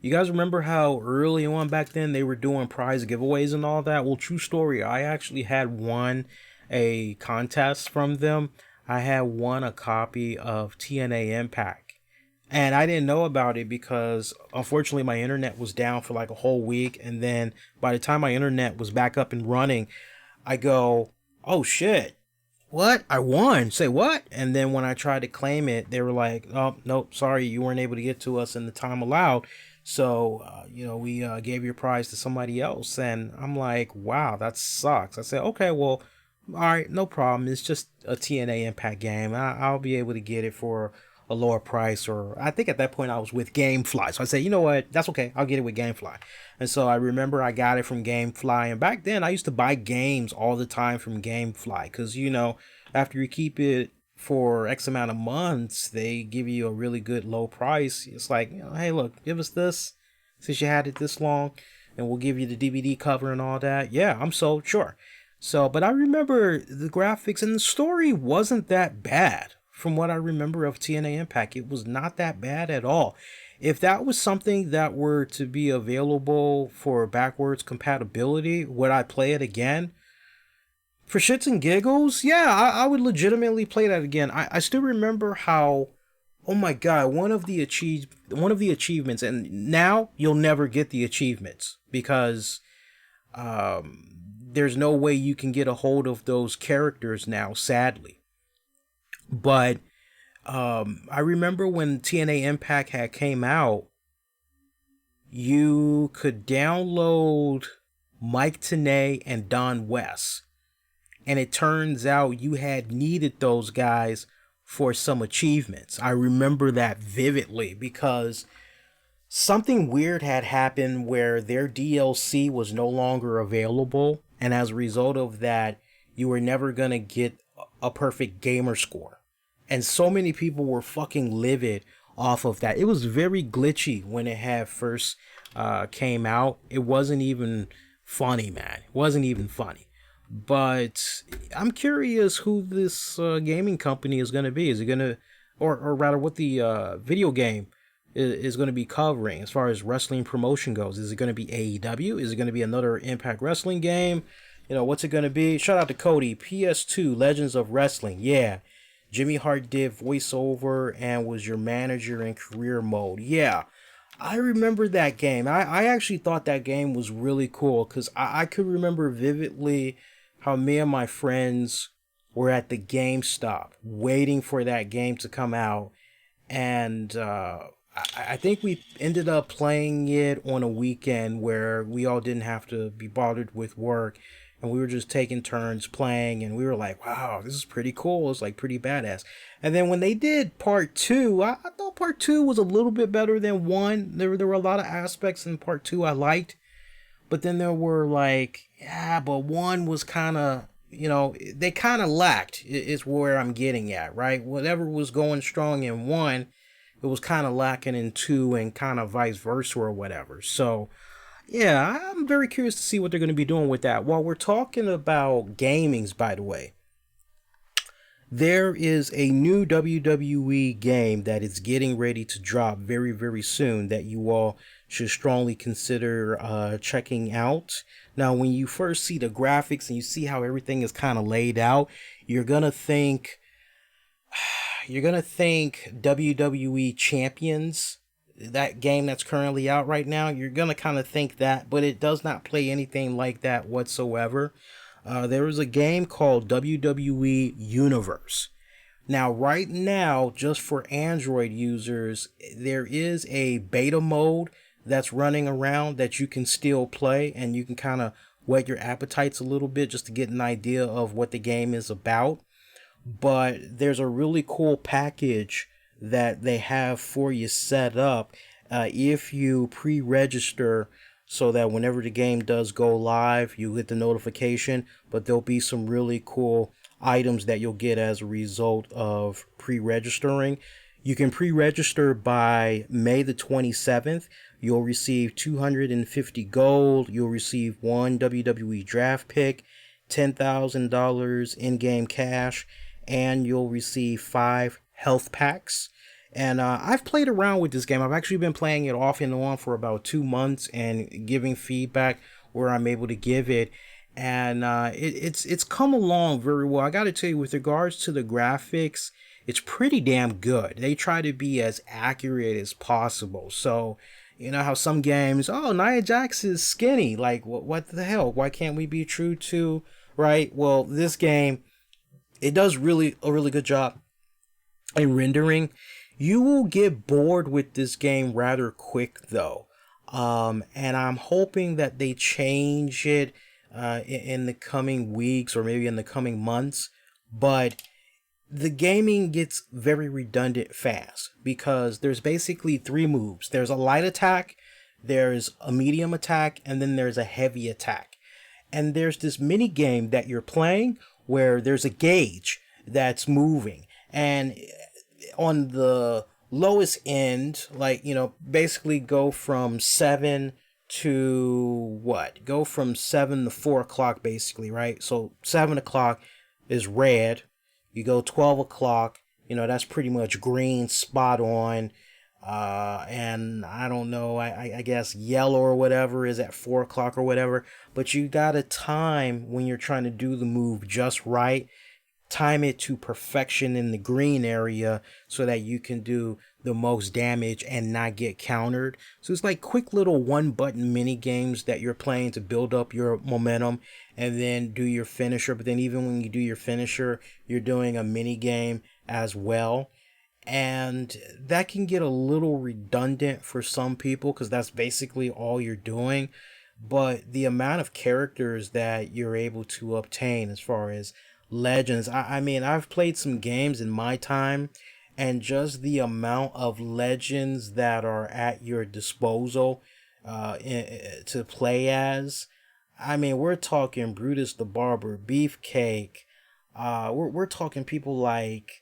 You guys remember how early on back then they were doing prize giveaways and all that? Well, true story, I actually had won a contest from them. I had won a copy of TNA Impact. And I didn't know about it because, unfortunately, my internet was down for like a whole week. And then by the time my internet was back up and running, I go, oh shit, what? I won. Say what? And then when I tried to claim it, they were like, oh, nope, sorry, you weren't able to get to us in the time allowed. So, we gave your prize to somebody else. And I'm like, wow, that sucks. I said, okay, well, all right, no problem. It's just a TNA Impact game. I'll be able to get it for a lower price. Or I think at that point I was with GameFly. So I said, you know what? That's okay. I'll get it with GameFly. And so I remember I got it from GameFly. And back then I used to buy games all the time from GameFly. Because, after you keep it for X amount of months, they give you a really good low price. It's like, hey, look, give us this since you had it this long, and we'll give you the DVD cover and all that. Yeah, I'm sold, sure. So, but I remember the graphics and the story wasn't that bad from what I remember of TNA Impact. It was not that bad at all. If that was something that were to be available for backwards compatibility, would I play it again? For shits and giggles, yeah, I would legitimately play that again. I still remember how Oh my God, one of the achievements, and now you'll never get the achievements because there's no way you can get a hold of those characters now, sadly. But I remember when TNA Impact had came out, you could download Mike Tenay and Don West, and it turns out you had needed those guys for some achievements. I remember that vividly because something weird had happened where their DLC was no longer available, and as a result of that, you were never gonna get a perfect gamer score. And so many people were fucking livid off of that. It was very glitchy when it had first came out. It wasn't even funny, man. It wasn't even funny. But I'm curious who this gaming company is going to be. Is it going to, or rather, what the video game is going to be covering as far as wrestling promotion goes? Is it going to be AEW? Is it going to be another Impact Wrestling game? You know, what's it going to be? Shout out to Cody. PS2 Legends of Wrestling. Yeah. Jimmy Hart did voiceover and was your manager in career mode. Yeah. I remember that game. I actually thought that game was really cool because I could remember vividly how me and my friends were at the GameStop waiting for that game to come out. And I think we ended up playing it on a weekend where we all didn't have to be bothered with work. And we were just taking turns playing. And we were like, wow, this is pretty cool. It's like pretty badass. And then when they did part two, I thought part two was a little bit better than one. There were a lot of aspects in part two I liked. But then there were like, yeah, but one was kind of, you know, they kind of lacked, is where I'm getting at, right? Whatever was going strong in one, it was kind of lacking in two and kind of vice versa or whatever. So, yeah, I'm very curious to see what they're going to be doing with that. While we're talking about gamings, by the way, there is a new WWE game that is getting ready to drop very, very soon that you all should strongly consider checking out. Now, when you first see the graphics and you see how everything is kind of laid out, you're gonna think WWE Champions, that game that's currently out right now. You're gonna kind of think that, but it does not play anything like that whatsoever. There is a game called WWE Universe. Now, right now, just for Android users, there is a beta mode that's running around that you can still play, and you can kind of whet your appetites a little bit just to get an idea of what the game is about. But there's a really cool package that they have for you set up if you pre-register, so that whenever the game does go live, you get the notification. But there'll be some really cool items that you'll get as a result of pre-registering. You can pre-register by May the 27th. You'll receive 250 gold. You'll receive one WWE draft pick, $10,000 in-game cash, and you'll receive 5 health packs. And I've played around with this game. I've actually been playing it off and on for about 2 months and giving feedback where I'm able to give it. And it's come along very well. I got to tell you, with regards to the graphics, it's pretty damn good. They try to be as accurate as possible. So, you know how some games, oh, Nia Jax is skinny. Like, what the hell? Why can't we be true to, right? Well, this game, it does a really good job in rendering. You will get bored with this game rather quick, though. And I'm hoping that they change it in the coming weeks or maybe in the coming months. But the gaming gets very redundant fast because there's basically 3 moves. There's a light attack, there's a medium attack, and then there's a heavy attack. And there's this mini game that you're playing where there's a gauge that's moving. And on the lowest end, like, you know, basically go from 7 to what? Go from 7 to 4 o'clock, basically, right? So 7 o'clock is red. You go 12 o'clock, you know, that's pretty much green, spot on. And I don't know, I guess yellow or whatever is at 4 o'clock or whatever. But you got to time when you're trying to do the move just right time it to perfection in the green area so that you can do the most damage and not get countered. So it's like quick little one button mini games that you're playing to build up your momentum and then do your finisher. But then even when you do your finisher, you're doing a mini game as well. And that can get a little redundant for some people because that's basically all you're doing. But the amount of characters that you're able to obtain as far as legends, I mean, I've played some games in my time, and just the amount of legends that are at your disposal to play as. I mean, we're talking Brutus the Barber, Beefcake. We're talking people like,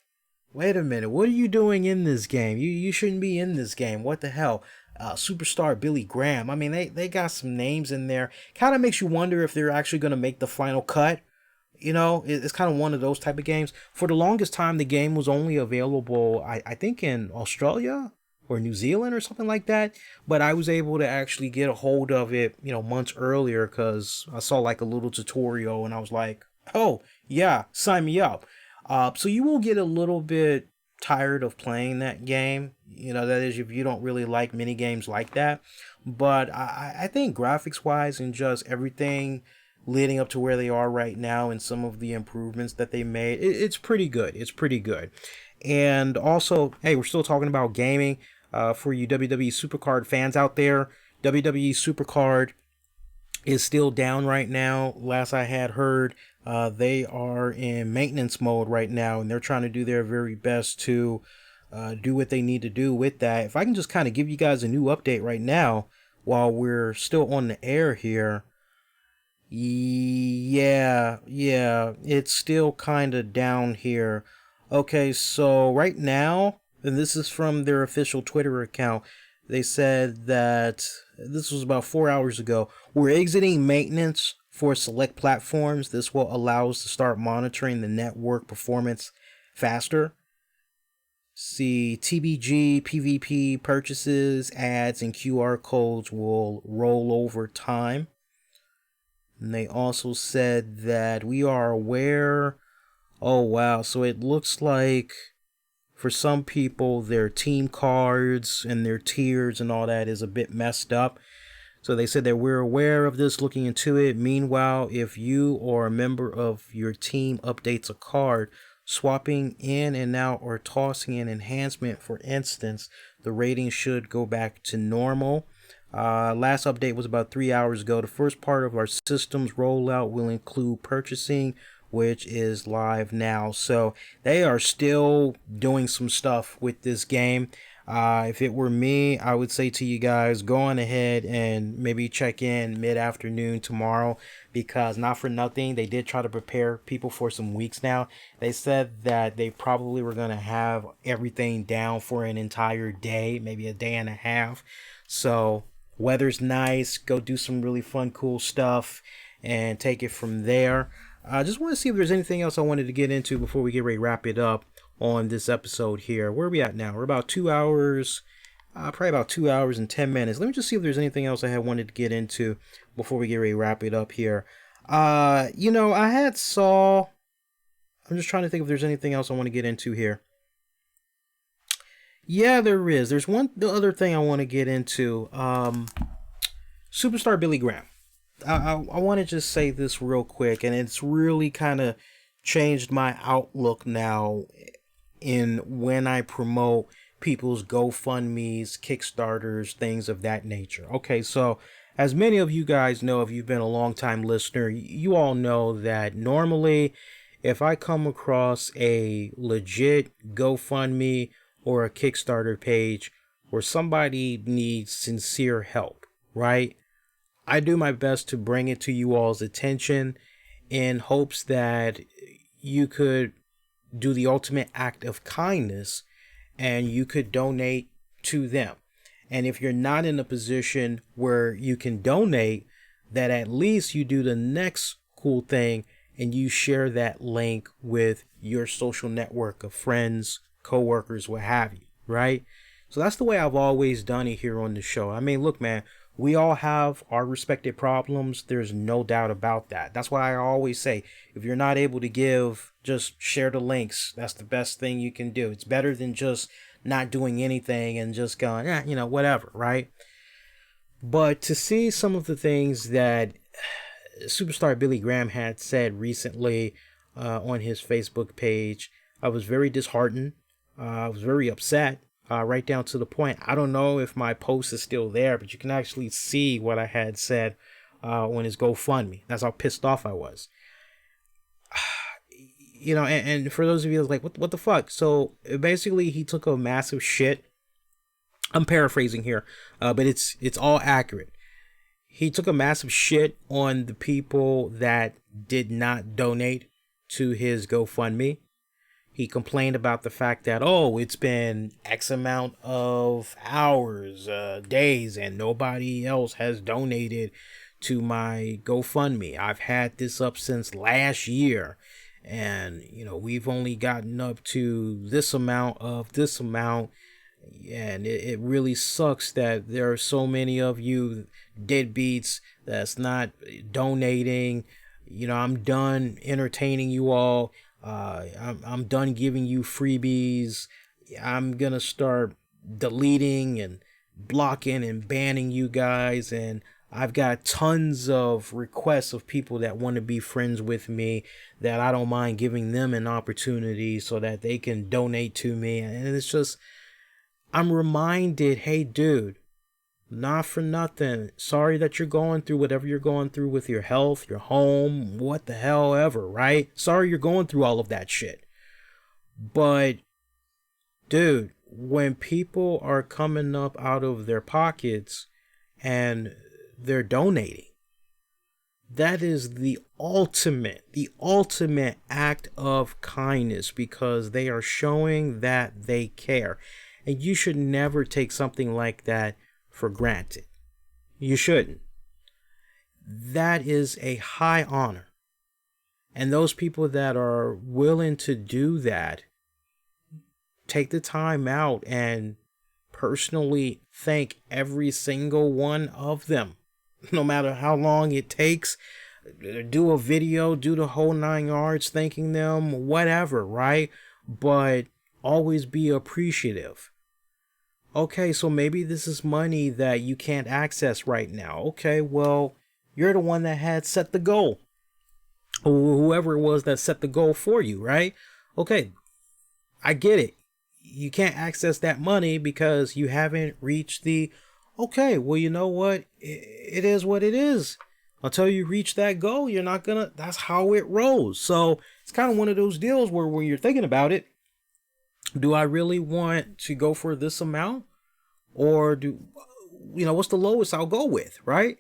wait a minute, what are you doing in this game? You shouldn't be in this game. What the hell? Superstar Billy Graham. I mean, they got some names in there. Kind of makes you wonder if they're actually going to make the final cut. You know, it's kind of one of those type of games. For the longest time, the game was only available, I think, in Australia or New Zealand or something like that. But I was able to actually get a hold of it, you know, months earlier because I saw like a little tutorial and I was like, oh, yeah, sign me up. So you will get a little bit tired of playing that game. You know, that is if you don't really like mini games like that. But I think graphics wise and just everything leading up to where they are right now and some of the improvements that they made, it's pretty good. It's pretty good. And also, hey, we're still talking about gaming. For you WWE Supercard fans out there, WWE Supercard is still down right now. Last I had heard, they are in maintenance mode right now, and they're trying to do their very best to do what they need to do with that. If I can just kind of give you guys a new update right now while we're still on the air here. Yeah, it's still kind of down here. Okay, so right now, and this is from their official Twitter account, they said that this was about 4 hours ago. We're exiting maintenance for select platforms. This will allow us to start monitoring the network performance faster. See, TBG, PvP purchases, ads, and QR codes will roll over time. And they also said that we are aware. Oh, wow. So it looks like for some people, their team cards and their tiers and all that is a bit messed up. So they said that we're aware of this, looking into it. Meanwhile, if you or a member of your team updates a card, swapping in and out or tossing an enhancement, for instance, the rating should go back to normal. Last update was about 3 hours ago. The first part of our systems rollout will include purchasing, which is live now. So they are still doing some stuff with this game. If it were me, I would say to you guys, go on ahead and maybe check in mid-afternoon tomorrow, because not for nothing, they did try to prepare people for some weeks now. They said that they probably were going to have everything down for an entire day, maybe a day and a half. So weather's nice, go do some really fun, cool stuff and take it from there. I just want to see if there's anything else I wanted to get into before we get ready to wrap it up on this episode here. Where are we at now? We're about 2 hours, probably about 2 hours and 10 minutes. Let me just see if there's anything else I had wanted to get into before we get ready to wrap it up here. I'm just trying to think if there's anything else I want to get into here. Yeah, there is. There's the other thing I want to get into. Superstar Billy Graham. I want to just say this real quick, and it's really kind of changed my outlook now in when I promote people's GoFundMes, Kickstarters, things of that nature. Okay, so as many of you guys know, if you've been a long-time listener, you all know that normally if I come across a legit GoFundMe or a Kickstarter page where somebody needs sincere help, right? I do my best to bring it to you all's attention in hopes that you could do the ultimate act of kindness and you could donate to them. And if you're not in a position where you can donate, that at least you do the next cool thing and you share that link with your social network of friends, coworkers, what have you, right? So that's the way I've always done it here on the show. I mean, look, man, we all have our respective problems. There's no doubt about that. That's why I always say, if you're not able to give, just share the links. That's the best thing you can do. It's better than just not doing anything and just going, whatever, right? But to see some of the things that superstar Billy Graham had said recently on his Facebook page, I was very disheartened. I was very upset. Right down to the point. I don't know if my post is still there, but you can actually see what I had said on his GoFundMe. That's how pissed off I was. And for those of you that's like, what the fuck? So basically, he took a massive shit. I'm paraphrasing here, but it's all accurate. He took a massive shit on the people that did not donate to his GoFundMe. He complained about the fact that, it's been X amount of hours, days, and nobody else has donated to my GoFundMe. I've had this up since last year, and, we've only gotten up to this amount, and it really sucks that there are so many of you deadbeats that's not donating. I'm done entertaining you all. I'm done giving you freebies. I'm gonna start deleting and blocking and banning you guys, and I've got tons of requests of people that want to be friends with me that I don't mind giving them an opportunity so that they can donate to me. And it's just, I'm reminded, hey dude, not for nothing, sorry that you're going through whatever you're going through with your health, your home, what the hell ever, right? Sorry you're going through all of that shit. But, dude, when people are coming up out of their pockets and they're donating, that is the ultimate act of kindness, because they are showing that they care. And you should never take something like that for granted. You shouldn't. That is a high honor. And those people that are willing to do that, take the time out and personally thank every single one of them. No matter how long it takes, do a video, do the whole 9 yards, thanking them, whatever, right? But always be appreciative. Okay, so maybe this is money that you can't access right now. Okay, well, you're the one that had set the goal. Or whoever it was that set the goal for you, right? Okay, I get it. You can't access that money because you haven't reached the... Okay, well, you know what? It is what it is. Until you reach that goal, you're not gonna... That's how it rolls. So it's kind of one of those deals where when you're thinking about it, do I really want to go for this amount? Or what's the lowest I'll go with, right?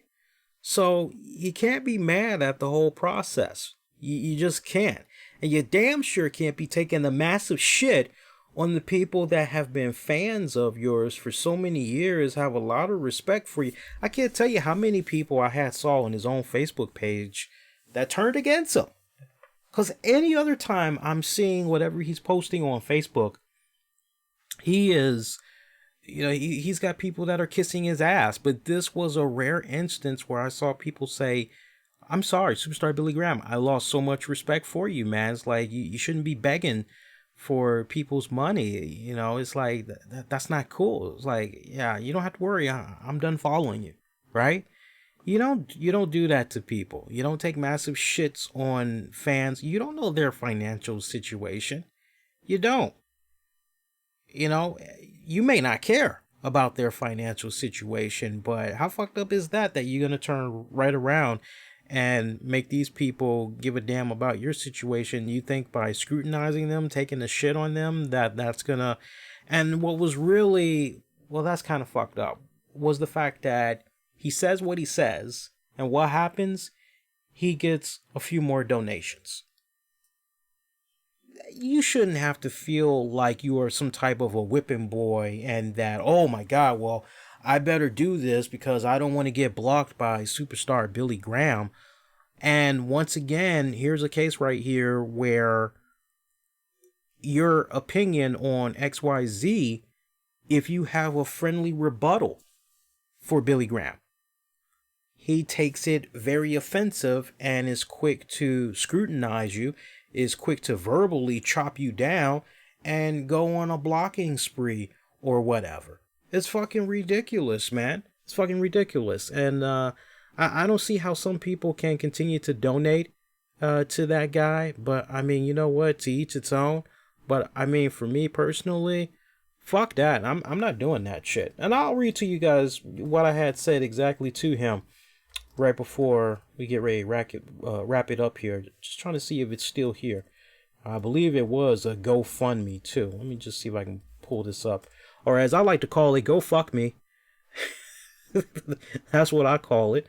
So you can't be mad at the whole process. You just can't. And you damn sure can't be taking the massive shit on the people that have been fans of yours for so many years, have a lot of respect for you. I can't tell you how many people I saw on his own Facebook page that turned against him. Because any other time I'm seeing whatever he's posting on Facebook, he is, he's got people that are kissing his ass. But this was a rare instance where I saw people say, I'm sorry, Superstar Billy Graham, I lost so much respect for you, man. It's like, you shouldn't be begging for people's money. It's like, that's not cool. It's like, yeah, you don't have to worry. I'm done following you, right? You don't do that to people. You don't take massive shits on fans. You don't know their financial situation. You don't. You may not care about their financial situation, but how fucked up is that you're going to turn right around and make these people give a damn about your situation? You think by scrutinizing them, taking a shit on them, that's going to... And what was really... Well, that's kind of fucked up, was the fact that he says what he says, and what happens? He gets a few more donations. You shouldn't have to feel like you are some type of a whipping boy and that, oh my God, well, I better do this because I don't want to get blocked by Superstar Billy Graham. And once again, here's a case right here where your opinion on XYZ if you have a friendly rebuttal for Billy Graham. He takes it very offensive and is quick to scrutinize you, is quick to verbally chop you down and go on a blocking spree or whatever. It's fucking ridiculous, man. It's fucking ridiculous. And I don't see how some people can continue to donate to that guy. But I mean, you know what? To each its own. But I mean, for me personally, fuck that. I'm not doing that shit. And I'll read to you guys what I had said exactly to him right before we get ready to wrap it up here. Just trying to see if it's still here. I believe it was a GoFundMe too. Let me just see if I can pull this up. Or as I like to call it, go fuck me. That's what I call it.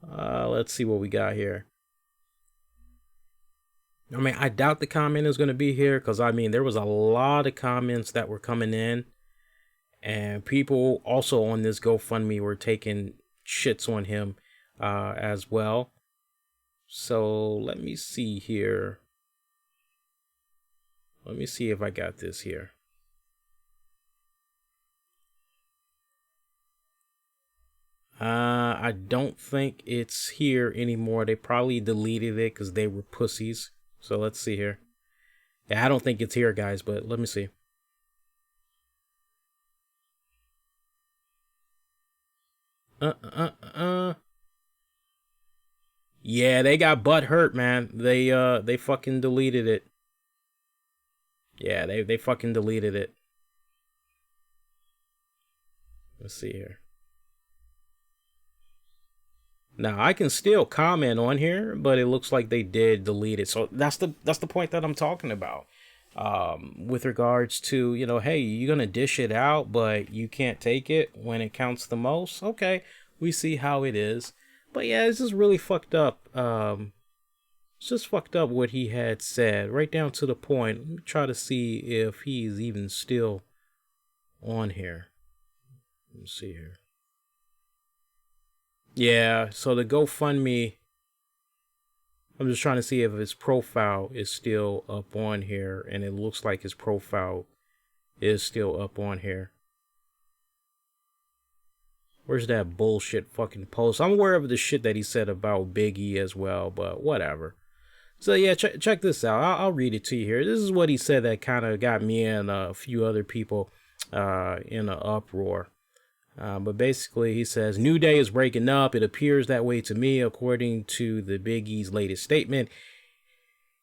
Let's see what we got here. I mean, I doubt the comment is going to be here because, I mean, there was a lot of comments that were coming in. And people also on this GoFundMe were taking shits on him as well. So let me see here. Let me see if I got this here. I don't think it's here anymore. They probably deleted it because they were pussies. So let's see here. Yeah, I don't think it's here, guys, but let me see. Yeah, they got butt hurt, man. They fucking deleted it. Yeah, they fucking deleted it. Let's see here. Now I can still comment on here, but it looks like they did delete it. So that's the point that I'm talking about. With regards to, you know, hey, you're gonna dish it out, but you can't take it when it counts the most. Okay, we see how it is. But yeah, it's just really fucked up. It's just fucked up what he had said, right down to the point. Let me try to see if he's even still on here. Let me see here. Yeah, so the GoFundMe, I'm just trying to see if his profile is still up on here, and it looks like his profile is still up on here. Where's that bullshit fucking post? I'm aware of the shit that he said about Big E as well, but whatever. So yeah, check this out. I'll read it to you here. This is what he said that kind of got me and a few other people in an uproar. But basically, he says, New Day is breaking up. It appears that way to me, according to the Big E's latest statement.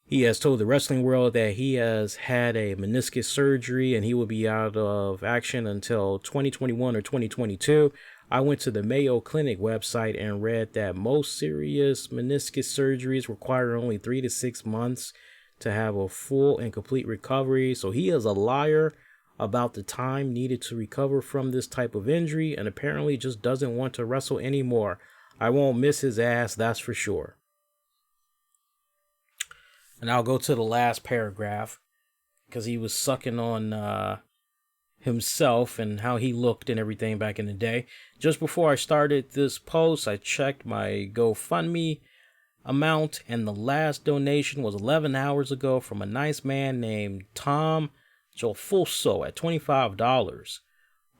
He has told the wrestling world that he has had a meniscus surgery and he will be out of action until 2021 or 2022. I went to the Mayo Clinic website and read that most serious meniscus surgeries require only 3 to 6 months to have a full and complete recovery. So he is a liar about the time needed to recover from this type of injury and apparently just doesn't want to wrestle anymore. I won't miss his ass, that's for sure. And I'll go to the last paragraph because he was sucking on himself and how he looked and everything back in the day. Just before I started this post, I checked my GoFundMe amount and the last donation was 11 hours ago from a nice man named Tom Jolfulso at $25.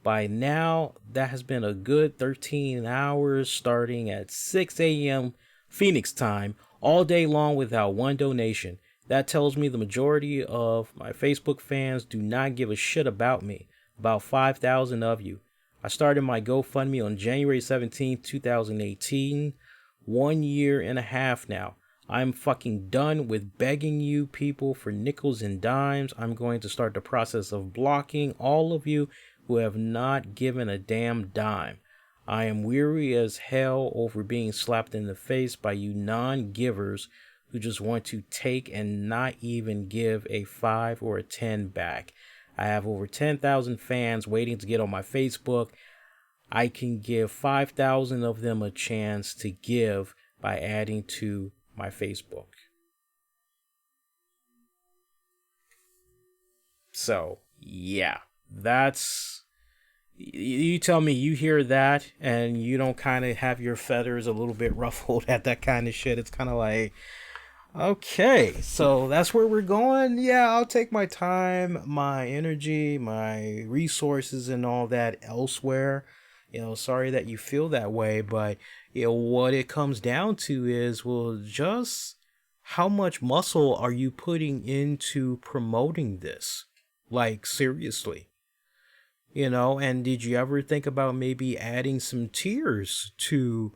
By now, that has been a good 13 hours starting at 6 a.m. Phoenix time, all day long without one donation. That tells me the majority of my Facebook fans do not give a shit about me. About 5,000 of you. I started my GoFundMe on January 17, 2018. 1 year and a half now. I'm fucking done with begging you people for nickels and dimes. I'm going to start the process of blocking all of you who have not given a damn dime. I am weary as hell over being slapped in the face by you non-givers who just want to take and not even give a 5 or a 10 back. I have over 10,000 fans waiting to get on my Facebook. I can give 5,000 of them a chance to give by adding to my Facebook. So, yeah, that's... You tell me you hear that and you don't kind of have your feathers a little bit ruffled at that kind of shit. It's kind of like, Okay, so that's where we're going. Yeah, I'll take my time, my energy, my resources, and all that elsewhere. Sorry that you feel that way, but what it comes down to is, well, just how much muscle are you putting into promoting this? Like, seriously. And did you ever think about maybe adding some tiers to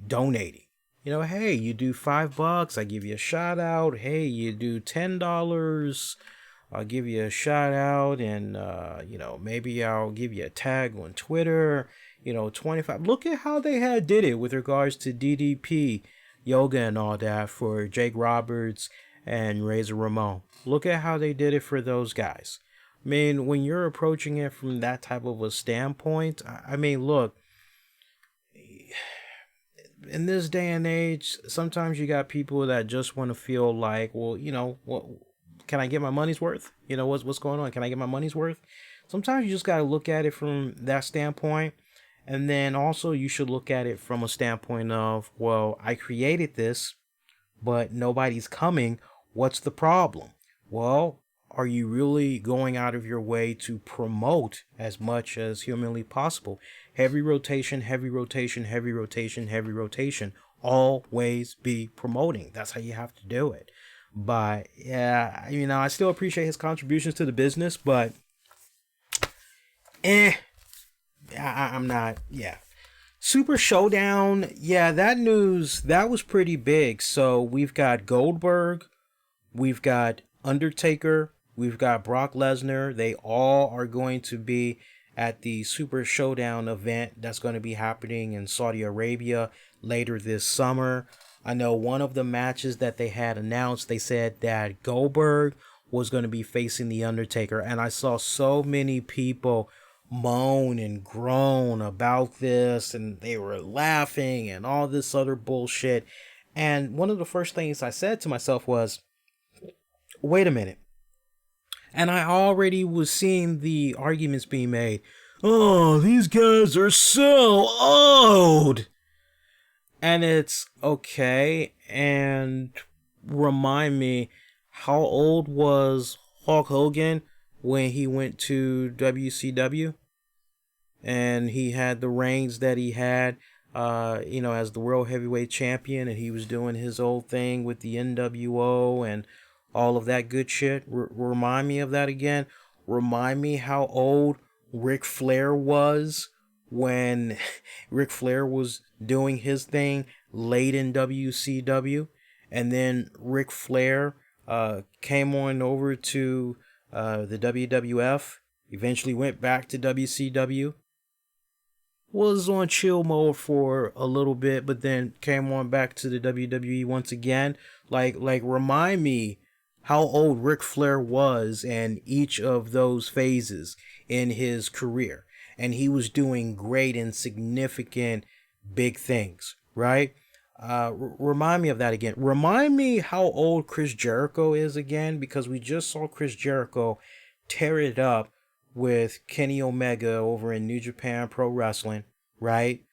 donating? Hey, you do $5, I give you a shout out. Hey, you do $10, I'll give you a shout out, and maybe I'll give you a tag on Twitter. 25. Look at how they did it with regards to DDP, Yoga, and all that for Jake Roberts and Razor Ramon. Look at how they did it for those guys. I mean, when you're approaching it from that type of a standpoint, I mean, look, in this day and age, sometimes you got people that just want to feel like, well, what can I get my money's worth? What's going on? Can I get my money's worth? Sometimes you just got to look at it from that standpoint. And then also you should look at it from a standpoint of, well, I created this, but nobody's coming. What's the problem? Well, are you really going out of your way to promote as much as humanly possible? Heavy rotation, heavy rotation, heavy rotation, heavy rotation. Always be promoting. That's how you have to do it. But yeah, I still appreciate his contributions to the business, but I'm not. Yeah. Super Showdown. Yeah, that news, that was pretty big. So we've got Goldberg, we've got Undertaker, we've got Brock Lesnar. They all are going to be at the Super Showdown event that's going to be happening in Saudi Arabia later this summer. I know one of the matches that they had announced, they said that Goldberg was going to be facing The Undertaker. And I saw so many people moan and groan about this, and they were laughing and all this other bullshit. And one of the first things I said to myself was, wait a minute. And I already was seeing the arguments being made. Oh, these guys are so old. And it's okay. And remind me, how old was Hulk Hogan when he went to WCW? And he had the reigns that he had, as the World Heavyweight Champion. And he was doing his old thing with the NWO and all of that good shit. Remind me of that again. Remind me how old Ric Flair was when Ric Flair was doing his thing late in WCW. And then Ric Flair came on over to the WWF, eventually went back to WCW, was on chill mode for a little bit, but then came on back to the WWE once again. Like remind me how old Ric Flair was in each of those phases in his career. And he was doing great and significant big things, right? Remind me of that again. Remind me how old Chris Jericho is again, because we just saw Chris Jericho tear it up with Kenny Omega over in New Japan Pro Wrestling, right?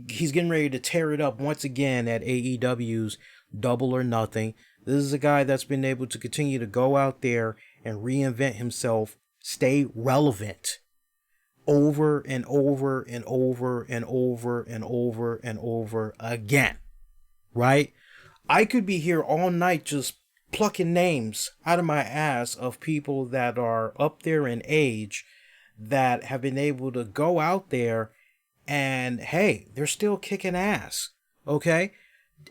He's getting ready to tear it up once again at AEW's Double or Nothing. This is a guy that's been able to continue to go out there and reinvent himself, stay relevant over and over and over and over and over and over again, right? I could be here all night just plucking names out of my ass of people that are up there in age that have been able to go out there and, hey, they're still kicking ass, okay?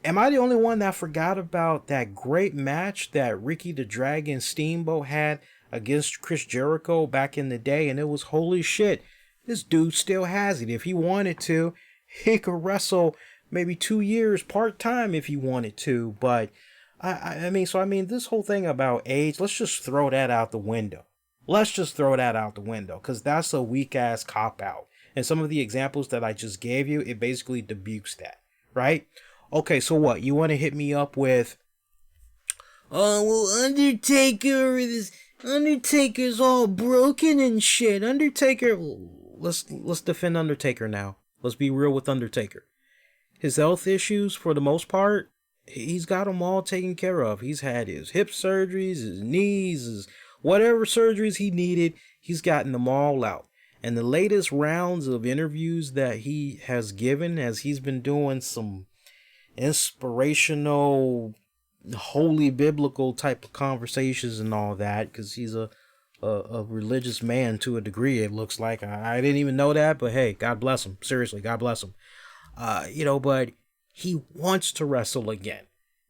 Am I the only one that forgot about that great match that Ricky the Dragon Steamboat had against Chris Jericho back in the day? And it was, holy shit, this dude still has it. If he wanted to, he could wrestle maybe 2 years part-time if he wanted to. But I mean, this whole thing about age, let's just throw that out the window. Let's just throw that out the window, because that's a weak-ass cop-out. And some of the examples that I just gave you, it basically debukes that, right? Okay, so what? You want to hit me up with, oh, well, Undertaker's all broken and shit. Undertaker, let's defend Undertaker now. Let's be real with Undertaker. His health issues, for the most part, He's got them all taken care of. He's had his hip surgeries, his knees, his whatever surgeries he needed, he's gotten them all out. And the latest rounds of interviews that he has given, as he's been doing some inspirational, holy biblical type of conversations and all that, because he's a religious man to a degree, it looks like. I didn't even know that, but hey, God bless him. Seriously, God bless him. But he wants to wrestle again.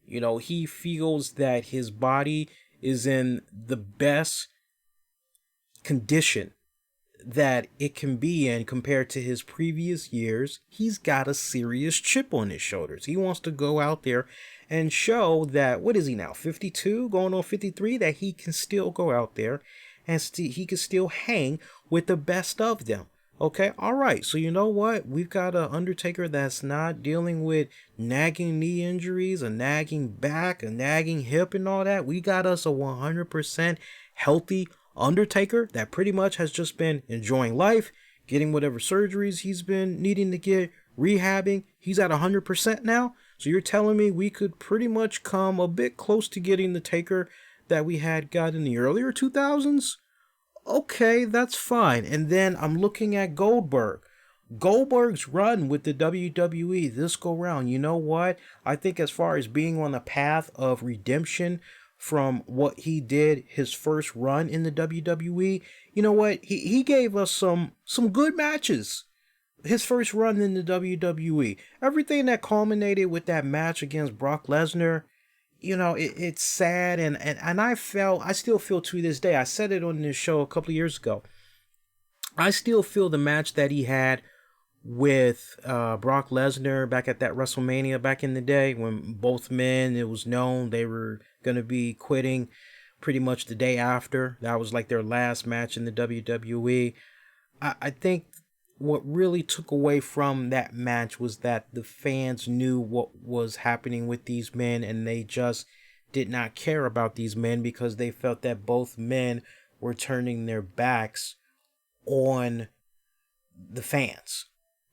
He feels that his body is in the best condition that it can be in compared to his previous years. He's got a serious chip on his shoulders. He wants to go out there and show that, what is he now, 52, going on 53, that he can still go out there and he can still hang with the best of them. Okay, all right. So you know what? We've got an Undertaker that's not dealing with nagging knee injuries, a nagging back, a nagging hip and all that. We got us a 100% healthy Undertaker that pretty much has just been enjoying life, getting whatever surgeries he's been needing to get, rehabbing. He's at 100% now. So you're telling me we could pretty much come a bit close to getting the Taker that we had got in the earlier 2000s? Okay, that's fine. And then I'm looking at Goldberg. Goldberg's run with the WWE this go round. You know what? I think as far as being on the path of redemption from what he did his first run in the WWE, you know what? He gave us some good matches. His first run in the WWE. Everything that culminated with that match against Brock Lesnar, it's sad, and I still feel to this day, I said it on this show a couple of years ago, I still feel the match that he had with Brock Lesnar back at that WrestleMania back in the day, when both men, it was known they were going to be quitting pretty much the day after. That was like their last match in the WWE. I think what really took away from that match was that the fans knew what was happening with these men, and they just did not care about these men because they felt that both men were turning their backs on the fans,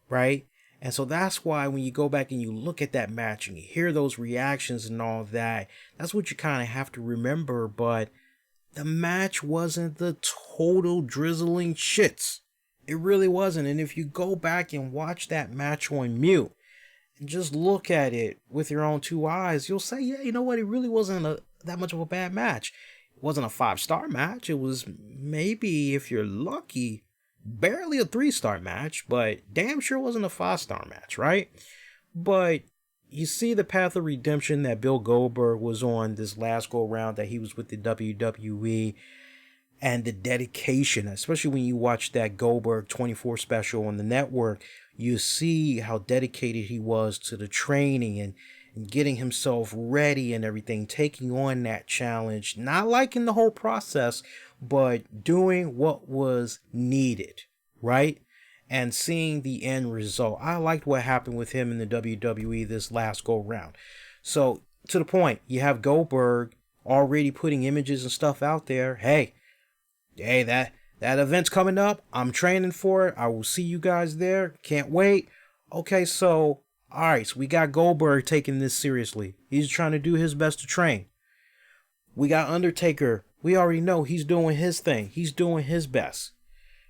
right? And so that's why when you go back and you look at that match and you hear those reactions and all that, that's what you kind of have to remember. But the match wasn't the total drizzling shits. It really wasn't. And if you go back and watch that match on mute and just look at it with your own two eyes, you'll say, yeah, you know what? It really wasn't that much of a bad match. It wasn't a 5-star match. It was maybe, if you're lucky, barely a 3-star match, but damn sure wasn't a 5-star match, right? But you see the path of redemption that Bill Goldberg was on this last go round that he was with the WWE. And the dedication, especially when you watch that Goldberg 24 special on the network, you see how dedicated he was to the training and getting himself ready and everything, taking on that challenge, not liking the whole process, but doing what was needed, right? And seeing the end result. I liked what happened with him in the WWE this last go round. So to the point, you have Goldberg already putting images and stuff out there. Hey, that event's coming up. I'm training for it. I will see you guys there. Can't wait. Okay, so, alright, so we got Goldberg taking this seriously. He's trying to do his best to train. We got Undertaker. We already know he's doing his thing. He's doing his best.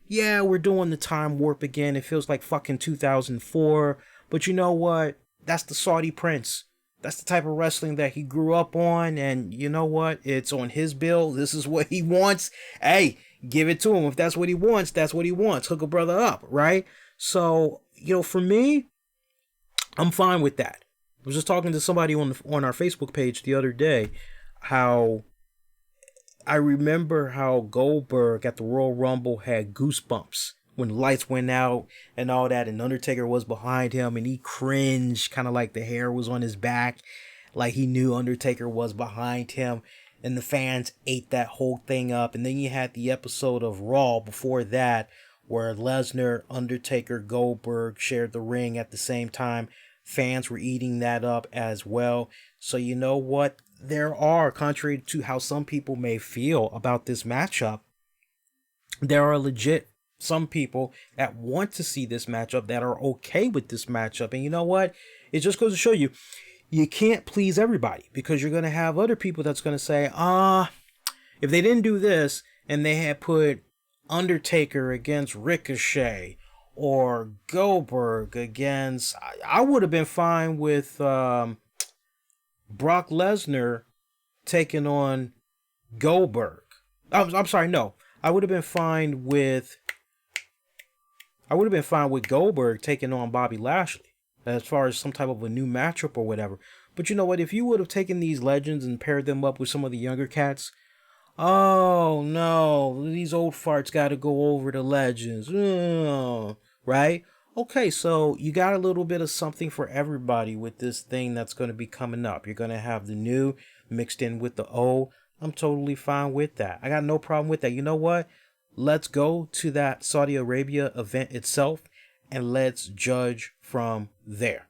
Yeah, we're doing the time warp again. It feels like fucking 2004. But you know what? That's the Saudi Prince. That's the type of wrestling that he grew up on, and you know what? It's on his bill. This is what he wants. Hey, give it to him. If that's what he wants, that's what he wants. Hook a brother up, right? So, for me, I'm fine with that. I was just talking to somebody on our Facebook page the other day, how I remember how Goldberg at the Royal Rumble had goosebumps when the lights went out and all that, and Undertaker was behind him, and he cringed, kind of like the hair was on his back, like he knew Undertaker was behind him, and the fans ate that whole thing up. And then you had the episode of Raw before that, where Lesnar, Undertaker, Goldberg shared the ring at the same time. Fans were eating that up as well. So you know what? There are, contrary to how some people may feel about this matchup, there are legit some people that want to see this matchup, that are okay with this matchup. And you know what? It just goes to show you, you can't please everybody, because you're going to have other people that's going to say, if they didn't do this and they had put Undertaker against Ricochet or Goldberg against, I would have been fine with Brock Lesnar taking on Goldberg. I'm sorry, no. I would have been fine with Goldberg taking on Bobby Lashley, as far as some type of a new matchup or whatever. But you know what? If you would have taken these legends and paired them up with some of the younger cats, oh no, these old farts got to go over the legends, right? Okay, so you got a little bit of something for everybody with this thing that's going to be coming up. You're going to have the new mixed in with the old. I'm totally fine with that. I got no problem with that. You know what? Let's go to that Saudi Arabia event itself and let's judge from there.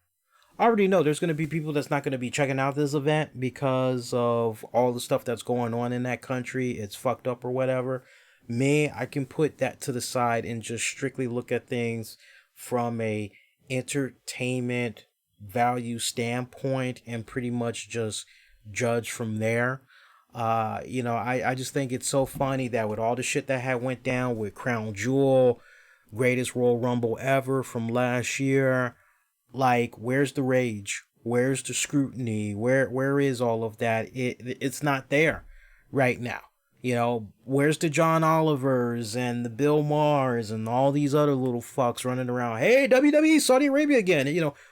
I already know there's going to be people that's not going to be checking out this event because of all the stuff that's going on in that country. It's fucked up or whatever. Me, I can put that to the side and just strictly look at things from a entertainment value standpoint and pretty much just judge from there. I just think it's so funny that with all the shit that had went down with Crown Jewel, greatest Royal Rumble ever from last year, like, where's the rage? Where's the scrutiny? Where is all of that? It's not there right now. Where's the John Olivers and the Bill Maher's and all these other little fucks running around? Hey, WWE, Saudi Arabia again.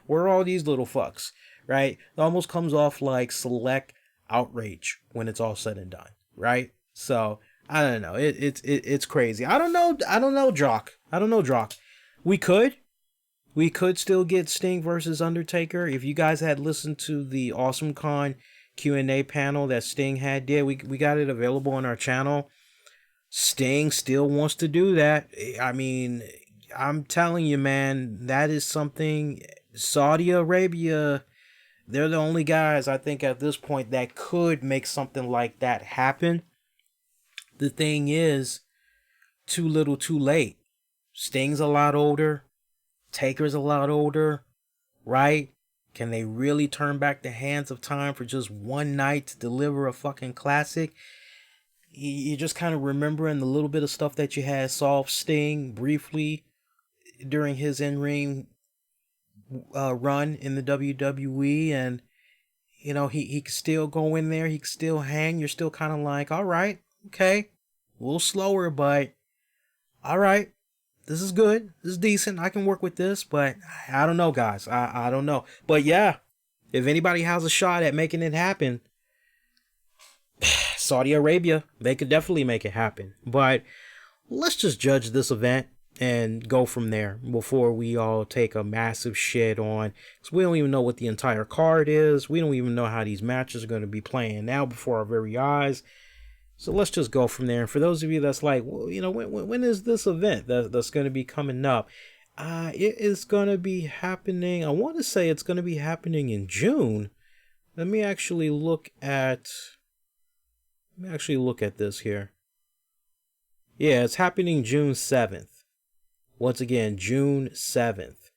Where are all these little fucks, right? It almost comes off like select outrage when it's all said and done, right? So I don't know. It's crazy. I don't know, Jock. We could still get Sting versus Undertaker. If you guys had listened to the Awesome Con Q&A panel that Sting had there, we got it available on our channel. Sting still wants to do that. I mean, I'm telling you, man, that is something. Saudi Arabia, they're the only guys I think at this point that could make something like that happen. The thing is, too little too late. Sting's a lot older. Taker's a lot older, right? Can they really turn back the hands of time for just one night to deliver a fucking classic? You're just kind of remembering the little bit of stuff that you had solve Sting briefly during his in-ring run in the WWE, and he could still go in there, he could still hang. You're still kind of like, all right, okay, a little slower, but all right, this is good, this is decent, I can work with this. But I don't know, guys. I don't know. But yeah, if anybody has a shot at making it happen, Saudi Arabia, they could definitely make it happen. But let's just judge this event and go from there before we all take a massive shit on, because we don't even know what the entire card is. We don't even know how these matches are going to be playing now before our very eyes. So let's just go from there. And for those of you that's like, well, when is this event that's going to be coming up? It is going to be happening. I want to say it's going to be happening in June. Let me actually look at this here. Yeah, it's happening June 7th. Once again, June 7th.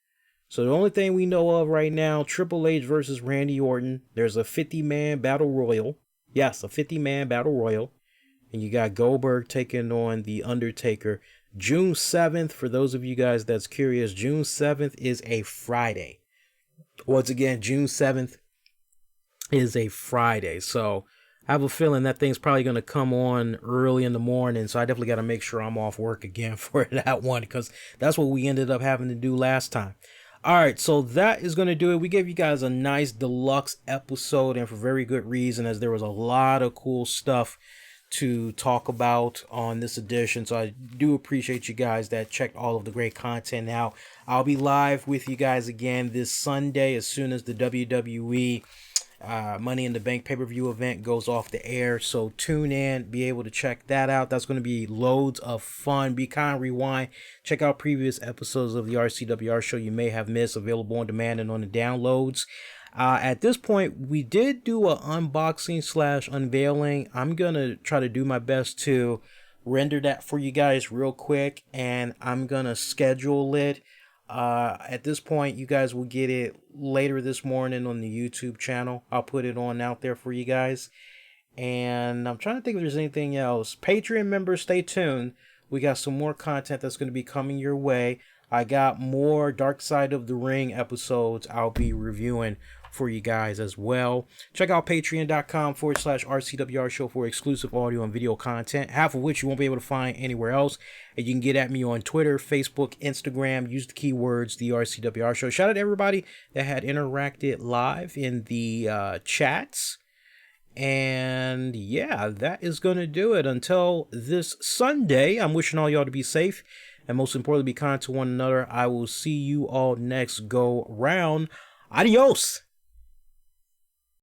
So the only thing we know of right now, Triple H versus Randy Orton. There's a 50-man battle royal. Yes, a 50-man battle royal. And you got Goldberg taking on The Undertaker. June 7th, for those of you guys that's curious, June 7th is a Friday. Once again, June 7th is a Friday. So I have a feeling that thing's probably going to come on early in the morning. So I definitely got to make sure I'm off work again for that one, because that's what we ended up having to do last time. All right, so that is going to do it. We gave you guys a nice deluxe episode, and for very good reason, as there was a lot of cool stuff to talk about on this edition. So I do appreciate you guys that checked all of the great content out. I'll be live with you guys again this Sunday as soon as the WWE Money in the Bank pay-per-view event goes off the air. So tune in, be able to check that out. That's going to be loads of fun. Be kind, rewind, check out previous episodes of the RCWR show you may have missed, available on demand and on the downloads. At this point, we did do an unboxing / unveiling. I'm going to try to do my best to render that for you guys real quick, and I'm going to schedule it At this point, you guys will get it later this morning on the YouTube channel. I'll put it on out there for you guys. And I'm trying to think if there's anything else. Patreon members, stay tuned. We got some more content that's going to be coming your way. I got more Dark Side of the Ring episodes I'll be reviewing for you guys as well. Check out patreon.com/RCWR show for exclusive audio and video content, half of which you won't be able to find anywhere else. And you can get at me on Twitter, Facebook, Instagram. Use the keywords the RCWR show. Shout out to everybody that had interacted live in the chats. And yeah, that is going to do it. Until this Sunday, I'm wishing all y'all to be safe and most importantly, be kind to one another. I will see you all next go round. Adios.